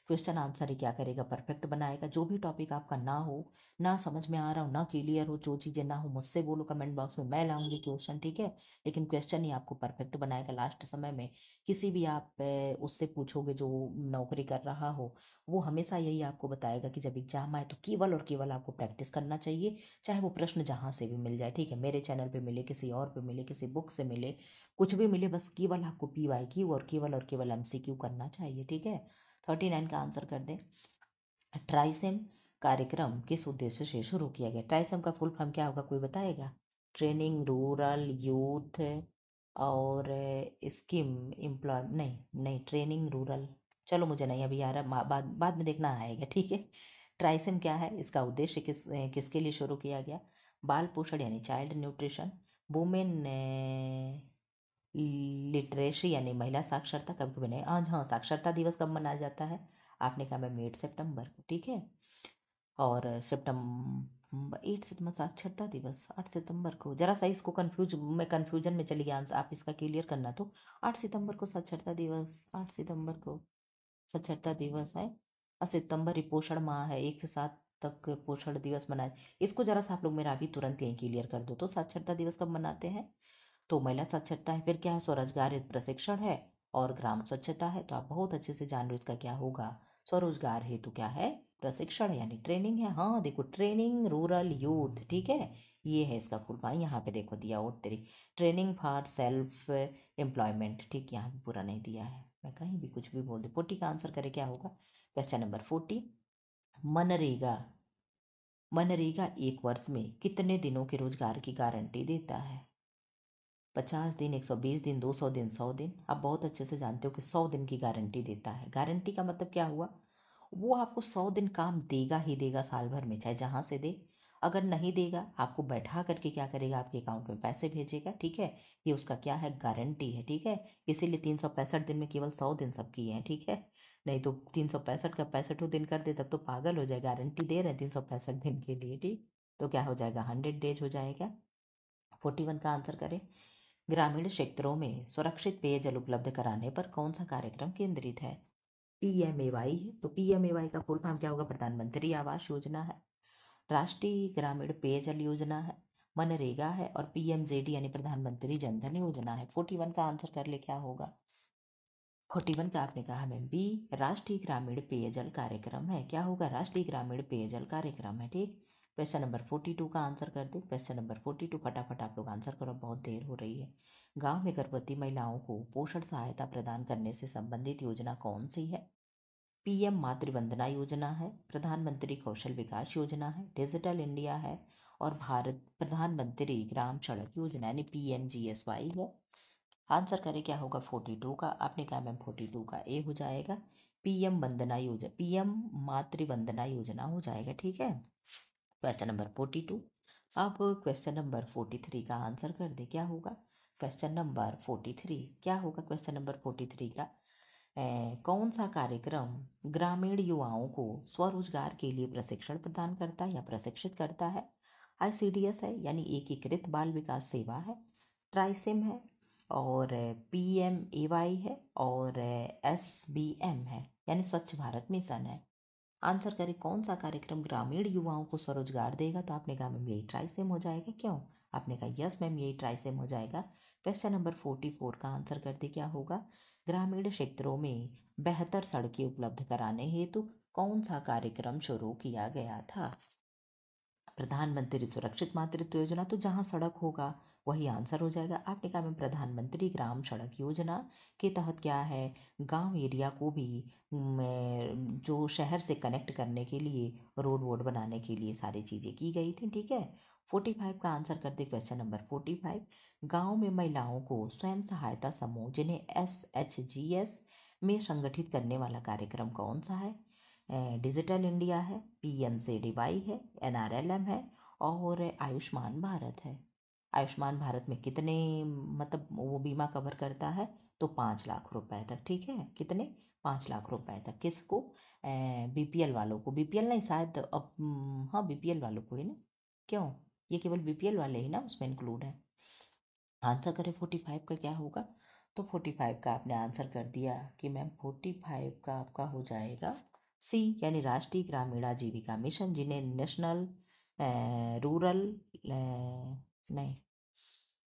क्वेश्चन आंसर ही क्या करेगा, परफेक्ट बनाएगा। जो भी टॉपिक आपका ना हो, ना समझ में आ रहा हो, ना क्लियर हो, जो चीज़ें ना हो, मुझसे बोलो कमेंट बॉक्स में, मैं लाऊंगी क्वेश्चन। ठीक है, लेकिन क्वेश्चन ही आपको परफेक्ट बनाएगा। लास्ट समय में किसी भी आप उससे पूछोगे जो नौकरी कर रहा हो, वो हमेशा यही आपको बताएगा कि जब एग्जाम आए तो केवल और केवल आपको प्रैक्टिस करना चाहिए, चाहे वो प्रश्न जहाँ से भी मिल जाए। ठीक है, मेरे चैनल पे मिले, किसी और पे मिले, किसी बुक से मिले, कुछ भी मिले, बस केवल आपको PYQ और केवल MCQ करना चाहिए। ठीक है, 39 का आंसर कर दें, ट्राइसेम कार्यक्रम किस उद्देश्य से शुरू किया गया। ट्राइसेम का फुल फॉर्म क्या होगा, कोई बताएगा। ट्रेनिंग रूरल यूथ और स्कीम एम्प्लॉय, नहीं नहीं, ट्रेनिंग रूरल, चलो मुझे नहीं अभी आ रहा, बाद बाद में देखना आएगा। ठीक है, ट्राइसेम क्या है, इसका उद्देश्य किसके लिए शुरू किया गया, बाल पोषण यानी चाइल्ड न्यूट्रिशन, वुमेन लिटरेसी यानी महिला साक्षरता, कभी कभी नहीं, आज हाँ साक्षरता दिवस कब मनाया जाता है, आपने कहा मैं 8 सितंबर को। ठीक है, और सितंबर 8 सितंबर साक्षरता दिवस 8 सितंबर को, जरा सा इसको मैं कन्फ्यूजन में चली गया, आंसर आप इसका क्लियर करना। तो 8 सितंबर को साक्षरता दिवस, 8 सितंबर को साक्षरता दिवस है, और सितंबर ही पोषण माह है, 1 से 7 तक पोषण दिवस मनाए। इसको जरा सा आप लोग मेरा अभी तुरंत यही क्लियर कर दो, तो साक्षरता दिवस कब मनाते हैं, तो महिला साक्षरता है, फिर क्या है, स्वरोजगार हेतु प्रशिक्षण है, और ग्राम स्वच्छता है। तो आप बहुत अच्छे से जान रहे हो इसका क्या होगा, स्वरोजगार हेतु क्या है, प्रशिक्षण यानी ट्रेनिंग है। हाँ देखो, ट्रेनिंग रूरल यूथ। ठीक है, ये है इसका फुल फॉर्म, यहाँ पे देखो दिया हो तेरी, ट्रेनिंग फॉर सेल्फ एम्प्लॉयमेंट। ठीक, यहाँ पे पूरा नहीं दिया है, मैं कहीं भी कुछ भी बोल दी। 40 का आंसर करे क्या होगा, क्वेश्चन नंबर 40, मनरेगा मनरेगा 1 वर्ष में कितने दिनों के रोजगार की गारंटी देता है। 50 दिन, 120 दिन, 200 दिन, 100 दिन। आप बहुत अच्छे से जानते हो कि 100 दिन की गारंटी देता है। गारंटी का मतलब क्या हुआ? वो आपको 100 दिन काम देगा ही देगा साल भर में, चाहे जहाँ से दे। अगर नहीं देगा, आपको बैठा करके क्या करेगा, आपके अकाउंट में पैसे भेजेगा, ठीक है। ये उसका क्या है, गारंटी है, ठीक है। इसीलिए 365 दिन में केवल 100 दिन सबकी हैं, ठीक है। नहीं तो 365 का 65 दिन कर दे तब तो पागल हो जाए। गारंटी दे रहे हैं 365 दिन के लिए, ठीक। तो क्या हो जाएगा, 100 डेज हो जाएगा। 41 का आंसर करें। ग्रामीण क्षेत्रों में सुरक्षित पेयजल उपलब्ध कराने पर कौन सा कार्यक्रम केंद्रित है? PMAY है। तो PMAY का फुल फॉर्म क्या होगा? प्रधानमंत्री आवास योजना है, राष्ट्रीय ग्रामीण पेयजल योजना है, मनरेगा है, और PMJD यानी प्रधानमंत्री जनधन योजना है। 41 का आंसर कर ले, क्या होगा? 41 का आपने कहा मैम बी, राष्ट्रीय ग्रामीण पेयजल कार्यक्रम है। क्या होगा? राष्ट्रीय ग्रामीण पेयजल कार्यक्रम है, ठीक। क्वेश्चन नंबर 42 का आंसर कर दे। क्वेश्चन नंबर 42, फटाफट आप लोग आंसर करो, बहुत देर हो रही है। गांव में गर्भवती महिलाओं को पोषण सहायता प्रदान करने से संबंधित योजना कौन सी है? PM मातृवंदना योजना है, प्रधानमंत्री कौशल विकास योजना है, डिजिटल इंडिया है, और भारत प्रधानमंत्री ग्राम सड़क योजना यानी PMGSY है। आंसर करें, क्या होगा? 42 का आपने कहा मैम 42 का ए हो जाएगा। PM वंदना योजना, PM मातृवंदना योजना हो जाएगा, ठीक है। Question number 42। अब क्वेश्चन नंबर 43 का आंसर कर दे, क्या होगा? क्वेश्चन नंबर 43 क्या होगा? क्वेश्चन नंबर 43 का कौन सा कार्यक्रम ग्रामीण युवाओं को स्वरोजगार के लिए प्रशिक्षण प्रदान करता है या प्रशिक्षित करता है? ICDS है यानी एकीकृत बाल विकास सेवा है, ट्राइसिम है, और PMAY है, और SBM है यानी स्वच्छ भारत मिशन है। आंसर करें, कौन सा कार्यक्रम ग्रामीण युवाओं को स्वरोजगार देगा? तो आपने कहा मैम यही ट्राइसेम हो जाएगा। क्यों? आपने कहा यस मैम यही ट्राइसेम हो जाएगा। क्वेश्चन नंबर 44 का आंसर कर दे, क्या होगा? ग्रामीण क्षेत्रों में बेहतर सड़कें उपलब्ध कराने हेतु कौन सा कार्यक्रम शुरू किया गया था? प्रधानमंत्री सुरक्षित मातृत्व योजना। तो जहाँ सड़क होगा वही आंसर हो जाएगा। आपने कहा मैम प्रधानमंत्री ग्राम सड़क योजना के तहत क्या है, गांव एरिया को भी जो शहर से कनेक्ट करने के लिए रोड वोड बनाने के लिए सारी चीज़ें की गई थी, ठीक है। 45 का आंसर कर दे। क्वेश्चन नंबर 45, गाँव में महिलाओं को स्वयं सहायता समूह जिन्हें SHGS में संगठित करने वाला कार्यक्रम कौन सा है? डिजिटल इंडिया है, PMJDY है, NRLM है, और आयुष्मान भारत है। आयुष्मान भारत में कितने मतलब वो बीमा कवर करता है? तो 5 लाख रुपए तक, ठीक है। कितने? 5 लाख रुपए तक। किसको? BPL वालों को। BPL नहीं शायद, अब हाँ BPL वालों को ही ना। क्यों? ये केवल BPL वाले ही ना उसमें इंक्लूड है। आंसर करें 45 का, क्या होगा? तो 45 का आपने आंसर कर दिया कि मैम 45 का आपका हो जाएगा सी, यानी राष्ट्रीय ग्रामीण आजीविका मिशन, जिन्हें नेशनल रूरल नहीं,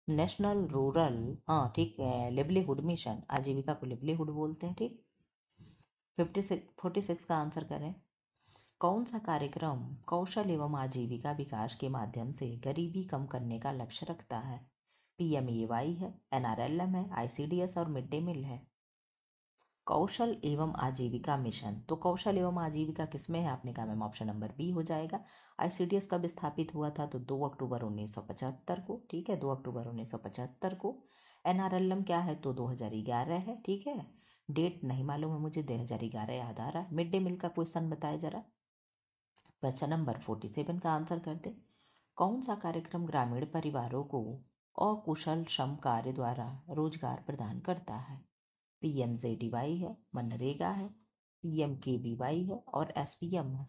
नेशनल रूरल, हाँ ठीक, लिवलीहुड मिशन, आजीविका को लिवलीहुड बोलते हैं, ठीक। 46 का आंसर करें। कौन सा कार्यक्रम कौशल एवं आजीविका विकास के माध्यम से गरीबी कम करने का लक्ष्य रखता है? PMAY है, NRLM है, ICDS और मिड डे मील है। कौशल एवं आजीविका मिशन, तो कौशल एवं आजीविका किसमें है? आपने कहा मैम ऑप्शन नंबर बी हो जाएगा। ICDS कब स्थापित हुआ था? तो 2 अक्टूबर 1975 को, ठीक है, 2 अक्टूबर 1975 को। NRLM क्या है? तो 2011 है, ठीक है। डेट नहीं मालूम है मुझे, 2011 याद आ रहा है। मिड डे मील का क्वेश्चन बताया जरा। क्वेश्चन नंबर 47 का आंसर कर दे। कौन सा कार्यक्रम ग्रामीण परिवारों को अकुशल श्रम कार्य द्वारा रोजगार प्रदान करता है? PMJDY है, मनरेगा है, PMKVY है, और SPM है।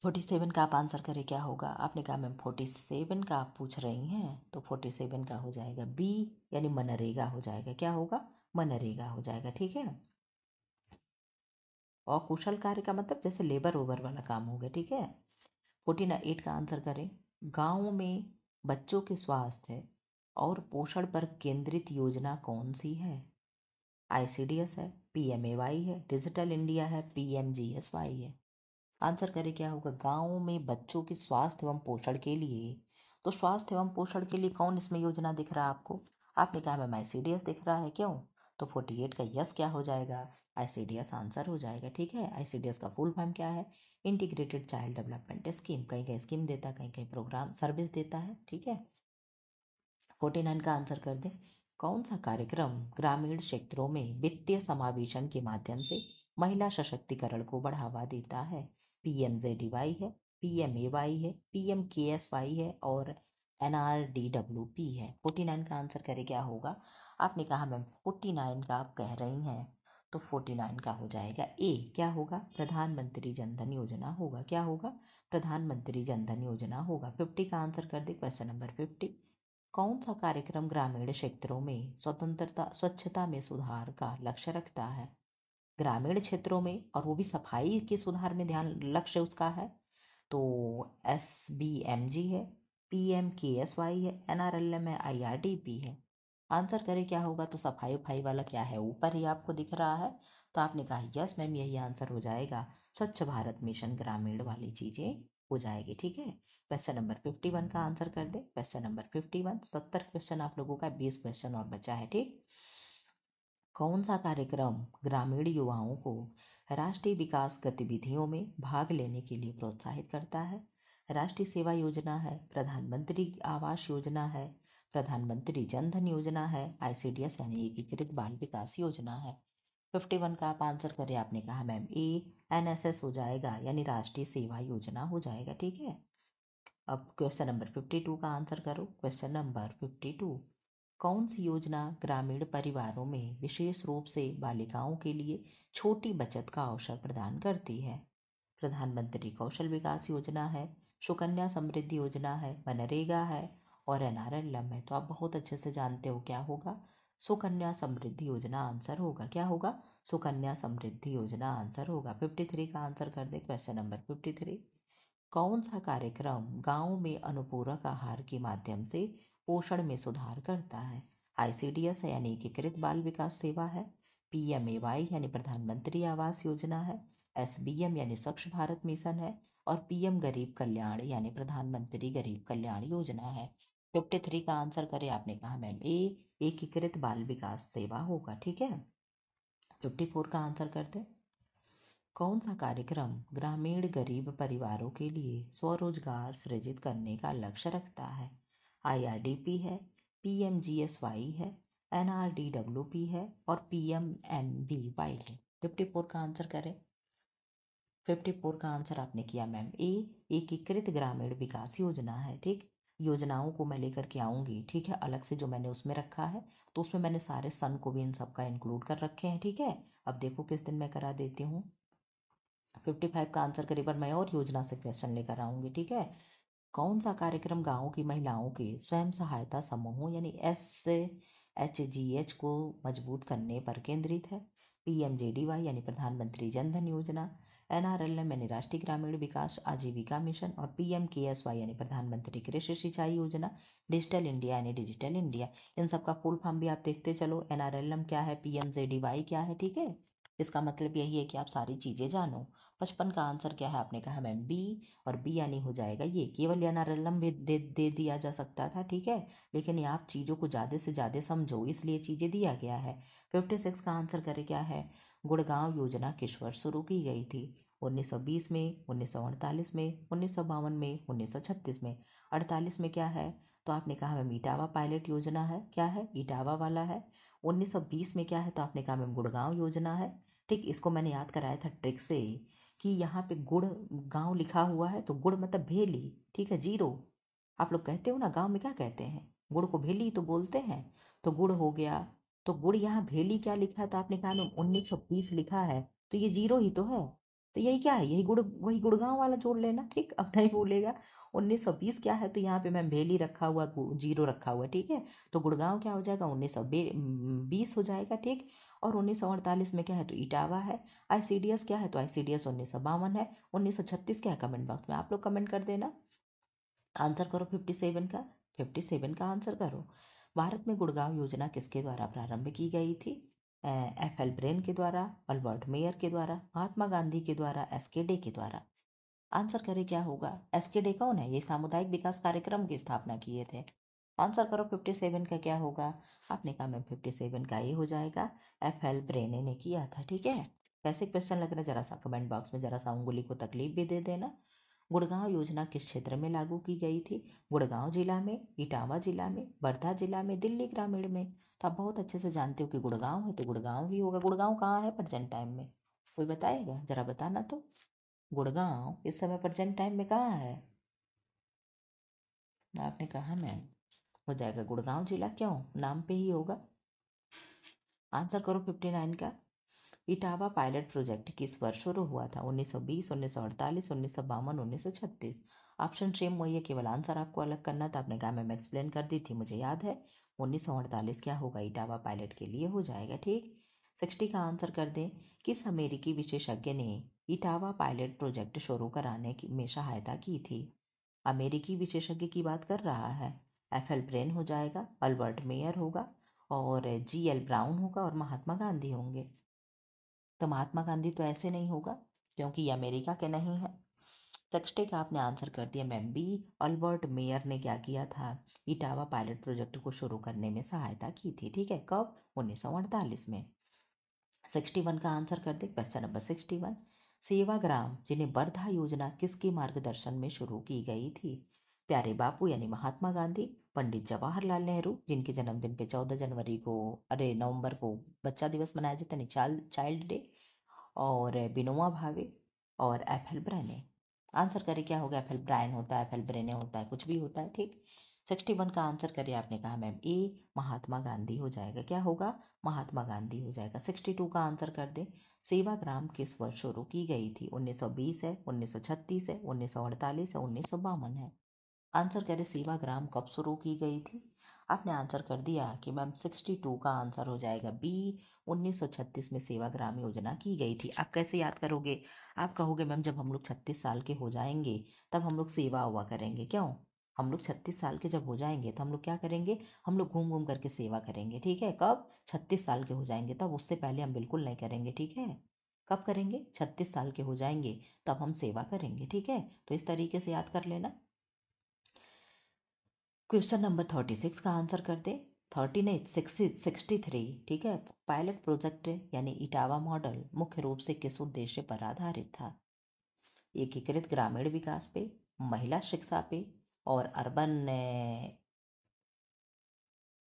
47 का आप आंसर करें, क्या होगा? आपने कहा मैम 47 का आप पूछ रही हैं, तो 47 का हो जाएगा बी, यानी मनरेगा हो जाएगा। क्या होगा? मनरेगा हो जाएगा, ठीक है। और कुशल कार्य का मतलब जैसे लेबर ओबर वाला काम हो गया, ठीक है। 48 का आंसर करें। गाँव में बच्चों के स्वास्थ्य और पोषण पर केंद्रित योजना कौन सी है? ICDS है, PMAY है, डिजिटल इंडिया है, PMGSY है। आंसर करें, क्या होगा? गाँव में बच्चों के स्वास्थ्य एवं पोषण के लिए, तो स्वास्थ्य एवं पोषण के लिए कौन इसमें योजना दिख रहा है आपको? आपने कहा मैम ICDS दिख रहा है। क्यों? तो 48 का यस क्या हो जाएगा, ICDS आंसर हो जाएगा। ठीक है, ICDS का फुल फॉर्म क्या है, इंटीग्रेटेड चाइल्ड डेवलपमेंट स्कीम। कहीं कहीं स्कीम देता है, कहीं कहीं प्रोग्राम सर्विस देता है। ठीक है, 49 का आंसर कर दें। कौन सा कार्यक्रम ग्रामीण क्षेत्रों में वित्तीय समावेशन के माध्यम से महिला सशक्तिकरण को बढ़ावा देता है? PMJDY है, PMAY है, PMKSY है और NRDWP है। 49 का आंसर करे क्या होगा? आपने कहा मैम 49 का आप कह रही हैं, तो 49 का हो जाएगा ए। क्या होगा? प्रधानमंत्री जनधन योजना होगा। क्या होगा? प्रधानमंत्री जनधन योजना होगा। 50 का आंसर कर दे, क्वेश्चन नंबर 50। कौन सा कार्यक्रम ग्रामीण क्षेत्रों में स्वच्छता में सुधार का लक्ष्य रखता है? ग्रामीण क्षेत्रों में, और वो भी सफाई के सुधार में ध्यान लक्ष्य उसका है। तो SBMG है, PMKSY है, NRLM है, IRDP है। आंसर करें क्या होगा? तो सफाई उफाई वाला क्या है, ऊपर ही आपको दिख रहा है, तो आपने कहा यस मैम, यही आंसर हो जाएगा। स्वच्छ भारत मिशन ग्रामीण वाली चीजें हो जाएगी। ठीक है, क्वेश्चन नंबर 51 का आंसर कर दे। क्वेश्चन नंबर 51, 70 क्वेश्चन आप लोगों का, 20 क्वेश्चन और बचा है। ठीक, कौन सा कार्यक्रम ग्रामीण युवाओं को राष्ट्रीय विकास गतिविधियों में भाग लेने के लिए प्रोत्साहित करता है? राष्ट्रीय सेवा योजना है, प्रधानमंत्री आवास योजना है, प्रधानमंत्री जन धन योजना है, ICDS यानी एकीकृत बाल विकास योजना है। 51 का आप आंसर करें। आपने कहा मैम ए, NSS हो जाएगा, यानी राष्ट्रीय सेवा योजना हो जाएगा। ठीक है, अब क्वेश्चन नंबर 52 का आंसर करो। क्वेश्चन नंबर 52, कौन सी योजना ग्रामीण परिवारों में विशेष रूप से बालिकाओं के लिए छोटी बचत का अवसर प्रदान करती है? प्रधानमंत्री कौशल विकास योजना है, सुकन्या समृद्धि योजना है, मनरेगा है और NRLM है। तो आप बहुत अच्छे से जानते हो क्या होगा, सुकन्या समृद्धि योजना आंसर होगा। क्या होगा? सुकन्या समृद्धि योजना आंसर होगा। 53 का आंसर कर दे। क्वेश्चन नंबर 53, कौन सा कार्यक्रम गांव में अनुपूरक आहार के माध्यम से पोषण में सुधार करता है? ICDS है, यानी एकीकृत बाल विकास सेवा है, PMAY यानी प्रधानमंत्री आवास योजना है, SBM यानी स्वच्छ भारत मिशन है और PM गरीब कल्याण यानी प्रधानमंत्री गरीब कल्याण योजना है। 53 का आंसर करें। आपने कहा मैम ए, एकीकृत बाल विकास सेवा होगा। ठीक है, 54 का आंसर करते। कौन सा कार्यक्रम ग्रामीण गरीब परिवारों के लिए स्वरोजगार सृजित करने का लक्ष्य रखता है? IRDP है, PMGSY है, NRDWP है और PMMDY है। 54 का आंसर करें। 54 का आंसर आपने किया मैम ए, एकीकृत ग्रामीण विकास योजना है। ठीक, योजनाओं को मैं लेकर के आऊँगी। ठीक है, अलग से जो मैंने उसमें रखा है, तो उसमें मैंने सारे सन को भी इन सब का इंक्लूड कर रखे हैं। ठीक है, अब देखो किस दिन मैं करा देती हूँ। 55 का आंसर करीबन मैं और योजना से क्वेश्चन लेकर आऊँगी। ठीक है, कौन सा कार्यक्रम गांव की महिलाओं के स्वयं सहायता समूहों यानी SHGH को मजबूत करने पर केंद्रित है? PMJDY यानी प्रधानमंत्री जन धन योजना, NRLM यानी राष्ट्रीय ग्रामीण विकास आजीविका मिशन और PMKSY यानी प्रधानमंत्री कृषि सिंचाई योजना, डिजिटल इंडिया यानी डिजिटल इंडिया। इन सब का फुल फॉर्म भी आप देखते चलो, NRLM क्या है, PMJDY क्या है। ठीक है, इसका मतलब यही है कि आप सारी चीज़ें जानो। 55 का आंसर क्या है? आपने कहा मैम बी, और बी यानी हो जाएगा ये, केवल NRLM भी दे दिया जा सकता था। ठीक है, लेकिन ये आप चीज़ों को ज़्यादा से ज़्यादा समझो, इसलिए चीज़ें दिया गया है। 56 का आंसर करे क्या है? गुड़गांव योजना किस वर्ष शुरू की गई थी? 1920 में, 1948 में, 1952 में, 1936 में। 48 में क्या है? तो आपने कहा मैम इटावा पायलट योजना है। क्या है? इटावा वाला है। 1920 में क्या है? तो आपने कहा मैम गुड़गांव योजना है। ठीक, इसको मैंने याद कराया था ट्रिक से कि यहाँ पे गुड़ गांव लिखा हुआ है, तो गुड़ मतलब भेली। ठीक है, जीरो। आप लोग कहते हो ना गांव में क्या कहते हैं, गुड़ को भेली तो बोलते हैं, तो गुड़ हो गया। तो गुड़ यहाँ भेली क्या लिखा है? तो आपने कहा मैम 1920 लिखा है, तो ये जीरो ही तो है। तो यही क्या है? यही गुड़, वही गुड़गांव वाला जोड़ लेना। ठीक, अब नहीं भूलेगा। 1920 क्या है? तो यहाँ पे मैम भेली रखा हुआ, जीरो रखा हुआ। ठीक है, तो गुड़गांव क्या हो जाएगा? 1920 हो जाएगा। ठीक, और 1948 में क्या है? तो इटावा है। ICDS क्या है? तो ICDS 1952 है। 1936 क्या है? कमेंट बॉक्स में आप लोग कमेंट कर देना। आंसर करो 57 का। 57 का आंसर करो। भारत में गुड़गांव योजना किसके द्वारा प्रारंभ की गई थी? FL ब्रेन के द्वारा, अल्बर्ट मेयर के द्वारा, महात्मा गांधी के द्वारा, SK डे के द्वारा। आंसर करे क्या होगा? SK डे कौन है? ये सामुदायिक विकास कार्यक्रम की स्थापना किए थे। आंसर करो 57 का क्या होगा। आपने कहा मैम 57 का ये हो जाएगा, FL ब्रेने ने किया था। ठीक है, कैसे क्वेश्चन लग रहा है जरा सा कमेंट बॉक्स में जरा सा उंगली को तकलीफ भी दे देना। गुड़गांव योजना किस क्षेत्र में लागू की गई थी। गुड़गांव जिला में, इटावा जिला में, वर्धा जिला में, दिल्ली ग्रामीण में। तो आप बहुत अच्छे से जानते हो कि गुड़गांव है तो गुड़गांव ही होगा। गुड़गांव कहाँ है प्रेजेंट टाइम में, कोई बताएगा जरा बताना तो। गुड़गांव इस समय प्रेजेंट टाइम में कहाँ है। आपने कहा मैम हो जाएगा गुड़गांव जिला, क्यों नाम पे ही होगा। आंसर करो 59 का। इटावा पायलट प्रोजेक्ट किस वर्ष शुरू हुआ था। 1920, 1948, 1952, 1936। ऑप्शन सेम वही है, केवल आंसर आपको अलग करना था। आपने कहा मैम एक्सप्लेन कर दी थी, मुझे याद है। 1948 क्या होगा, इटावा पायलट के लिए हो जाएगा। ठीक, 60 का आंसर कर दें। किस अमेरिकी विशेषज्ञ ने इटावा पायलट प्रोजेक्ट शुरू कराने में सहायता की थी। अमेरिकी विशेषज्ञ की बात कर रहा है। FL ब्रेन हो जाएगा, अल्बर्ट मेयर होगा, और GL ब्राउन होगा, और महात्मा गांधी होंगे। तो महात्मा गांधी तो ऐसे नहीं होगा क्योंकि ये अमेरिका के नहीं है। 60 का आपने आंसर कर दिया मैम बी, अल्बर्ट मेयर ने क्या किया था, इटावा पायलट प्रोजेक्ट को शुरू करने में सहायता की थी। ठीक है, कब, 1948 में। 61 का आंसर कर दे, क्वेश्चन नंबर 61। सेवाग्राम जिन्हें वर्धा योजना किसके मार्गदर्शन में शुरू की गई थी। प्यारे बापू यानी महात्मा गांधी, पंडित जवाहरलाल नेहरू जिनके जन्मदिन पे 14 जनवरी को, अरे नवंबर को बच्चा दिवस मनाया जाता है, चाइल्ड डे, और बिनोवा भावे, और FL ब्रेने। आंसर करे क्या होगा, FL ब्रायन होता है, FL ब्रेने होता है, कुछ भी होता है। ठीक, 61 का आंसर करिए। आपने कहा मैम ए, महात्मा गांधी हो जाएगा। क्या होगा, महात्मा गांधी हो जाएगा। 62 का आंसर कर दे। सेवाग्राम किस वर्ष शुरू की गई थी। 1920 है, 1936 है, 1948 है, 1952 है। आंसर करे सेवाग्राम कब शुरू की गई थी। आपने आंसर कर दिया कि मैम 62 का आंसर हो जाएगा बी, 1936 में सेवाग्राम योजना की गई थी। आप कैसे याद करोगे, आप कहोगे मैम जब हम लोग 36 साल के हो जाएंगे तब हम लोग सेवा हुआ करेंगे। क्यों, हम लोग 36 साल के जब हो जाएंगे तो हम लोग क्या करेंगे, हम लोग घूम घूम करके सेवा करेंगे। ठीक है, कब, 36 साल के हो जाएंगे तब, उससे पहले हम बिल्कुल नहीं करेंगे। ठीक है, कब करेंगे, 36 साल के हो जाएंगे तब हम सेवा करेंगे। ठीक है, तो इस तरीके से याद कर लेना। क्वेश्चन नंबर 36 का आंसर कर दे। 30 नहीं, 63। ठीक है, पायलट प्रोजेक्ट यानी इटावा मॉडल मुख्य रूप से किस उद्देश्य पर आधारित था। एकीकृत ग्रामीण विकास पे, महिला शिक्षा पे, और अर्बन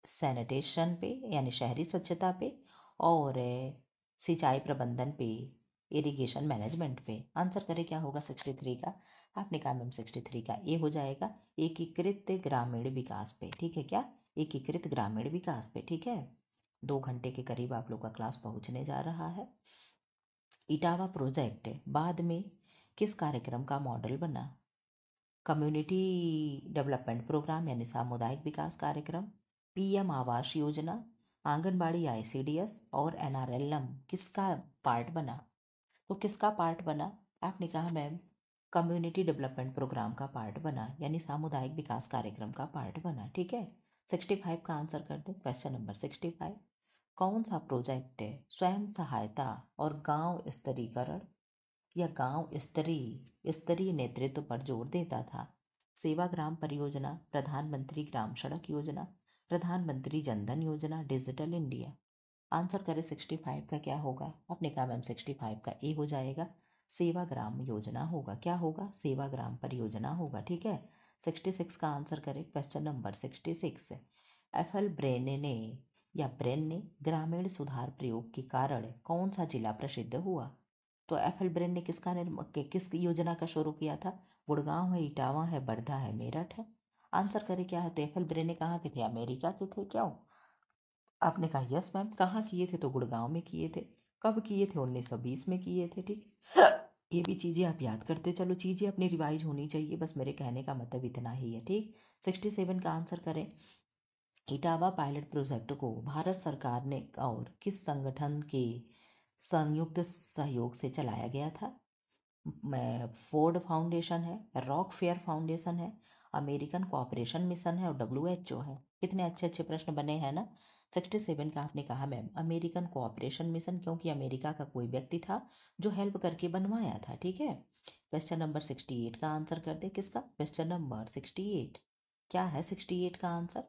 सैनिटेशन पे यानी शहरी स्वच्छता पे, और सिंचाई प्रबंधन पे, इरिगेशन मैनेजमेंट पे। आंसर करें क्या होगा 63 का। आपने कहा मैम 63 का ए हो जाएगा, एकीकृत ग्रामीण विकास पे। ठीक है, क्या, एकीकृत ग्रामीण विकास पे। ठीक है, 2 घंटे के करीब आप लोग का क्लास पहुंचने जा रहा है। इटावा प्रोजेक्ट बाद में किस कार्यक्रम का मॉडल बना। कम्युनिटी डेवलपमेंट प्रोग्राम यानी सामुदायिक विकास कार्यक्रम, PM आवास योजना, आंगनबाड़ी ICDS, और NRLM किसका पार्ट बना। तो किसका पार्ट बना, आपने कहा मैम कम्युनिटी डेवलपमेंट प्रोग्राम का पार्ट बना, यानी सामुदायिक विकास कार्यक्रम का पार्ट बना। ठीक है, 65 का आंसर कर दे, क्वेश्चन नंबर 65। कौन सा प्रोजेक्ट स्वयं सहायता और गांव स्तरीकरण या गांव स्तरीय नेतृत्व पर जोर देता था। सेवाग्राम परियोजना, प्रधानमंत्री ग्राम सड़क योजना, प्रधानमंत्री जनधन योजना, डिजिटल इंडिया। आंसर करें 65 का क्या होगा। आपने कहा मैम 65 का ए हो जाएगा, सेवाग्राम योजना होगा। क्या होगा, सेवाग्राम परियोजना होगा। ठीक है, 66 का आंसर करें, क्वेश्चन नंबर 66। FL ब्रेने ने ब्रेन ने ग्रामीण सुधार प्रयोग के कारण कौन सा जिला प्रसिद्ध हुआ। तो FL ब्रेन ने किस योजना का शुरू किया था। गुड़गांव है, इटावा है, वर्धा है, मेरठ है। आंसर करें क्या है, तो FL ब्रेन ने कहाँ के थे, अमेरिका के थे। क्यों, आपने कहा यस मैम, कहाँ किए थे, तो गुड़गांव में किए थे। कब किए थे, 1920 में किए थे। ठीक, ये भी चीज़ें आप याद करते चलो, चीज़ें अपनी रिवाइज होनी चाहिए, बस मेरे कहने का मतलब इतना ही है। ठीक, 67 का आंसर करें। इटावा पायलट प्रोजेक्ट को भारत सरकार ने और किस संगठन के संयुक्त सहयोग से चलाया गया था। फोर्ड फाउंडेशन है, रॉक फेयर फाउंडेशन है, अमेरिकन कोऑपरेशन मिशन है, और WHO है। कितने अच्छे अच्छे प्रश्न बने हैं ना। 67 का आपने कहा मैम अमेरिकन कोऑपरेशन मिशन, क्योंकि अमेरिका का कोई व्यक्ति था जो हेल्प करके बनवाया था। ठीक है, क्वेश्चन नंबर 68 का आंसर कर दे। किसका, क्वेश्चन नंबर 68 क्या है, 68 का आंसर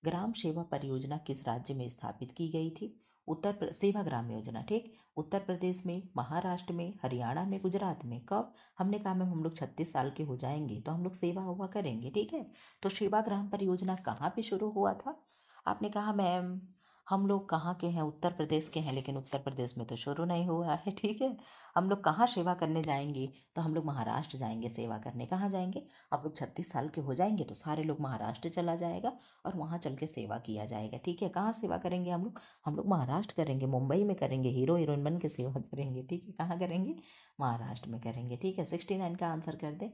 ग्राम सेवा परियोजना किस राज्य में स्थापित की गई थी? सेवाग्राम योजना, ठीक। उत्तर प्रदेश में, महाराष्ट्र में, हरियाणा में, गुजरात में। कब? हमने कहा मैम हम लोग 36 साल के हो जाएंगे तो हम लोग सेवा हुआ करेंगे, ठीक है। तो सेवाग्राम परियोजना कहाँ पे शुरू हुआ था? आपने कहा मैम हम लोग कहाँ के हैं, उत्तर प्रदेश के हैं, लेकिन उत्तर प्रदेश में तो शुरू नहीं हुआ है, ठीक है। हम लोग कहाँ सेवा करने जाएंगे? तो हम लोग महाराष्ट्र जाएंगे सेवा करने। कहाँ जाएंगे? आप लोग 36 साल के हो जाएंगे तो सारे लोग महाराष्ट्र चला जाएगा और वहाँ चल के सेवा किया जाएगा, ठीक है। कहाँ सेवा करेंगे हम लोग? हम लोग महाराष्ट्र करेंगे, मुंबई में करेंगे, हीरो हीरोइन बन के सेवा करेंगे, ठीक है। कहाँ करेंगे? महाराष्ट्र में करेंगे, ठीक है। 69 का आंसर कर दे।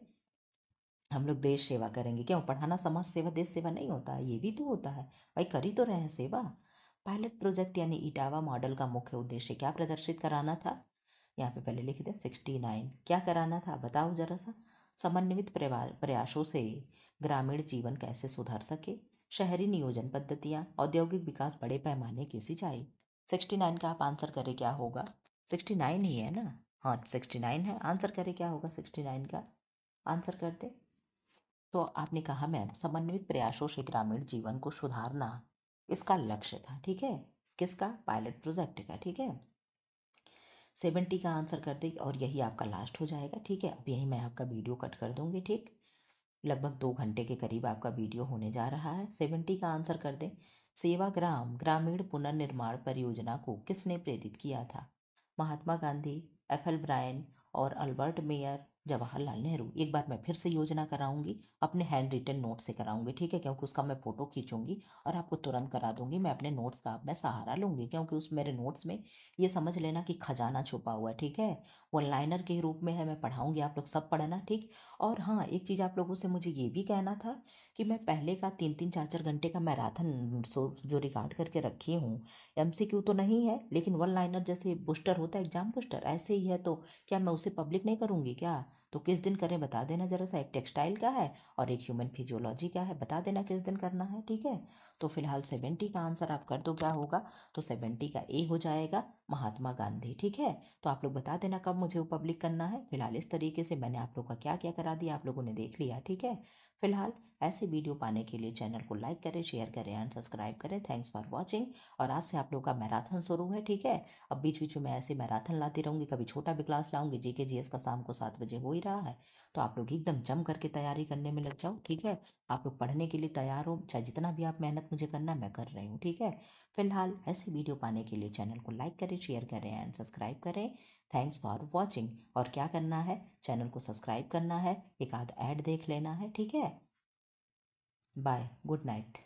हम लोग देश सेवा करेंगे। क्यों? पढ़ाना समाज सेवा देश सेवा नहीं होता है? ये भी तो होता है भाई, कर ही तो रहे हैं सेवा। पायलट प्रोजेक्ट यानी इटावा मॉडल का मुख्य उद्देश्य क्या प्रदर्शित कराना था? यहाँ पे पहले लिख दे 69। क्या कराना था बताओ जरा सा। समन्वित प्रयासों से ग्रामीण जीवन कैसे सुधर सके, शहरी नियोजन पद्धतियाँ, औद्योगिक विकास, बड़े पैमाने की सिंचाई। 69 का आप आंसर करें क्या होगा? 69 ही है ना? हाँ 69 है। आंसर करें क्या होगा 69 का? आंसर कर दे। तो आपने कहा मैम समन्वित प्रयासों से ग्रामीण जीवन को सुधारना इसका लक्ष्य था, ठीक है। किसका? पायलट प्रोजेक्ट का, ठीक है। 70 का आंसर कर दे और यही आपका लास्ट हो जाएगा, ठीक है। अब यही मैं आपका वीडियो कट कर दूंगी, ठीक। लगभग 2 घंटे के करीब आपका वीडियो होने जा रहा है। 70 का आंसर कर दे। सेवाग्राम ग्रामीण पुनर्निर्माण परियोजना को किसने प्रेरित किया था? Mahatma Gandhi, F L Brian और अल्बर्ट मेयर, जवाहरलाल नेहरू। एक बार मैं फिर से योजना कराऊंगी, अपने हैंड रिटन नोट से कराऊंगी, ठीक है, क्योंकि उसका मैं फोटो खींचूंगी और आपको तुरंत करा दूंगी। मैं अपने नोट्स का अब मैं सहारा लूंगी, क्योंकि उस मेरे नोट्स में ये समझ लेना कि खजाना छुपा हुआ है, ठीक है। वन लाइनर के रूप में है, मैं पढ़ाऊंगी, आप लोग सब पढ़ना, ठीक। और हाँ एक चीज़ आप लोगों से मुझे ये भी कहना था कि मैं पहले का 3-3 4-4 घंटे का मैराथन जो रिकॉर्ड करके रखी हूँ, एमसीक्यू तो नहीं है लेकिन वन लाइनर जैसे बूस्टर होता है, एग्जाम बूस्टर ऐसे ही है, तो क्या मैं उसे पब्लिक नहीं करूँगी क्या? तो किस दिन करें बता देना जरा सा। एक टेक्सटाइल का है और एक ह्यूमन फिजियोलॉजी का है, बता देना किस दिन करना है, ठीक है। तो फिलहाल 70 का आंसर आप कर दो क्या होगा? तो 70 का ए हो जाएगा, महात्मा गांधी, ठीक है। तो आप लोग बता देना कब मुझे वो पब्लिक करना है। फिलहाल इस तरीके से मैंने आप लोग का क्या क्या करा दिया, आप लोगों ने देख लिया, ठीक है। फिलहाल ऐसे वीडियो पाने के लिए चैनल को लाइक करें, शेयर करें एंड सब्सक्राइब करें। Thanks for watching. और आज से आप लोग का मैराथन शुरू है, ठीक है। अब बीच बीच में मैं ऐसे मैराथन लाती रहूंगी, कभी छोटा भी क्लास लाऊंगी। जीके जीएस का शाम को 7 बजे हो ही रहा है, तो आप लोग एकदम जम करके तैयारी करने में लग जाओ, ठीक है। आप लोग पढ़ने के लिए तैयार हो, चाहे जितना भी आप मेहनत मुझे करना मैं कर रही हूँ, ठीक है। फिलहाल ऐसे वीडियो पाने के लिए चैनल को लाइक करें, शेयर करें एंड सब्सक्राइब करें। Thanks for watching. और क्या करना है, चैनल को सब्सक्राइब करना है, एक आध ऐड देख लेना है, ठीक है। Bye, good night.